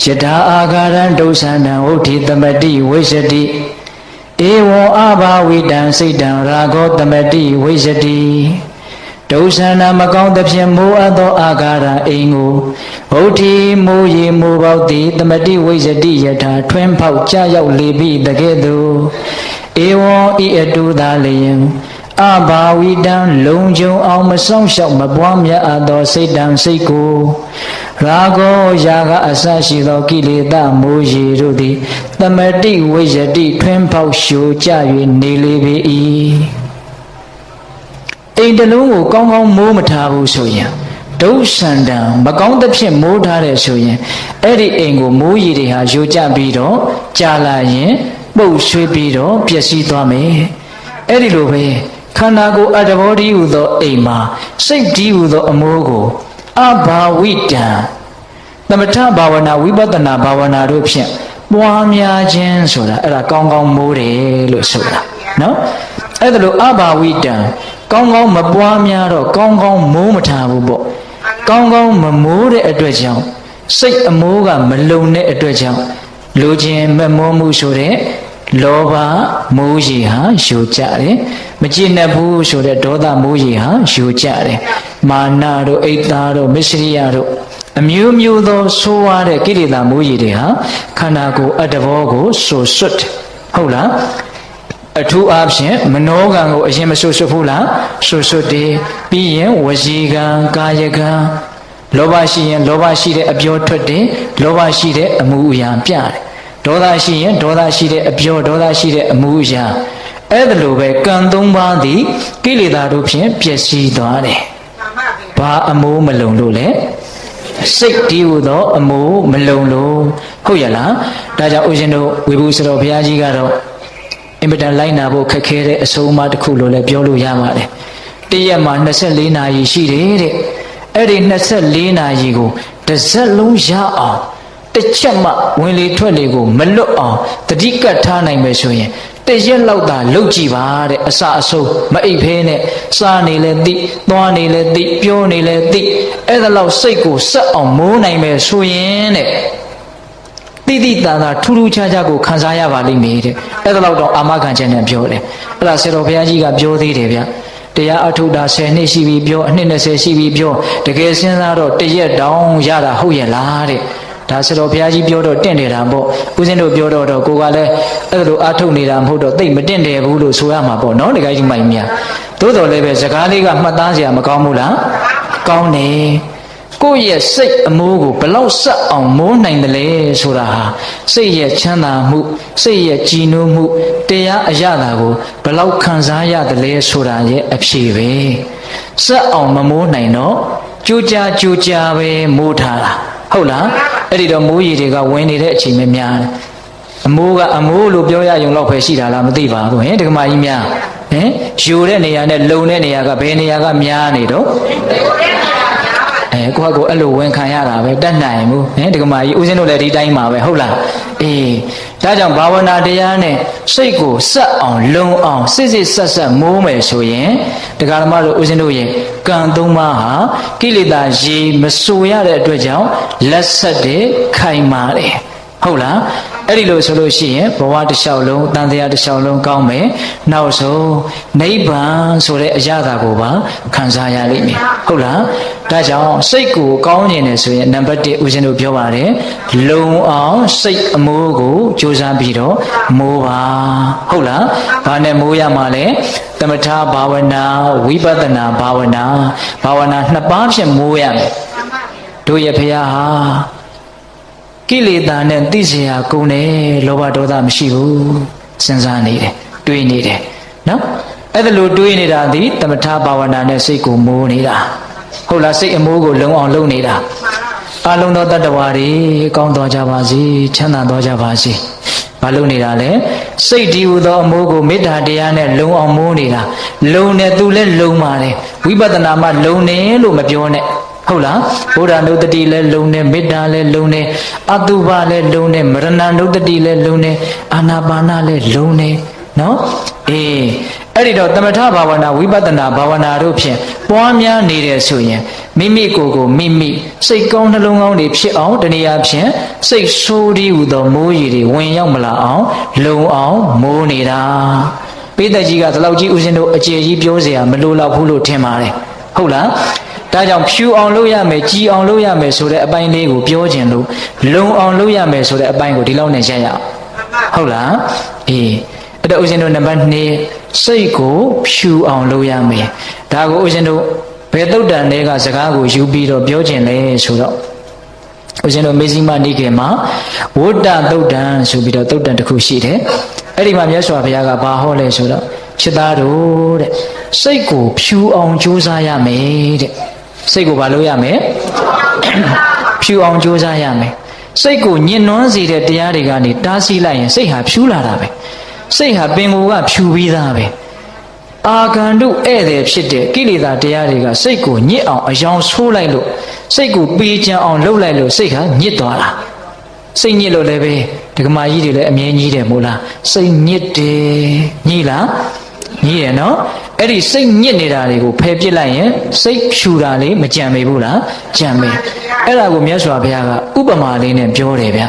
ယထာအာဂါရံဒုသန္တံဝဋ္ဌိသမတိဝိသတိဧဝံအဘာဝိတံစိတ်တံရာဂောသမတိဝိသတိဒုသန္တမကောင်းသဖြင့်မိုးအပ်သောအာဂါရအိမ်ကိုဝဋ္ဌိမိုးရီမိုးပေါက်သည်သမတိဝိသတိယထာထွင်းဖောက်ကြရောက်လေပြီတကဲ့သို့ဧဝံဤအတူသာလျင်အဘာဝိတံလုံခြုံအောင်မဆောင်လျှောက်မပွားမြတ်အပ်သောစိတ်တံစိတ်ကိုရာဂောယာကအစရှိသောကိလေသာမိုးရီတို့သည်သမတိဝိယတိထွင်းဖောက်ရှို့ကြ၍နေလေပေ၏အိမ်တလုံးကိုကောင်းကောင်းမိုးမထားဘူးဆိုရင်ဒုစန္ဒံမကောင်းသဖြင့်မိုးထားတယ်ဆိုရင်အဲ့ဒီအိမ်ကိုမိုးရီတွေဟာယိုကျပြီးတော့ကြာလာရင်ပုတ်ဆွေးပြီးတော့ပျက်စီးသွားမယ်အဲ့ဒီလိုပဲခန္ဓာကိုယ်အတ္တဘောဓိဟုသောအိမ်မှာစိတ်ဓိဟုသောအမိုးကိုအဘာဝိတံသမထဘာဝနာဝိပဿနာဘာဝနာတို့ဖြင့်ပွားများခြင်းဆိုတာအဲ့ဒါကောင်းကောင်းမိုးတယ်လို့ဆိုတာနော်အဲ့ဒါလို့အဘာဝိတံကောင်းကောင်းမပွားများတော့ကောင်းကောင်းမိုးမထားဘူးပေါ့ကောင်းကောင်းမမိုးတဲ့အတွက်ကြောင့်စိတ်အမိုးကမလုံတဲ့အတွက်ကြောင့်လူချင်းမမောမှုဆိုတဲ့လောဘမိုးရေဟာယိုကျတယ်မကြည်နပ်ဘူးဆိုတဲ့ဒေါသမိုးရေဟာယိုကျတယ်မာနတို့အိတ်သားတို့မစ္စရိယတို့အမျိုးမျိုးသောဆိုးဝါးတဲ့ကိလေသာမိုးရေတွေဟာခန္ဓာကိုယ်အတ္တဘောကိုဆိုဆွတ်ဟုတ်လားအထူးအားဖြင့်မနောကံကိုအရင်မဆိုဆွတ်ဘူးလားဆိုဆွတ်တယ်ပြီးရင်ဝစီကံကာယကံလောဘရှိရင်လောဘရှိတဲ့အပြောထွက်တယ်လောဘရှိတဲ့အမှုအရာပြတယ်ဒေါသရှိရင်ဒေါသရှိတဲ့အပြောဒေါသရှိတဲ့အမှုအရာအဲ့ဒါလိုပဲကံ၃ပါးသည်ကိလေသာတို့ဖြင့်ပျက်စီးသွားတယ်ဘာအမိုးမလုံလို့လဲစိတ်တည်ဟူသောအမိုးမလုံလို့ဟုတ်ရလားဒါကြောင့်ဦးဇင်းတို့ဝေဘူးစတော်ဘုရားကြီးကတော့အင်မတန်လိုက်နာဖို့ခက်ခဲတဲ့အဆုံးအမတစ်ခုလို့လည်းပြောလို့ရပါတယ်တရက်မှာ24နာရီရှိတယ်တဲ့အဲ့ဒီ24နာရီကိုတစ်စက်လုံးရအောင်တစ်ချက်မှဝင်လေထွက်လေကိုမလွတ်အောင်တတိကတ်ထားနိုင်မယ်ဆိုရင်တရက်လောက်သာလှုပ်ကြည့်ပါတဲ့အစအဆုံးမအိပ်ဖဲနဲ့စားနေလဲသိသွားနေလဲသိပြောနေလဲသိအဲ့ဒါလောက်စိတ်ကိုစက်အောင်မိုးနိုင်မယ်ဆိုရင်တဲ့တိတိတန်တာထူးထူးခြားခြားကိုခံစားရပါလိမ့်မယ်တဲ့အဲ့ဒါလောက်တော့အာမခံချက်နဲ့ပြောတယ်အဲ့ဒါဆရာတော်ဘုရားကြီးကပြောသေးတယ်ဗျတရားအထုတာ10နှစ်ရှိပြီပြောအနှစ်20ရှိပြီပြောတကယ်စဉ်းစားတော့တရက်တောင်ရတာဟုတ်ရဲ့လားတဲ့ဒါဆိုတော့ဘုရားကြီးပြောတော့တင့်တယ်တာပေါ့ဦးဇင်းတို့ပြောတော့ကိုကလည်းအဲ့လိုအထုတ်နေတာမဟုတ်တော့သိမတင့်တယ်ဘူးလို့ဆိုရမှာပေါ့နော်တကယ်ကြီးမိုင်မြသို့တော်လည်းပဲစကားလေးကမှတ်သားစရာမကောင်းဘူးလားကောင်းတယ်ကိုယ့်ရဲ့စိတ်အမိုးကိုဘလောက်ဆက်အောင်မိုးနိုင်တယ်လဲဆိုတာဟာစိတ်ရဲ့ချမ်းသာမှုစိတ်ရဲ့ကြည်နူးမှုတရားအရသာကိုဘလောက်ခံစားရတယ်လဲဆိုတာရဲ့အဖြေပဲဆက်အောင်မမိုးနိုင်တော့ကြိုးကြာပဲမိုးထားတာဟုတ်လားအဲ့ဒီတော့မိုးရေတွေကဝင်နေတဲ့အချိန်ပဲများတယ်အမိုးကအမိုးလို့ပြောရရုံတော့ပဲရှိတာလားမသိပါဘူးဟင်ဒကမာကြီးများဟင်ယူတဲ့နေရာနဲ့လုံတဲ့နေရာကဘယ်နေရာကများနေတော့ကိုယ့်ကိုအဲ့လိုဝန်ခံရတာပဲတတ်နိုင်ဘူးဟင်ဒကမာကြီးဦးဇင်းတို့လည်းဒီတိုင်းပါပဲဟုတ်လားအေးဒါကြောင့်ဘာဝနာတရားနဲ့စိတ်ကိုစက်အောင်လုံအောင်စစ်ဆက်မိုးမယ်ဆိုရင်ဒကာဓမ္မတို့ဦးဇင်းတို့ရဲ့ကံ၃ပါးဟာကိလေသာရေမဆိုရတဲ့အတွက်ကြောင့်လက်ဆက်တဲ့ခိုင်မာတယ်ဟုတ်လားအဲ့ဒီလိုဆိုလို့ရှိရင်ဘဝတစ်လျှောက်လုံးတန်တရားတစ်လျှောက်လုံးကောင်းမယ်နောက်ဆုံးနိဗ္ဗာန်ဆိုတဲ့အရာသာကိုပါခံစားရလိမ့်မယ်ဟုတ်လားဒါကြောင့်စိတ်ကိုကောင်းကျင်တယ်ဆိုရင်နံပါတ်1ဦးဇင်းတို့ပြောပါတယ်လုံအောင်စိတ်အမိုးကိုကြိုးစားပြီးတော့မိုးပါဟုတ်လားဘာနဲ့မိုးရမှာလဲသမထဘာဝနာဝိပဿနာဘာဝနာ2ပါးဖြင့်မိုးရမယ်တို့ရဲ့ဖရာဟာကိလေသာနဲ့သိเสียကုန်တယ်လောဘဒေါသမရှိဘူးစဉ်းစားနေတယ်တွေးနေတယ်နော်အဲ့ဒါလိုတွေးနေတာဒီသမထဘာဝနာနဲ့စိတ်ကိုမိုးနေတာဟုတ်လားစိတ်အမိုးကိုလုံအောင်လုပ်နေတာအလုံးသောတတ္တဝါတွေကောင်းတော်ကြပါစေချမ်းသာတော်ကြပါစေဘာလုပ်နေတာလဲစိတ်ဒီဟူသောအမိုးကိုမေတ္တာတရားနဲ့လုံအောင်မိုးနေတာလုံနေသူလည်းလုံပါတယ်ဝိပဿနာမှလုံနေလို့မပြောနဲ့ဟ ဟုတ်လားဘုရားနုတ္တိလည်းလုံနေမေတ္တာလည်းလုံနေအတုပလည်းလုံနေမရဏနုတ္တိလည်းလုံနေအာနာပါနလည်းလုံနေနော်အေးအဲ့ဒီတော့သမထဘာဝနာဝိပဿနာဘာဝနာတို့ဖြင့်ပွားများနေတယ်ဆိုရင်မိမိကိုယ်ကိုမိမိစိတ်ကောင်းနှလုံးကောင်းတွေဖြစ်အောင်တနည်းအားဖြင့်စိတ်ဆိုးဒီဟူသောမိုးရေတွေဝင်ရောက်မလာအောင်လုံအောင်မိုးနေတာပိဋကကြီးကဒီလောက်ကြီးဦးဇင်းတို့အကျေကြီးပြောเสียမလိုတော့ဘူးလို့ထင်ပါတယ်ဟုတ်လားဒါကြောင့်ဖြူအောင်လုပ်ရမယ်ကြည်အောင်လုပ်ရမယ်ဆိုတဲ့အပိုင်းလေးကိုပြောခြင်းလို့လုံအောင်လုပ်ရမယ်ဆိုတဲ့အပိုင်းကိုဒီလောက်နဲ့ရက်ရအောင်ဟုတ်လားအေးအဲ့တော့ဦးဇင်းတို့နံပါတ်2စိတ်ကိုဖြူအောင်လုပ်ရမယ်ဒါကိုဦးဇင်းတို့ဘယ်သုတ်တန်တွေကစကားကိုယူပြီးတော့ပြောခြင်းလဲဆိုတော့ဦးဇင်းတို့မေဇိမနိကေမှာဝတ္တသုတ်တန်ဆိုပြီးတော့သုတ်တန်တစ်ခုရှိတယ်အဲ့ဒီမှာမြတ်စွာဘုရားကဘာဟောလဲဆိုတော့ချစ်သားတို့တဲ့စိတ်ကိုဖြူအောင်ကြိုးစားရမယ်တဲ့စိတ်ကိုဘာလုပ်ရမလဲဖြူအောင်ကြိုးစားရမယ်စိတ်ကိုညှဉ်းနှွမ်းစေတဲ့တရားတွေကနေတားဆီးလိုက်ရင်စိတ်ဟာဖြူလာတာပဲစိတ်ဟာပင်ကိုယ်ကဖြူပြီးသားပဲအာဂန္တုဧည့်သည်ဖြစ်တဲ့ကိလေသာတရားတွေကစိတ်ကိုညစ်အောင်အယောင်ဆိုးလိုက်လို့စိတ်ကိုပေးချမ်းအောင်လှုပ်လိုက်လို့စိတ်ဟာညစ်သွားတာစိတ်ညစ်လို့လည်းပဲဒကမာကြီးတွေလည်းအမြဲကြီးတယ်မို့လားစိတ်ညစ်တယ်ညိလားညိရနော်အဲ့ဒီစိတ်ညစ်နေတာတွေကိုဖယ်ပစ်လိုက်ရင်စိတ်ဖြူတာလေးမကြံမေဘူးလားကြံမေအဲ့ဒါကိုမြတ်စွာဘုရားကဥပမာလေးနဲ့ပြောတယ်ဗျ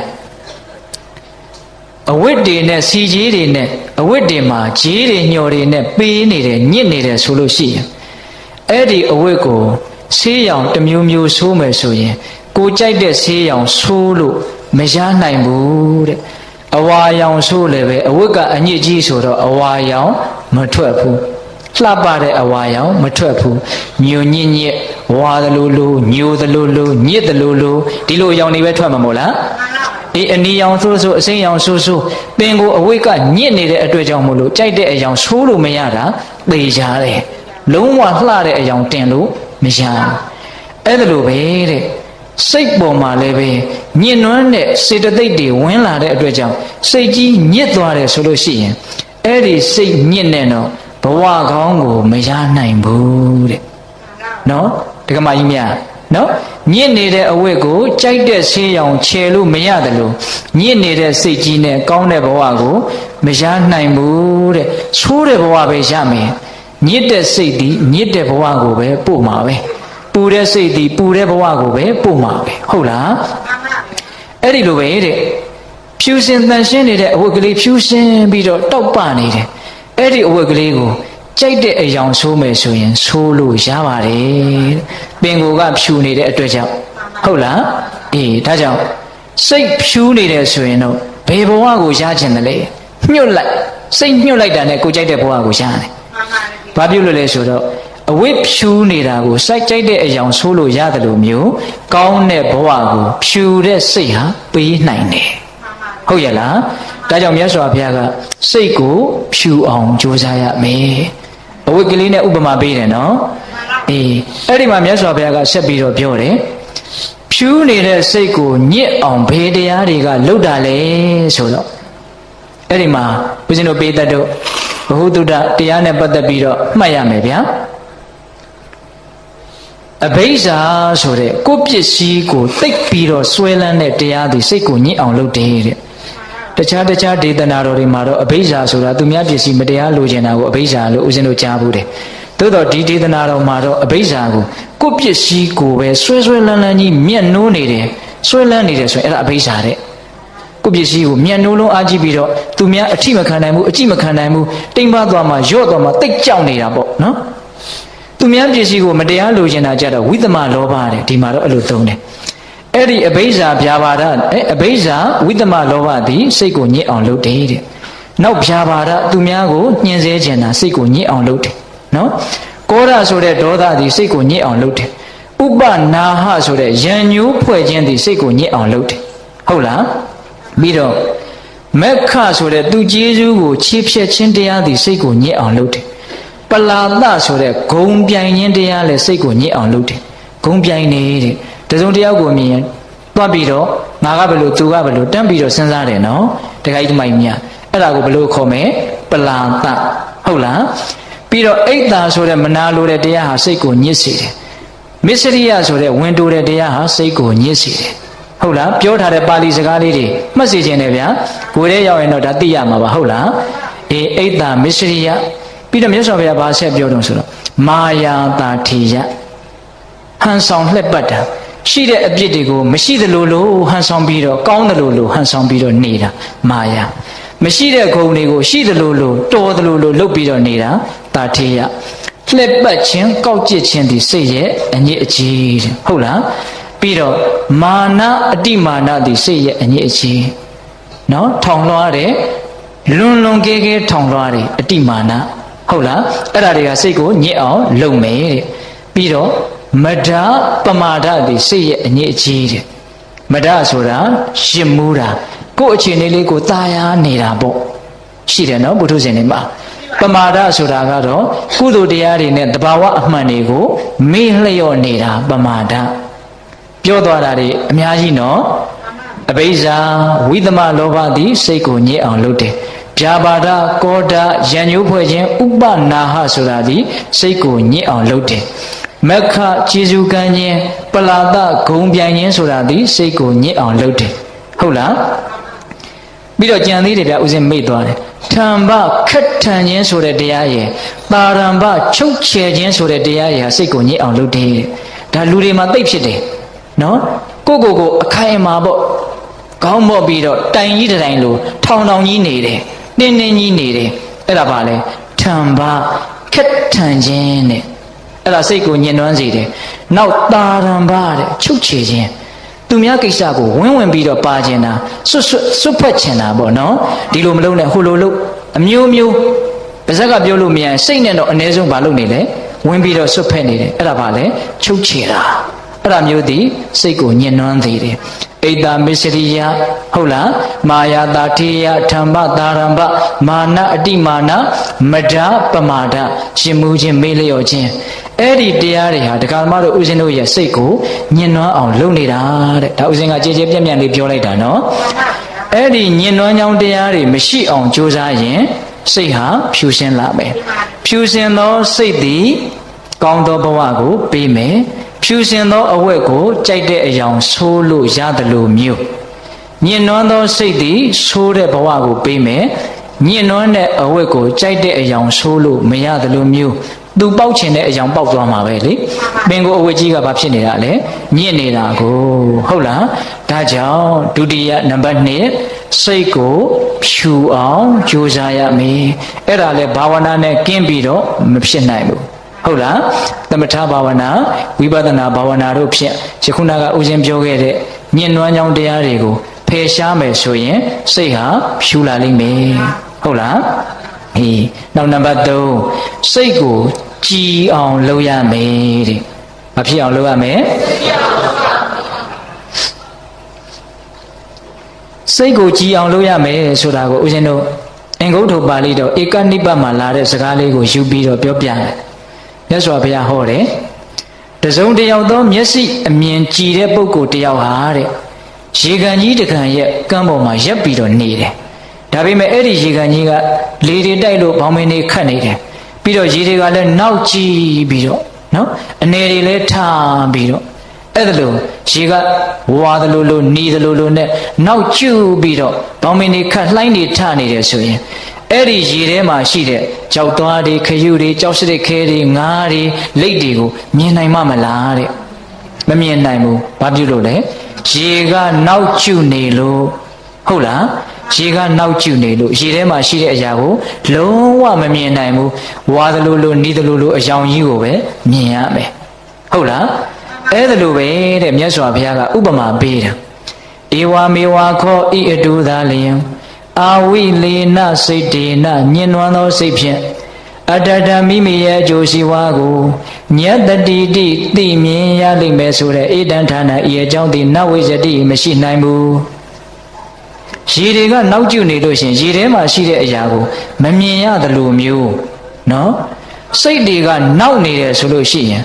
အဝတ်တွေနဲ့စီကြီးတွေနဲ့အဝတ်တွေမှာဂျေးတွေညှော်တွေနဲ့ပေးနေတယ်ညစ်နေတယ်ဆိုလို့ရှိရင်အဲ့ဒီအဝတ်ကိုဆေးရောင်တစ်မျိုးမျိုးဆိုးမယ်ဆိုရင်ကိုကြိုက်တဲ့ဆေးရောင်ဆိုးလို့မရနိုင်ဘူးတဲ့အဝါရောင်ဆိုးလည်းပဲအဝတ်ကအညစ်ကြီးဆိုတော့အဝါရောင်မထွက်ဘူးလှပတဲ့အဝါရောင်မထွက်ဘူးညိုညစ်ညစ်ဝါသလိုလိုညိုသလိုလိုညစ်သလိုလိုဒီလိုအရောင်တွေပဲထွက်မှာမို့လားဒီအနီရောင်ဆိုးဆိုးအစိမ်းရောင်ဆိုးဆိုးပင်ကိုအဝိကညစ်နေတဲ့အတွက်ကြောင့်မို့လို့ကြိုက်တဲ့အရောင်ဆိုးလို့မရတာသေချာတယ်လုံးဝလှတဲ့အရောင်တင်လို့မရဘူးအဲ့ဒါလိုပဲတဲ့စိတ်ပေါ်မှာလည်းပဲညှဉ်းနှွမ်းတဲ့စေတသိက်တွေဝင်လာတဲ့အတွက်ကြောင့်စိတ်ကြီးညစ်သွားတယ်ဆိုလို့ရှိရင်အဲ့ဒီစိတ်ညစ်နေတော့ဘဝကောင်းကိုမရနိုင်ဘူးတဲ့နော်ဒကမာကြီးများနော်ညစ်နေတဲ့အဝတ်ကိုကြိုက်တဲ့ဆေးရောင်ခြေလို့မရတယ်လို့ညစ်နေတဲ့စိတ်ကြီးနဲ့ကောင်းတဲ့ဘဝကိုမရနိုင်ဘူးတဲ့ဆိုးတဲ့ဘဝပဲရမယ်ညစ်တဲ့စိတ်ဒီညစ်တဲ့ဘဝကိုပဲပို့မှာပဲပူတဲ့စိတ်ဒီပူတဲ့ဘဝကိုပဲပို့မှာပဲဟုတ်လားအဲ့ဒီလိုပဲတဲ့ဖြူစင်တန်ရှင်းနေတဲ့အဝတ်ကလေးဖြူစင်ပြီးတော့တောက်ပနေတယ်အဲ့ဒီအဝတ်ကလေးကိုကြိုက်တဲ့အယောင်ဆိုးမယ်ဆိုရင်ဆိုးလို့ရပါတယ်ပင်ကိုယ်ကဖြူနေတဲ့အတွက်ကြောင့်ဟုတ်လားအေးဒါကြောင့်စိတ်ဖြူနေတယ်ဆိုရင်တော့ဘယ်ဘဝကိုရချင်တယ်လဲညှို့လိုက်စိတ်ညှို့လိုက်တာနဲ့ကိုကြိုက်တဲ့ဘဝကိုရတယ်ဘာဖြစ်လို့လဲဆိုတော့အဝိဖြူနေတာကိုစိုက်ကြိုက်တဲ့အယောင်ဆိုးလို့ရတယ်လို့မျိုးကောင်းတဲ့ဘဝကိုဖြူတဲ့စိတ်ဟာပေးနိုင်တယ်ဟုတ်ရဲ့လားဒါကြောင့်မြတ်စွာဘုရားကစိတ်ကိုဖြူအောင်ကြိုးစားရမယ်အဝိကလေးနဲ့ဥပမာပေးတယ်နော်အေးအဲ့ဒီမှာမြတ်စွာဘုရားကဆက်ပြီးတော့ပြောတယ်ဖြူနေတဲ့စိတ်ကိုညစ်အောင်ဘယ်တရားတွေကလှုပ်တာလဲဆိုတော့အဲ့ဒီမှာဦးဇင်းတို့ပေးတတ်တော့ဘဟုတုတ္တတရားနဲ့ပတ်သက်ပြီးတော့မှတ်ရမယ်ဗျာအဘိဇ္ဇာဆိုတဲ့ကိုယ်ပစ္စည်းကိုသိပ်ပြီးတော့ဆွဲလန်းတဲ့တရားတွေစိတ်ကိုညစ်အောင်လုပ်တယ်တဲ့တခြားဒေသနာတော်တွေမှာတော့အဘိဇ္ဇာဆိုတာသူများပစ္စည်းမတရားလိုချင်တာကိုအဘိဇ္ဇာလို့ဦးဇင်းတို့ကြားဘူးတယ်သို့တော့ဒီဒေသနာတော်မှာတော့အဘိဇ္ဇာကိုကိုယ်ပစ္စည်းကိုပဲဆွဲလန်းကြီးမျက်နှိုးနေတယ်ဆွဲလန်းနေတယ်ဆိုရင်အဲ့ဒါအဘိဇ္ဇာတဲ့ကိုယ်ပစ္စည်းကိုမျက်နှိုးလုံးအားကြည့်ပြီးတော့သူများအထိမခံနိုင်ဘူးအကြည့်မခံနိုင်ဘူးတိမ်ပါသွားမှရော့သွားမှတိတ်ကြောက်နေတာပေါ့နော်သူများပစ္စည်းကိုမတရားလိုချင်တာကြတော့ဝိသမလောဘတဲ့ဒီမှာတော့အဲ့လိုသုံးတယ်အဲ့ဒီအဘိဇ္ဇာဗျာပါဒအဘိဇ္ဇာဝိသမလောဘသည်စိတ်ကိုညစ်အောင်လုပ်တယ်တဲ့နောက်ဗျာပါဒသူများကိုညှင်းဆဲခြင်းတာစိတ်ကိုညစ်အောင်လုပ်တယ်နော်ကောရဆိုတဲ့ဒေါသသည်စိတ်ကိုညစ်အောင်လုပ်တယ်ဥပနာဟဆိုတဲ့ယံညိုးဖွဲ့ခြင်းသည်စိတ်ကိုညစ်အောင်လုပ်တယ်ဟုတ်လားပြီးတော့မက္ခဆိုတဲ့သူကျေးဇူးကိုချီးဖြက်ခြင်းတရားသည်စိတ်ကိုညစ်အောင်လုပ်တယ်ပလာသဆိုတဲ့ဂုံပြိုင်ခြင်းတရားလည်းစိတ်ကိုညစ်အောင်လုပ်တယ်ဂုံပြိုင်နေတဲ့တစုံတယောက်ကိုမြင်ရင်တွားပြီးတော့ငါကဘယ်လိုသူကဘယ်လိုတန်းပြီးတော့စဉ်းစားတယ်နော်တခါကြီးတမိုင်းများအဲ့ဒါကိုဘယ်လိုခေါ်မလဲပလာသဟုတ်လားပြီးတော့အိတ်တာဆိုတဲ့မနာလိုတဲ့တရားဟာစိတ်ကိုညစ်စေတယ် မစ္စရိယဆိုတဲ့ဝင်တိုတဲ့တရားဟာစိတ်ကိုညစ်စေတယ်ဟုတ်လားပြောထားတဲ့ပါဠိစကားလေးတွေမှတ်စေခြင်းတယ်ဗျာကိုယ်ထဲရောက်ရင်တော့ဒါသိရမှာပါဟုတ်လားအိတ်တာမစ္စရိယပြီးတော့မြတ်စွာဘုရားဘာဆက်ပြောတော့ဆိုတော့မာယာတာထေယဟန်ဆောင်လှက်ပတ်တာရှိတဲ့အပြစ်တွေကိုမရှိသလိုလိုဟန်ဆောင်ပြီးတော့ကောင်းသလိုလိုဟန်ဆောင်ပြီးတော့နေတာမာယာမရှိတဲ့ဂုဏ်တွေကိုရှိသလိုလိုတော်သလိုလိုလုပ်ပြီးတော့နေတာတာထေယလှက်ပတ်ခြင်းကောက်ကျစ်ခြင်းဒီစိတ်ရဲ့အညစ်အကြေးဟုတ်လားပြီးတော့မာနအတိမာနဒီစိတ်ရဲ့အညစ်အကြေးနော်ထောင်လွှားတယ်လွန်လွန်ကဲကဲထောင်လွှားတယ်အတိမာနဟုတ်လားအဲ့ဒါတွေကစိတ်ကိုညစ်အောင်လုပ်မယ်တဲ့ပြီးတော့မဒပမာဒဒီစိတ်ရဲ့အညစ်အကြေးတဲ့မဒဆိုတာရှင်းမှုတာကိုယ့်အခြေအနေလေးကိုตายာနေတာပေါ့ရှိတယ်နော်ဘုထုရှင်တွေမှာပမာဒဆိုတာကတော့ကုသိုလ်တရားတွေနဲ့တဘာဝအမှန်တွေကိုမေ့လျော့နေတာပမာဒပြောသွားတာတွေအများကြီးနော်အဘိဇာဝိသမလောဘသည်စိတ်ကိုညစ်အောင်လုပ်တယ်ဗျာပါဒကောဒရံညိုးဖွဲ့ခြင်းဥပနာဟဆိုတာသည်စိတ်ကိုညစ်အောင်လုပ်တယ်မက္ခခြေစုကံခြင်းပလာဒဂုံပြိုင်ခြင်းဆိုတာသည်စိတ်ကိုညစ်အောင်လုပ်တယ်ဟုတ်လားပြီးတော့ကြံသေးတယ်ဗျဥစဉ်မိတ်သွားတယ်ထံဘခက်ထန်ခြင်းဆိုတဲ့တရားရဲ့တာရံဘချုပ်ချယ်ခြင်းဆိုတဲ့တရားရဲ့စိတ်ကိုညစ်အောင်လုပ်တယ်ဒါလူတွေမှာသိပ်ဖြစ်တယ်နော်ကိုအခိုင်အမာပေါ့ကောင်းမော့ပြီးတော့တိုင်ကြီးတိုင်လို့ထောင်ကြီးနေတယ်တင်းကြီးနေတယ်အဲ့ဒါပါလေထံဘခက်ထန်ခြင်းတဲ့အဲ့ဒါစိတ်ကိုညှဉ်းနှွမ်းစေတယ်နောက်တာရံဘတဲ့ချုပ်ချယ်ခြင်းသူများကိစ္စကိုဝင်ပြီးတော့ပါခြင်းတာစွတ်ဖက်ခြင်းတာပေါ့နော်ဒီလိုမလုပ်နဲ့ဟိုလိုလုပ်အမျိုးမျိုးပါဇက်ကပြောလို့မရစိတ်နဲ့တော့အ ਨੇ ဆုံးမလုပ်နေလေဝင်ပြီးတော့စွတ်ဖက်နေတယ်အဲ့ဒါပါလေချုပ်ချယ်တာအဲ့ဒါမျိုးသည်စိတ်ကိုညှဉ်းနှွမ်းစေတယ်အိတာမစ္စရိယဟုတ်လားမာယာတာထေယဓမ္မတာရံဘမာနအတိမာနမဒပမာဒရှင်မှုချင်းမေးလျော့ခြင်းအဲ့ဒီတရားတွေဟာဒကာမတို့ဦးဇင်းတို့ရဲ့စိတ်ကိုညှဉ်းနှွမ်းအောင်လုပ်နေတာတဲ့ဒါဦးဇင်းကကြည်ကြည်ပြန့်ပြန့်လေးပြောလိုက်တာနော်အဲ့ဒီညှဉ်းနှွမ်းကြောင်းတရားတွေမရှိအောင်ကြိုးစားရင်စိတ်ဟာဖြူစင်လာမယ်ဖြူစင်သောစိတ်သည်ကောင်းသောဘဝကိုပေးမယ်ဖြူစင်သောအဝတ်ကိုကြိုက်တဲ့အယောင်ဆိုးလို့ရတယ်လို့မျိုးညှဉ်းနှွမ်းသောစိတ်သည်ဆိုးတဲ့ဘဝကိုပေးမယ်ညှဉ်းနှွမ်းတဲ့အဝတ်ကိုကြိုက်တဲ့အယောင်ဆိုးလို့မရတယ်လို့မျိုးသူပေါက်ချင်တဲ့အယောင်ပေါက်သွားမှာပဲလေပင်ကိုအဝတ်ကြီးကဘာဖြစ်နေတာလဲညှဉ်းနေတာကိုဟုတ်လားဒါကြောင့်ဒုတိယနံပါတ်1စိတ်ကိုဖြူအောင်ကြိုးစားရမယ်အဲ့ဒါလဲဘာဝနာနဲ့ကင်းပြီးတော့မဖြစ်နိုင်ဘူးဟုတ်လားသမထဘာဝနာဝိပဿနာဘာဝနာတို့ဖြင့်ယခုနကဥစဉ်ပြောခဲ့တဲ့ညှဉ်းနှွမ်းကြောင်းတရားတွေကိုဖယ်ရှားမယ်ဆိုရင်စိတ်ဟာဖြူလာလိမ့်မယ်ဟုတ်လားနောက်နံပါတ်3စိတ်ကိုကြည်အောင်လုပ်ရမယ်တဲ့မဖြစ်အောင်လုပ်ရမယ်စိတ်ကိုကြည်အောင်လုပ်ရမယ်ဆိုတာကိုဦးဇင်းတို့အင်္ဂုတ္တပါဠိတော်ဧကနိပတ်မှာလာတဲ့စကားလေးကိုယူပြီးတော့ပြောပြတယ်မြတ်စွာဘုရားဟောတယ်တစုံတစ်ယောက်သောမျက်စိအမြင်ကြည်တဲ့ပုဂ္ဂိုလ်တစ်ယောက်ဟာတဲ့ရေကန်ကြီးတစ်ကန်ရဲ့ကမ်းပေါ်မှာရပ်ပြီးတော့နေတယ်ဒါပေမဲ့အဲ့ဒီရေကန်ကြီးကလေတွေတိုက်လို့ဘောင်မင်းတွေခတ်နေတယ်ပြီးတော့ရေတွေကလည်းနောက်ကြည့်ပြီးတော့နော်အနေတွေလည်းထားပြီးတော့အဲ့ဒါလို့ရေကဝါသလိုလိုနီသလိုလိုနဲ့နောက်ကျူပြီးတော့ဘောင်မင်းတွေခတ်လှိုင်းတွေထနေတယ်ဆိုရင်အဲ့ဒီရေထဲမှာရှိတဲ့ကြောက်သွားတွေခရုတွေကြောက်စရစ်ခဲတွေငါးတွေလိတ်တွေကိုမြင်နိုင်မှမလားတဲ့မမြင်နိုင်ဘူးဘာဖြစ်လို့လဲရေကနောက်ကျူနေလို့ဟုတ်လားရေကနောက်ကျနေလို့ရေထဲမှာရှိတဲ့အရာကိုလုံးဝမမြင်နိုင်ဘူးဝါသလိုလိုနီးသလိုလိုအယောင်ကြီးကိုပဲမြင်ရမယ်ဟုတ်လားအဲ့ဒါလိုပဲတဲ့မြတ်စွာဘုရားကဥပမာပေးတာဧဝမေဝခောဤအတူသာလျင်အာဝိလေနစိတ်တေနညှဉ်းနှွမ်းသောစိတ်ဖြင့်အတ္တတမိမိရဲ့အကျိုးစီးပွားကိုညတ္တိတိသိမြင်ရလိမ့်မယ်ဆိုတဲ့ဧတံဌာနဤအကြောင်းသည်နဝိဇ္ဇတိမရှိနိုင်ဘူးရေတွေကနောက်ကျနေလို့ရှင်ရေထဲမှာရှိတဲ့အရာကိုမမြင်ရသလိုမျိုးနော်စိတ်တွေကနောက်နေတယ်ဆိုလို့ရှိရင်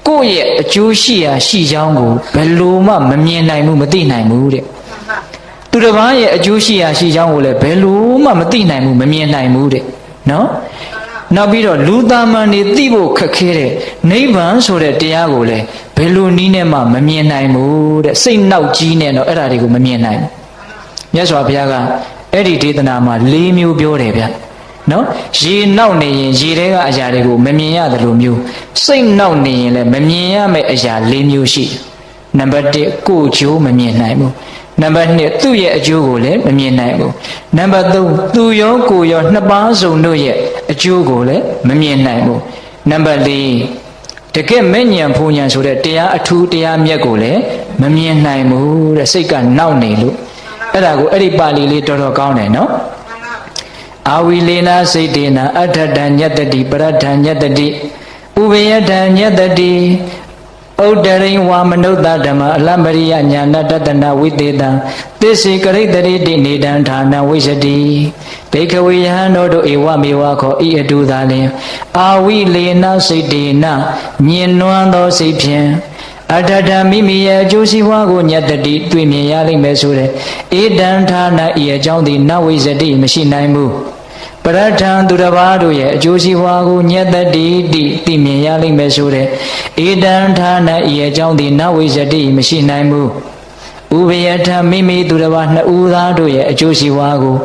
ကိုယ့်ရဲ့အကျိုးရှိရာရှိကြောင်းကိုဘယ်လိုမှမမြင်နိုင်ဘူးမသိနိုင်ဘူးတဲ့သူတစ်ပါးရဲ့အကျိုးရှိရာရှိကြောင်းကိုလည်းဘယ်လိုမှမသိနိုင်ဘူးမမြင်နိုင်ဘူးတဲ့နော်နောက်ပြီးတော့လူသားမန်တွေသိဖို့ခက်ခဲတဲ့နိဗ္ဗာန်ဆိုတဲ့တရားကိုလည်းဘ ဘယ်လိုနည်းနဲ့မှမမြင်နိုင်ဘူးတဲ့စိတ်နောက်ကြီးနဲ့တော့အဲ့ဒါတွေကိုမမြင်နိုင်ဘူးမြတ်စွာဘုရားကအဲ့ဒီဒေသနာမှာ၄မျိုးပြောတယ်ဗျနော်ရေနောက်နေရင်ရေထဲကအရာတွေကိုမမြင်ရတယ်လို့မျိုးစိတ်နောက်နေရင်လည်းမမြင်ရမယ့်အရာ၄မျိုးရှိနံပါတ်1ကိုယ်ကျိုးမမြင်နိုင်ဘူးနံပါတ်2သူ့ရဲ့အကျိုးကိုလည်းမမြင်နိုင်ဘူးနံပါတ်3သူရောကိုယ်ရောနှစ်ပါးစုံတို့ရဲ့အကျိုးကိုလည်းမမြင်နိုင်ဘူးနံပါတ်4တကယ်မဲ့ညံဖူညံဆိုတဲ့တရားအထူးတရားမြတ်ကိုလည်းမမြင်နိုင်ဘူးတဲ့စိတ်ကနောက်နေလို့အဲ့ဒါကိုအဲ့ဒီပါဠိလေးတော်တော်ကောင်းတယ်နော်အာဝိလေနာစိတ်တေနာအဋ္ဌတံညတ္တိပရဋ္ဌံညတ္တိဥပယတံညတ္တိဩတရိဝါမနုဿဓမ္မအလမရိယညာဏတတနာဝိသေတံသစ္စေကရိတရိတိနေတံဌာနဝိသတိဘိက္ခဝေယဟံတို့ဧဝမေဝခောဤအတုသာလင်အာဝိလေနာစိတ်တေနာမြင်နွမ်းသောစိတ်ဖြင့်အဋ္ဌတံမိမိရဲ့အကျိုးစီးပွားကိုညတတိတွေ့မြင်ရလိမ့်မယ်ဆိုတဲ့ဧတံဌာနဤအကြောင်းသည်နဝိသတိမရှိနိုင်ဘူးပရထံသူတစ်ပါးတို့ရဲ့အကျိုးစီးပွားကိုညတတိသိမြင်ရလိမ့်မယ်ဆိုတဲ့ဧတံဌာနဤအကြောင်းသည်နဝိသတိမရှိနိုင်ဘူးဥပယထမိမိသူတစ်ပါးနှစ်ဦးသားတို့ရဲ့အကျိုးစီးပွားကို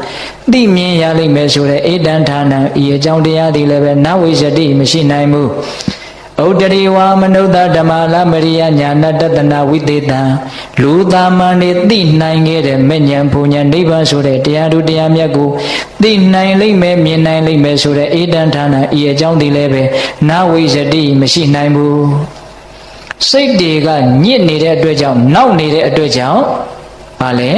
သိမြင်ရလိမ့်မယ်ဆိုတဲ့ဧတံဌာနဤအကြောင်းတရားသည်လည်းပဲနဝိသတိမရှိနိုင်ဘူးဩတရိဝါမနုဿဓမ္မလမရိယညာဏတတနာဝိသေတံလူသားမန်နေသိနိုင်ခဲ့တဲ့မဉ္ဇဉ်ဘုံညာနိဗ္ဗာန်ဆိုတဲ့တရားတို့တရားမြတ်ကိုသိနိုင်လိမ့်မယ်မြင်နိုင်လိမ့်မယ်ဆိုတဲ့ဧတံဌာနဤအကြောင်းဒီလည်းပဲနဝိသတိမရှိနိုင်ဘူးစိတ်တွေကညစ်နေတဲ့အတွက်ကြောင့်နောက်နေတဲ့အတွက်ကြောင့်ဘာလဲ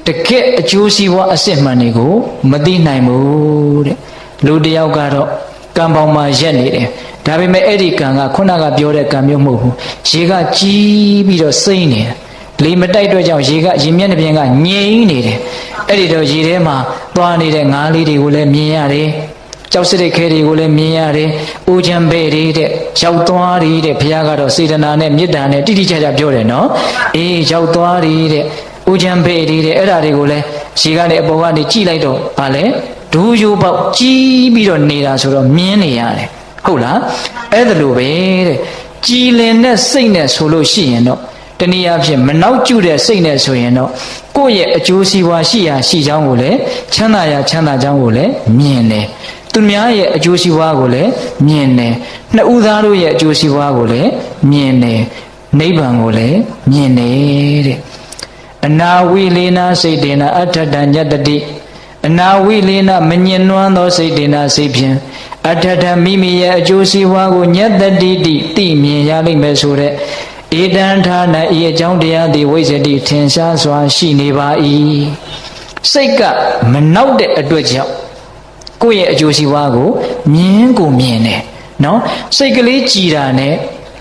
တကယ့်အကျိုးစီးပွားအစစ်မှန်တွေကိုမသိနိုင်ဘူးတဲ့လူတယောက်ကတော့ကံပေါင်းမှာရက်နေတယ်ဒါပေမဲ့အဲ့ဒီကံကခုနကပြောတဲ့ကံမျိုးမဟုတ်ဘူးရေကကြီးပြီးတော့စိမ့်နေတယ်လေမတိုက်တော့ကြောင့်ရေမျက်နှာပြင်ကငြိမ်နေတယ်အဲ့ဒီတော့ရေထဲမှာသွားနေတဲ့ငါးလေးတွေကိုလည်းမြင်ရတယ်ကြောက်စရိတ်ခဲတွေကိုလည်းမြင်ရတယ်။အိုချံပဲ့တွေတဲ့ရောက်သွားတွေတဲ့ဘုရားကတော့စေတနာနဲ့မေတ္တာနဲ့တိတိကျကျပြောတယ်နော်။အေးရောက်သွားတွေတဲ့အိုချံပဲ့တွေတဲ့အဲ့ဒါတွေကိုလည်းရေကနေအပေါ်ကနေကြည့်လိုက်တော့ဗာလဲဒူးယူပေါက်ကြီးပြီးတော့နေတာဆိုတော့မြင်နေရတယ်။ဟုတ်လား။အဲ့ဒါလိုပဲတဲ့ကြည်လင်တဲ့စိတ်နဲ့ဆိုလို့ရှိရင်တော့တနည်းအားဖြင့်မနောက်ကျတဲ့စိတ်နဲ့ဆိုရင်တော့ကိုယ့်ရဲ့အကျိုးစီးပွားရှိရာရှိကြောင်းကိုလည်းချမ်းသာရာချမ်းသာကြောင်းကိုလည်းမြင်တယ်သူများရဲ့အကျိုးစီးပွားကိုလည်းမြင်တယ်နှစ်ဦးသားတို့ရဲ့အကျိုးစီးပွားကိုလည်းမြင်တယ်နိဗ္ဗာန်ကိုလည်းမြင်တယ်တဲ့အနာဝိလေနာစိတ်တေနာအဋ္ဌတံညတတိအနာဝိလေနာမညင်နွမ်းသောစိတ်တေနာစိတ်ဖြင့်အဋ္ဌတံမိမိရဲ့အကျိုးစီးပွားကိုညတတိသိမြင်ရလိမ့်မယ်ဆိုတဲ့ဧတံဌာနဤအကြောင်းတရားသည်ဝိဇ္ဇတိထင်ရှားစွာရှိနေပါ၏စိတ်ကမနောက်တဲ့အတွက်ကြောင့်ကိုယ့်ရဲ့အကျိုးစီးပွားကိုမြင်ကိုမြင်တယ်နော်စိတ်ကလေးကြည်တာနဲ့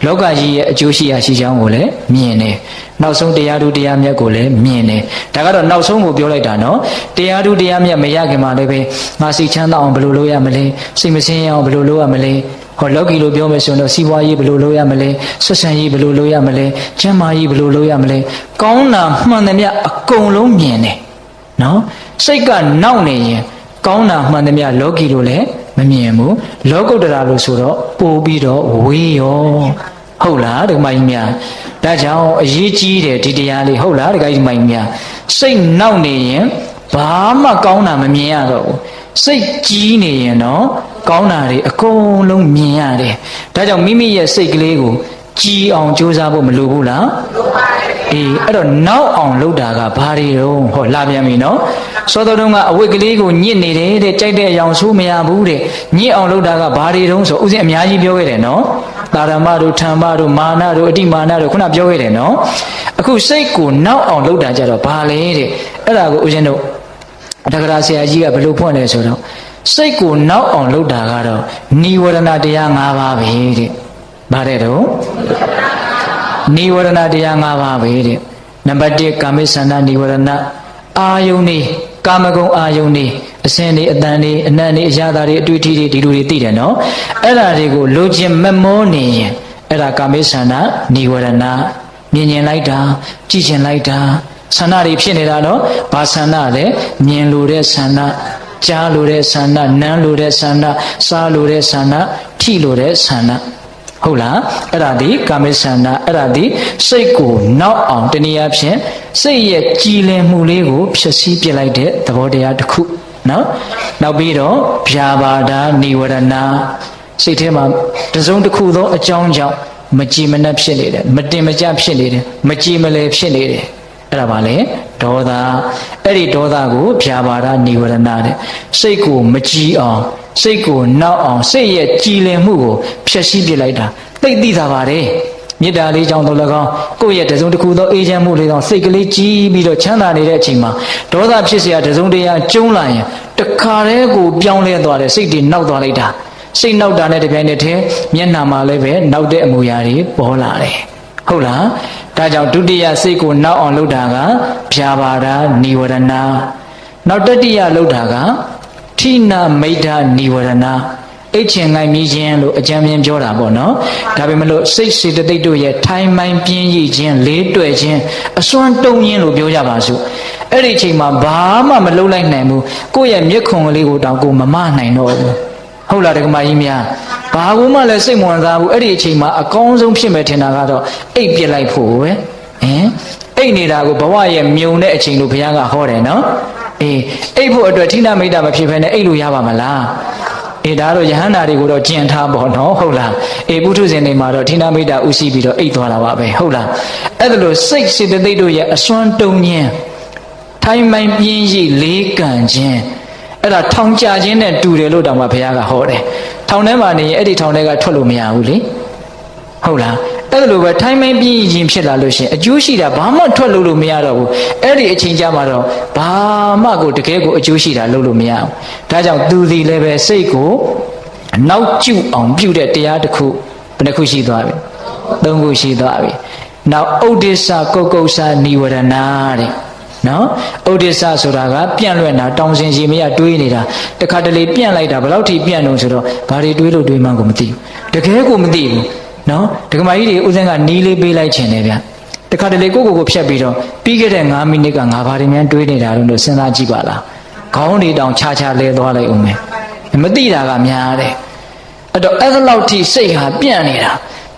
လောကကြီးရဲ့အကျိုးရှိရာရှိကြောင်းကိုလည်းမြင်တယ်နောက်ဆုံးတရားဓုတရားမြတ်ကိုလည်းမြင်တယ်ဒါကတော့နောက်ဆုံးကိုပြောလိုက်တာနော်တရားဓုတရားမြတ်မရခင်မှာလည်းပဲငါစိတ်ချမ်းသာအောင်ဘယ်လိုလုပ်ရမလဲစိတ်မဆင်းရဲအောင်ဘယ်လိုလုပ်ရမလဲဟောလောကီလိုပြောမယ်ဆိုရင်တော့စီးပွားရေးဘယ်လိုလုပ်ရမလဲဆွဆံရေးဘယ်လိုလုပ်ရမလဲကျမ်းမာရေးဘယ်လိုလုပ်ရမလဲကောင်းတာမှန်သမျှအကုန်လုံးမြင်တယ်နော်စိတ်ကနောက်နေရင်ကောင်းတာမှန်သမျှလောကီလိုလည်းမမြင်ဘူးလောကုတ္တရာလို့ဆိုတော့ပို့ပြီးတော့ဝေးရောဟုတ်လားဒီမိုင်းများဒါကြောင့်အရေးကြီးတယ်ဒီတရားလေးဟုတ်လားဒီကိစ္စမိုင်းများစိတ်နောက်နေရင်ဘာမှကောင်းတာမမြင်ရတော့ဘူးစိတ်ကြီးနေရင်တော့ကောင်းတာတွေအကုန်လုံးမြင်ရတယ်ဒါကြောင့်မိမိရဲ့စိတ်ကလေးကိုကြည်အောင်ကြိုးစားဖို့မလိုဘူးလားလိုပါတယ်အေးအဲ့တော့နောက်အောင်လုပ်တာကဘာတွေတော့ဟောလာပြန်ပြီနော်စောတော်တုန်းကအဝတ်ကလေးကိုညစ်နေတယ်တဲ့ကြိုက်တဲ့အယောင်ဆိုးမရဘူးတဲ့ညစ်အောင်လုပ်တာကဘာတွေတုံးဆိုဥစဉ်အများကြီးပြောခဲ့တယ်နော်တာရမတို့ထံမတို့မာနတို့အတိမာနတို့ခုနပြောခဲ့တယ်နော်အခုစိတ်ကိုနောက်အောင်လုပ်တာကြတော့ဘာလဲတဲ့အဲ့ဒါကိုဥစဉ်တို့တက္ကရာဆရာကြီးကဘယ်လိုဖွင့်လဲဆိုတော့စိတ်ကိုနောက်အောင်လုပ်တာကတော့နိဝရဏတရား၅ပါးပဲတဲ့ဗါတဲ့တော့နိဝရဏတရား၅ပါးပဲတဲ့နံပါတ်1ကာမိသန္တာနိဝရဏအာယုန်နေကာမဂုဏ်အာယုန်နေအစင်နေအတန်နေအနတ်နေအရာသာတွေအတွေ့အထိတွေဒီလိုတွေသိတယ်နော်အဲ့ဒါတွေကိုလိုချင်မမောနေရင်အဲ့ဒါကာမိသန္တာနိဝရဏမြင်လိုက်တာကြည့်ချင်လိုက်တာဆန္ဒတွေဖြစ်နေတာနော်ဘာဆန္ဒလဲမြင်လို့တဲ့ဆန္ဒကြားလို့တဲ့ဆန္ဒနမ်းလို့တဲ့ဆန္ဒစားလို့တဲ့ဆန္ဒထိလို့တဲ့ဆန္ဒဟ ဟုတ်လားအဲ့ဒါဒီကာမိဆန္ဒအဲ့ဒါဒီစိတ်ကိုနောက်အောင်တနည်းအားဖြင့်စိတ်ရဲ့ကြည်လင်မှုလေးကိုဖြည့်ဆည်းပြလိုက်တဲ့သဘောတရားတစ်ခုနော်နောက်ပြီးတော့ဗျာပါဒနိဝရဏစိတ်ထဲမှာတစုံတစ်ခုသောအကြောင်းကြောင့်မကြည်မနှက်ဖြစ်နေတယ်မတင်မကျဖြစ်နေတယ်မကြည်မလည်ဖြစ်နေတယ်အဲ့ဒါပါလေဒေါသအဲ့ဒီဒေါသကိုဗျာပါဒနိဝရဏတဲ့စိတ်ကိုမကြည်အောင်စိတ်ကိုနောက်အောင်စိတ်ရဲ့ကြည်လင်မှုကိုဖျက်ဆီးပြလိုက်တာသိသိသာပါတယ်မေတ္တာလေးကြောင့်တော့၎င်းကိုယ့်ရဲ့တစုံတစ်ခုသောအေးချမ်းမှုလေးကြောင့်စိတ်ကလေးကြည်ပြီးတော့ချမ်းသာနေတဲ့အချိန်မှာဒေါသဖြစ်เสียတစုံတရာကျုံးလာရင်တခါတည်းကိုပြောင်းလဲသွားတယ်စိတ်တွေနောက်သွားလိုက်တာစိတ်နောက်တာနဲ့တပြိုင်တည်းမျက်နှာမှာလည်းပဲနောက်တဲ့အမူအရာတွေပေါ်လာတယ်ဟုတ်လားဒါကြောင့်ဒုတိယစိတ်ကိုနောက်အောင်လုပ်တာကဗျာပါဒနိဝရဏနောက်တတိယလုပ်တာကထိနာမိတ်္ဓနိဝရဏအိတ်ချင်ငိုင်မြည်ခြင်းလို့အကြံဉာဏ်ပြောတာပေါ့နော်ဒါပေမဲ့လို့စိတ်စေတသိက်တို့ရဲ့ထိုင်မှန်ပြင်းရည်ခြင်းလေးတွေ့ခြင်းအစွမ်းတုံခြင်းလို့ပြောကြပါစို့အဲ့ဒီအချိန်မှာဘာမှမလုပ်လိုက်နိုင်ဘူးကိုယ့်ရဲ့မျက်ခုံလေးကိုတောင်ကိုမမနိုင်တော့ဘူးဟုတ်လားဒကမကြီးများဘာကူမှလည်းစိတ်မဝင်စားဘူးအဲ့ဒီအချိန်မှာအကောင်းဆုံးဖြစ်မယ်ထင်တာကတော့အိတ်ပြစ်လိုက်ဖို့ပဲအိတ်နေတာကိုဘဝရဲ့မြုံတဲ့အချိန်လို့ဘုရားကဟောတယ်နော်အိတ်ဖို့အတွက်ထိနာမိတ်တာမဖြစ်ဘဲနဲ့အိတ်လို့ရပါမလားဒါတော့ယဟန္တာတွေကိုတော့ကျင့်ထားပေါ့နော်ဟုတ်လားပုထုဇဉ်တွေမှာတော့ထိနာမိတ်တာဥရှိပြီးတော့အိတ်သွားတာပါပဲဟုတ်လားအဲ့ဒါလို့စိတ်စေတသိက်တို့ရဲ့အစွမ်းတုံခြင်းထိုင်မှန်ပြင်းရည်လေးကန်ခြင်းအဲ့ဒါထောင်ကြခြင်းနဲ့တူတယ်လို့တောင်မှဘုရားကဟောတယ်ထောင်ထဲမှာနေရင်အဲ့ဒီထောင်ထဲကထွက်လို့မရဘူးလေဟုတ်လားအဲ့ဒါလိုပဲထိုင်မှန်ပြင်းရင်ဖြစ်လာလို့ရှိရင်အကျိုးရှိတာဘာမှထွက်လို့မရတော့ဘူးအဲ့ဒီအချိန်ကြမှာတော့ဘာမှကိုတကယ်ကိုအကျိုးရှိတာလုပ်လို့မရဘူးဒါကြောင့်သူစီလည်းပဲစိတ်ကိုနောက်ကျအောင်ပြုတဲ့တရားတစ်ခုဘယ်နှခုရှိသွားပြီ၃ခုရှိသွားပြီနောက်ဥဒိစ္စကုက္ကုဆာနိဝရဏတဲ့နော်ဥဒိစ္စဆိုတာကပြန့်လွင့်တာတောင်စင်ရေမရတွေးနေတာတခါတလေပြန့်လိုက်တာဘယ်လောက်ထိပြန့်လို့ဆိုတော့ဘာတွေတွေးလို့တွေးမှန်းကိုမသိဘူးတကယ်ကိုမသိဘူးနော်ဒကမာကြီးတွေဥစဉ်ကနီးလေးပေးလိုက်ခြင်းတယ်ဗျတခါတလေကိုဖြတ်ပြီးတော့ပြီးခဲ့တဲ့9မိနစ်ကငါဘာတွေများတွေးနေတာလို့စဉ်းစားကြည့်ပါလားခေါင်းတွေတောင်ခြားခြားလဲသွားလိုက်ဦးမယ်မသိတာကများတယ်အဲ့တော့အဲ့လောက်ထိစိတ်ဟာပြန့်နေတာ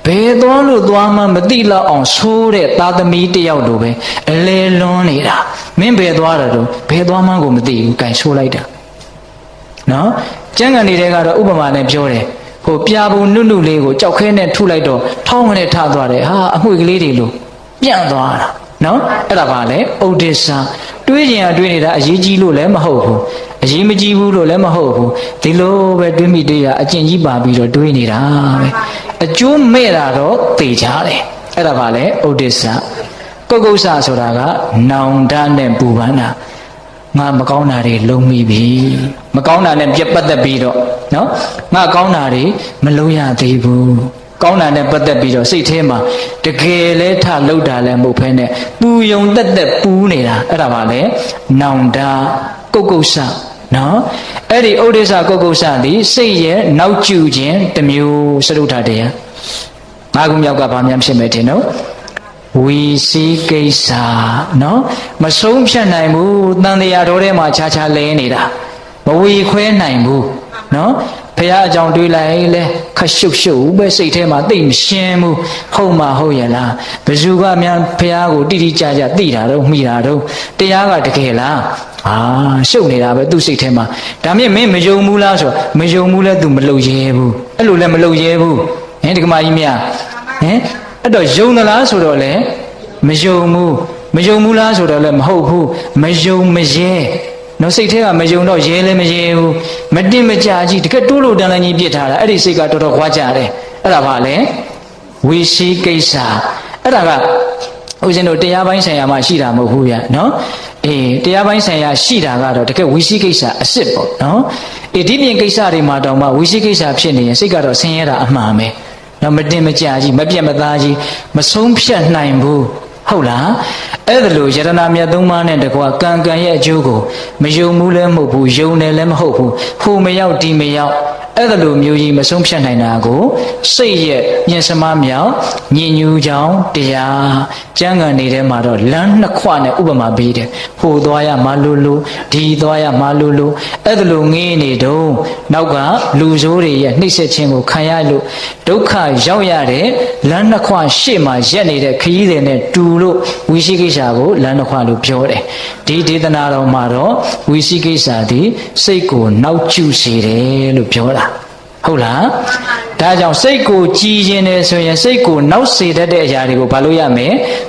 ဘယ်သွားလို့သွားမှမသိတော့အောင်ဆိုးတဲ့သားသမီးတယောက်လိုပဲအလဲလွန်းနေတာမင်းဘယ်သွားတာတော့ဘယ်သွားမှကိုမသိဘူးကြိုင်ဆိုးလိုက်တာနော်ကျမ်းဂန်တွေကတော့ဥပမာနဲ့ပြောတယ်ဟိုပြာပုံနုနုလေးကိုကြောက်ခဲနဲ့ထုလိုက်တော့ထောင်းနဲ့ထသွားတယ်ဟာအမွှေကလေးတွေလို့ပြန့်သွားတာနော်အဲ့ဒါပါလေဥဒိစ္စတွေးကျင်ရတွေးနေတာအရေးကြီးလို့လည်းမဟုတ်ဘူးအရေးမကြီးဘူးလို့လည်းမဟုတ်ဘူးဒီလိုပဲတွေးမိတွေးရအကျင့်ကြီးပါပြီးတော့တွေးနေတာပဲအကျိုးမဲ့တာတော့သိကြတယ်အဲ့ဒါပါလေဥဒိစ္စကုက္ကုဆဆိုတာကနောင်တနဲ့ပူပန်းတာငါမကောင်းတာတွေလုံးမိပြီမကောင်းတာနဲ့ပြတ်ပတ်သက်ပြီးတော့နော်ငါကောင်းတာတွေမလုံးရသေးဘူးကောင်းတာနဲ့ပတ်သက်ပြီးတော့စိတ်ထဲမှာတကယ်လဲထလောက်တာလည်းမဟုတ်ဖ ೇನೆ ပူယုံတက်တက်ပူးနေတာအဲ့ဒါပါလေနောင်တကုက္ကုဆနော်အဲ့ဒီဥဒိစ္စကုက္ကုဆသည်စိတ်ရဲ့နောက်ကျခြင်းတစ်မျိုးစရုထတရားငါးခုမြောက်ကဘာများဖြစ်မယ်ထင်တော့ဝီစီကိစ္စနော်မဆုံးဖြတ်နိုင်ဘူးတန်တရားတော်ထဲမှာခြားခြားလဲနေတာမဝီခွဲနိုင်ဘူးနော်ဘုရားအကြောင်းတွေးလိုက်လဲခက်ရှုပ်ရှုပ်ပဲစိတ်ထဲမှာသိမရှင်းဘူးဟုတ်မှဟုတ်ရလားဘယ်သူကများဘုရားကိုတိတိကျကျသိတာတော့မိတာတော့တရားကတကယ်လားရှုပ်နေတာပဲသူ့စိတ်ထဲမှာဒါမြင့်မင်းမယုံဘူးလားဆိုမယုံဘူးလဲ तू မလုပ်ရဲဘူးအဲ့လိုလဲမလုပ်ရဲဘူးဒီကမာကြီးမြအဲ့တော့ယုံသလားဆိုတော့လဲမယုံဘူးလားဆိုတော့လဲမဟုတ်ဘူးမယုံမရဲနော်စိတ်ထဲကမယုံတော့ရဲလည်းမရဲဘူးမတင်မကြကြီးတကယ်တိုးလို့တန်လည်းကြီးပြစ်ထားတာအဲ့ဒီစိတ်ကတော်တော်ခွာကြတယ်အဲ့ဒါပါလေဝိရှိကိစ္စအဲ့ဒါကဦးဇင်းတို့တရားပိုင်းဆိုင်ရာမှာရှိတာမဟုတ်ဘူးဗျနော်တရားပိုင်းဆိုင်ရာရှိတာကတော့တကယ်ဝိရှိကိစ္စအစ်စ်ပေါ့နော်ဒီပြင်ကိစ္စတွေမှာတောင်မှဝိရှိကိစ္စဖြစ်နေရင်စိတ်ကတော့ဆင်းရဲတာအမှန်ပဲနော်မတင်မကြကြီးမပြတ်မသားကြီးမဆုံးဖြတ်နိုင်ဘူးဟုတ်လားအဲ့ဒါလို့ယရဏမြတ်သုံးပါးနဲ့တကွာကံကံရဲ့အကျိုးကိုမယုံဘူးလည်းမဟုတ်ဘူးယုံတယ်လည်းမဟုတ်ဘူးဟိုမရောက်ဒီမရောက် အဲ့ဒါလိုမျိုးကြီးမဆုံးဖြတ်နိုင်တာကိုစိတ်ရဲ့ပြင်စမမြောက်ညင်ညူးကြောင်းတရားကျမ်းဂန်နေတဲ့မှာတော့လမ်းနှစ်ခွနဲ့ဥပမာပေးတယ်ဟိုသွားရမလို့ဒီသွားရမလို့အဲ့ဒါလိုငေးနေတော့နောက်ကလူဆိုးတွေရဲ့နှိမ့်ဆက်ခြင်းကိုခံရလို့ဒုက္ခရောက်ရတဲ့လမ်းနှစ်ခွရှေ့မှာရက်နေတဲ့ခရီးတွေနဲ့တူလို့ဝိသိကိစ္စကိုလမ်းနှစ်ခွလို့ပြောတယ်ဒီဒေသနာတော်မှာတော့ဝိသိကိစ္စသည်စိတ်ကိုနောက်ကျစေတယ်လို့ပြောတာဟုတ်လားဒါကြောင့်စိတ်ကိုကြည်ခြင်းတယ်ဆိုရင်စိတ်ကိုနောက်စေတတ်တဲ့အရာတွေကိုဘာလို့ရမလဲ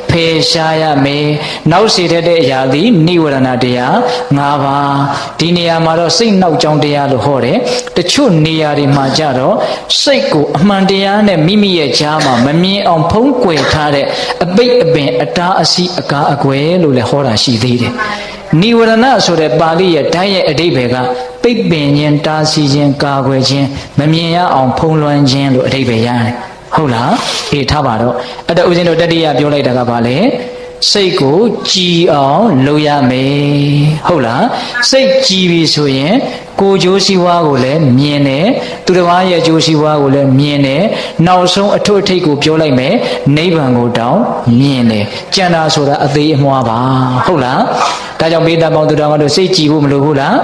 ဖယ်ရှားရမယ်နောက်စေတတ်တဲ့အရာသည်နိဝရဏတရား၅ပါးဒီနေရာမှာတော့စိတ်နောက်ကြောင်းတရားလို့ဟောတယ်တချို့နေရာတွေမှာကြတော့စိတ်ကိုအမှန်တရားနဲ့မိမိရဲ့ကြားမှာမမြင်အောင်ဖုံးကွယ်ထားတဲ့အပိတ်အပင်အတားအဆီးအကားအကွယ်လို့လည်းဟောတာရှိသေးတယ်နိဝရဏဆိုတဲ့ပါဠိရဲ့ဓာတ်ရဲ့အဓိပ္ပာယ်ကပိတ်ပင်ခြင်းတားဆီးခြင်းကာကွယ်ခြင်းမမြင်ရအောင်ဖုံးလွှမ်းခြင်းလို့အဓိပ္ပာယ်ရတယ်ဟုတ်လားအေးထားပါတော့အဲ့တော့ဦးဇင်းတို့တတိယပြောလိုက်တာကဘာလဲစိတ်ကိုကြည်အောင်လုပ်ရမယ်ဟုတ်လားစိတ်ကြည်ပြီဆိုရင်ကိုယ်ကျိုးစီးပွားကိုလည်းမြင်တယ်သူတစ်ပါးရဲ့ကျိုးစီးပွားကိုလည်းမြင်တယ်နောက်ဆုံးအထွတ်အထိပ်ကိုပြောလိုက်မယ်နိဗ္ဗာန်ကိုတောင်မြင်တယ်ကျန်တာဆိုတာအသေးအမွှားပါဟုတ်လားဒါကြောင့်ဘေးသားပေါင်းသူတော်တို့စိတ်ကြည်ဖို့မလိုဘူးလား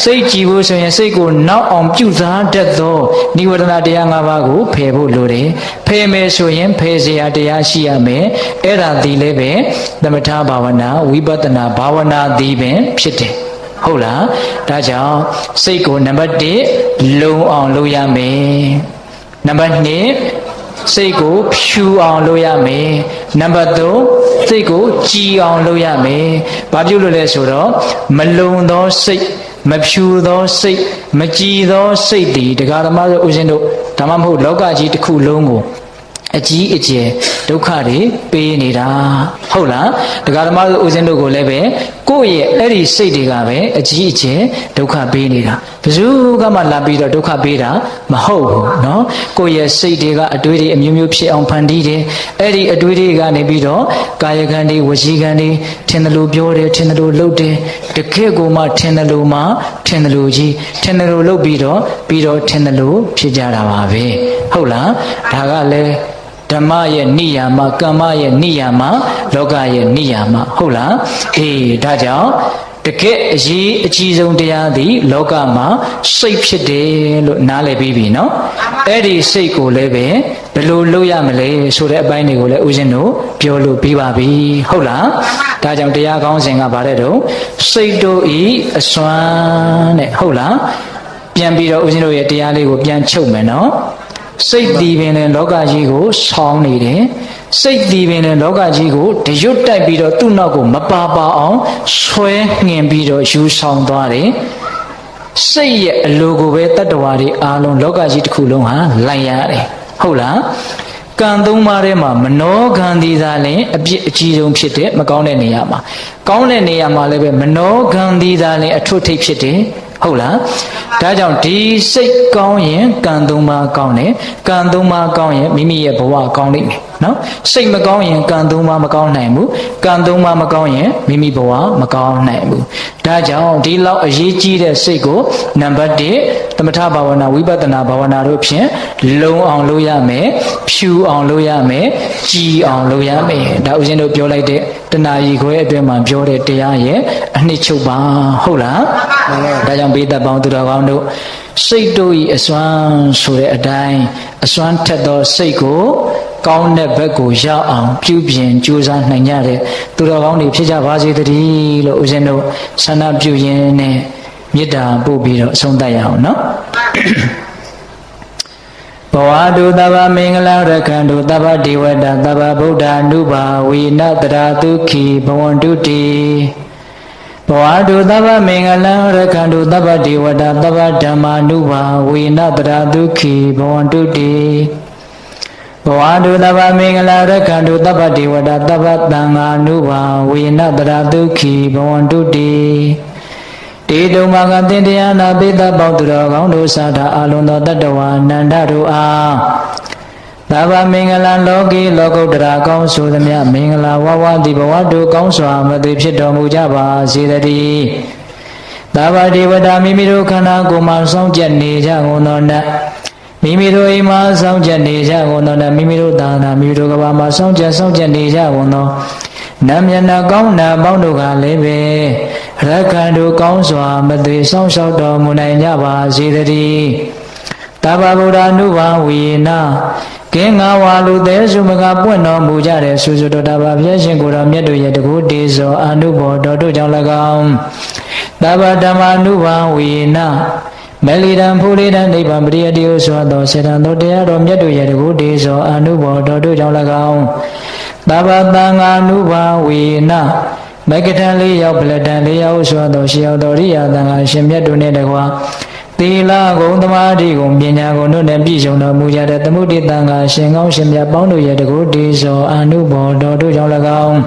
စိတ်ကြည်ဖို့ဆိုရင်စိတ်ကိုနောက်အောင်ပြုစားတတ်သောနိဝရဏတရား၅ပါးကိုဖယ်ဖို့လိုတယ်ဖယ်မယ်ဆိုရင်ဖယ်เสียတရားရှိရမယ်အဲ့ဒါဒီလည်းပဲသမထဘာဝနာဝိပဿနာဘာဝနာဒီပင်ဖြစ်တယ်ဟုတ်လားဒါကြောင့်စိတ်ကိုနံပါတ်1လုံအောင်လုပ်ရမယ်နံပါတ်2စိတ်ကိုဖြူအောင်လုပ်ရမယ်နံပါတ်3စိတ်ကိုကြည်အောင်လုပ်ရမယ်ဘာဖြစ်လို့လဲဆိုတော့မလုံသောစိတ်မဖြူသောစိတ်မကြည်သောစိတ်ဒီတရားဓမ္မဆိုဦးဇင်းတို့ဒါမှမဟုတ်လောကကြီးတစ်ခုလုံးကိုအကြီးအကျယ်ဒုက္ခတွေပေးနေတာဟုတ်လားတရားဓမ္မဆိုဦးဇင်းတို့ကိုလည်းပဲကိုယ့်ရဲ့အဲ့ဒီစိတ်တွေကပဲအကြီးအကျယ်ဒုက္ခပေးနေတာဘယ်သူကမှလာပြီးတော့ဒုက္ခပေးတာမဟုတ်ဘူးเนาะကိုယ့်ရဲ့စိတ်တွေကအတွေးတွေအမျိုးမျိုးဖြစ်အောင်ဖန်တီးတယ်အဲ့ဒီအတွေးတွေကနေပြီးတော့ကာယကံတွေဝစီကံတွေထင်တယ်လို့ပြောတယ်ထင်တယ်လို့လုပ်တယ်တကယ့်ကိုမှထင်တယ်လို့မှထင်တယ်လို့ကြီးထင်တယ်လို့လုပ်ပြီးတော့ထင်တယ်လို့ဖြစ်ကြတာပါပဲဟုတ်လားဒါကလည်းဓမ္မရဲ့နိယာမကမ္မရဲ့နိယာမလောကရဲ့နိယာမဟုတ်လားအေးဒါကြောင့်တကယ့်အရေးအကြီးဆုံးတရားသည်လောကမှာစိတ်ဖြစ်တယ်လို့နားလည်ပြီးပြီနော်အဲ့ဒီစိတ်ကိုလည်းပဲဘယ်လိုလုပ်ရမလဲဆိုတဲ့အပိုင်းတွေကိုလည်းဦးဇင်းတို့ပြောလို့ပြီးပါပြီဟုတ်လားဒါကြောင့်တရားကောင်းစဉ်ကဗါတဲ့တော့စိတ်တို့ဤအစွမ်းတဲ့ဟုတ်လားပြန်ပြီးတော့ဦးဇင်းတို့ရဲ့တရားလေးကိုပြန်ချုပ်မယ်နော်စိတ်တည်ပင်တဲ့လောကကြီးကိုဆောင်းနေတယ်စိတ်တည်ပင်တဲ့လောကကြီးကိုတရွတ်တိုက်ပြီးတော့သူ့နောက်ကိုမပါအောင်ဆွဲငင်ပြီးတော့ယူဆောင်သွားတယ်စိတ်ရဲ့အလိုကိုပဲတတ္တဝါတွေအားလုံးလောကကြီးတစ်ခုလုံးဟာလိုက်ရတယ်ဟုတ်လားကံသုံးပါးထဲမှာမနောကံဒီသာလင်အပြစ်အကြီးဆုံးဖြစ်တဲ့မကောင်းတဲ့နေရာမှာကောင်းတဲ့နေရာမှာလည်းပဲမနောကံဒီသာလင်အထွတ်ထိပ်ဖြစ်တယ်ဟုတ်လားဒါကြောင့်ဒီစိတ်ကောင်းရင်ကံသုံးပါးကောင်းတယ်ကံသုံးပါးကောင်းရင်မိမိရဲ့ဘဝကောင်းလိမ့်မယ်နော်စိတ်မကောင်းရင်ကံသုံးပါးမကောင်းနိုင်ဘူးကံသုံးပါးမကောင်းရင်မိမိဘဝမကောင်းနိုင်ဘူးဒါကြောင့်ဒီလောက်အရေးကြီးတဲ့စိတ်ကိုနံပါတ်1သမထဘာဝနာဝိပဿနာဘာဝနာတို့ဖြင့်လုံအောင်လုပ်ရမယ်ဖြူအောင်လုပ်ရမယ်ကြည်အောင်လုပ်ရမယ်ဒါဦးဇင်းတို့ပြောလိုက်တဲ့တဏှာကြီးခွဲအတွင်းမှာပြောတဲ့တရားရဲ့အနှစ်ချုပ်ပါဟုတ်လားဒါကြောင့်ဘေးသက်ပေါင်းသူတော်ကောင်းတို့စိတ်တို့ဤအစွမ်းဆိုတဲ့အတိုင်းအစွမ်းထက်သောစိတ်ကိုကောင်းတဲ့ဘက်ကိုရောက်အောင်ပြုပြင်ကြိုးစားနိုင်ကြတဲ့သူတော်ကောင်းတွေဖြစ်ကြပါစေတည်းလို့ဦးဇင်းတို့ဆန္ဒပြုရင်းနဲ့မေတ္တာပို့ပြီးတော့အဆုံးသတ်ရအောင်နော်ဘဝတုသဗ္ဗမင်္ဂလာရခန္တုသဗ္ဗဒေဝတာသဗ္ဗဗုဒ္ဓ ानु ဘာဝေနတရာဒုက္ခိဘဝန္တုတိဘဝတုသဗ္ဗမင်္ဂလာရခန္တုသဗ္ဗဒေဝတာသဗ္ဗဓမ္မာ ानु ဘာဝေနတရာဒုက္ခိဘဝန္တုတိဘဝတုသဗ္ဗမင်္ဂလာရခန္တုသဗ္ဗဒေဝတာသဗ္ဗသံဃာ ानु ဘာဝေနတရာဒုက္ခိဘဝန္တုတိတေတုံမာကသင်တရားနာပိသပေါင်းသူတော်ကောင်းတို့စာတာအလုံးသောတတ္တဝါနန္ဒတို့အားသဗ္ဗမင်္ဂလာလောကီလောကုတ္တရာကောင်းဆိုသမျှမင်္ဂလာဝဝတိဘဝတို့ကောင်းစွာမသိဖြစ်တော်မူကြပါစေတည်း သာဝတိဝတ္တမိမိတို့ခန္ဓာကိုယ်မှာစောင့်ကြနေကြကုန်သောနတ်မိမိတို့အိမ်မှာစောင့်ကြနေကြကုန်သောနတ်မိမိတို့သာနာမိမိတို့ကဘာမှာစောင့်ကြနေကြကုန်သောနတ်မျက်နှာကောင်းနာပေါင်းတို့ကလည်းပဲရက္ခဏ်တို့ကောင်းစွာမသွေဆောင်လျှောက်တော်မူနိုင်ကြပါစေတည်းတဗ္ဗဗုဒ္ဓ ानु ဘာဝေနကင်းငါဝါလူသေးစုမကပွင့်တော်မူကြတဲ့ဆုစုတော်တဗ္ဗဘုရားရှင်ကိုယ်တော်မြတ်တို့ရဲ့တကူတေဇောအနုဘောတော်တို့ကြောင့်၎င်းတဗ္ဗဓမ္မာနုဘာဝေနမလီတံဖူလီတံနိဗ္ဗာန်ပရိယတိဟုဆိုသောစေတံတော်တရားတော်မြတ်တို့ရဲ့တကူတေဇောအနုဘောတော်တို့ကြောင့်၎င်းတဗ္ဗသံဃာနုဘာဝေနမကထံလေးရောက်ပလတံလေးရောက်ဆိုသောရှေရောက်တော်ရိယာသံဃာရှင်မြတ်တို့နှင့်တကွာသီလဂုဏ်သမာဓိဂုဏ်ပညာဂုဏ်တို့နှင့်ပြည့်စုံတော်မူကြတဲ့သမုဒိတံဃာရှင်ကောင်းရှင်မြတ်ပေါင်းတို့ရဲ့တကူတေဇောအနုဘောတော်တို့ကြောင့်၎င်း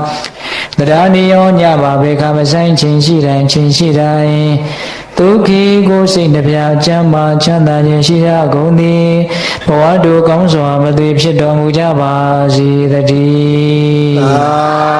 တရားနိယောညပါဘေခမဆိုင်ခြင်းရှိတိုင်းဒုက္ခိကိုစိတ်နှပြချမ်းသာချမ်းသာခြင်းရှိရကုန်သည်ဘဝတို့ကောင်းစွာမသွေဖြစ်တော်မူကြပါစေတည်း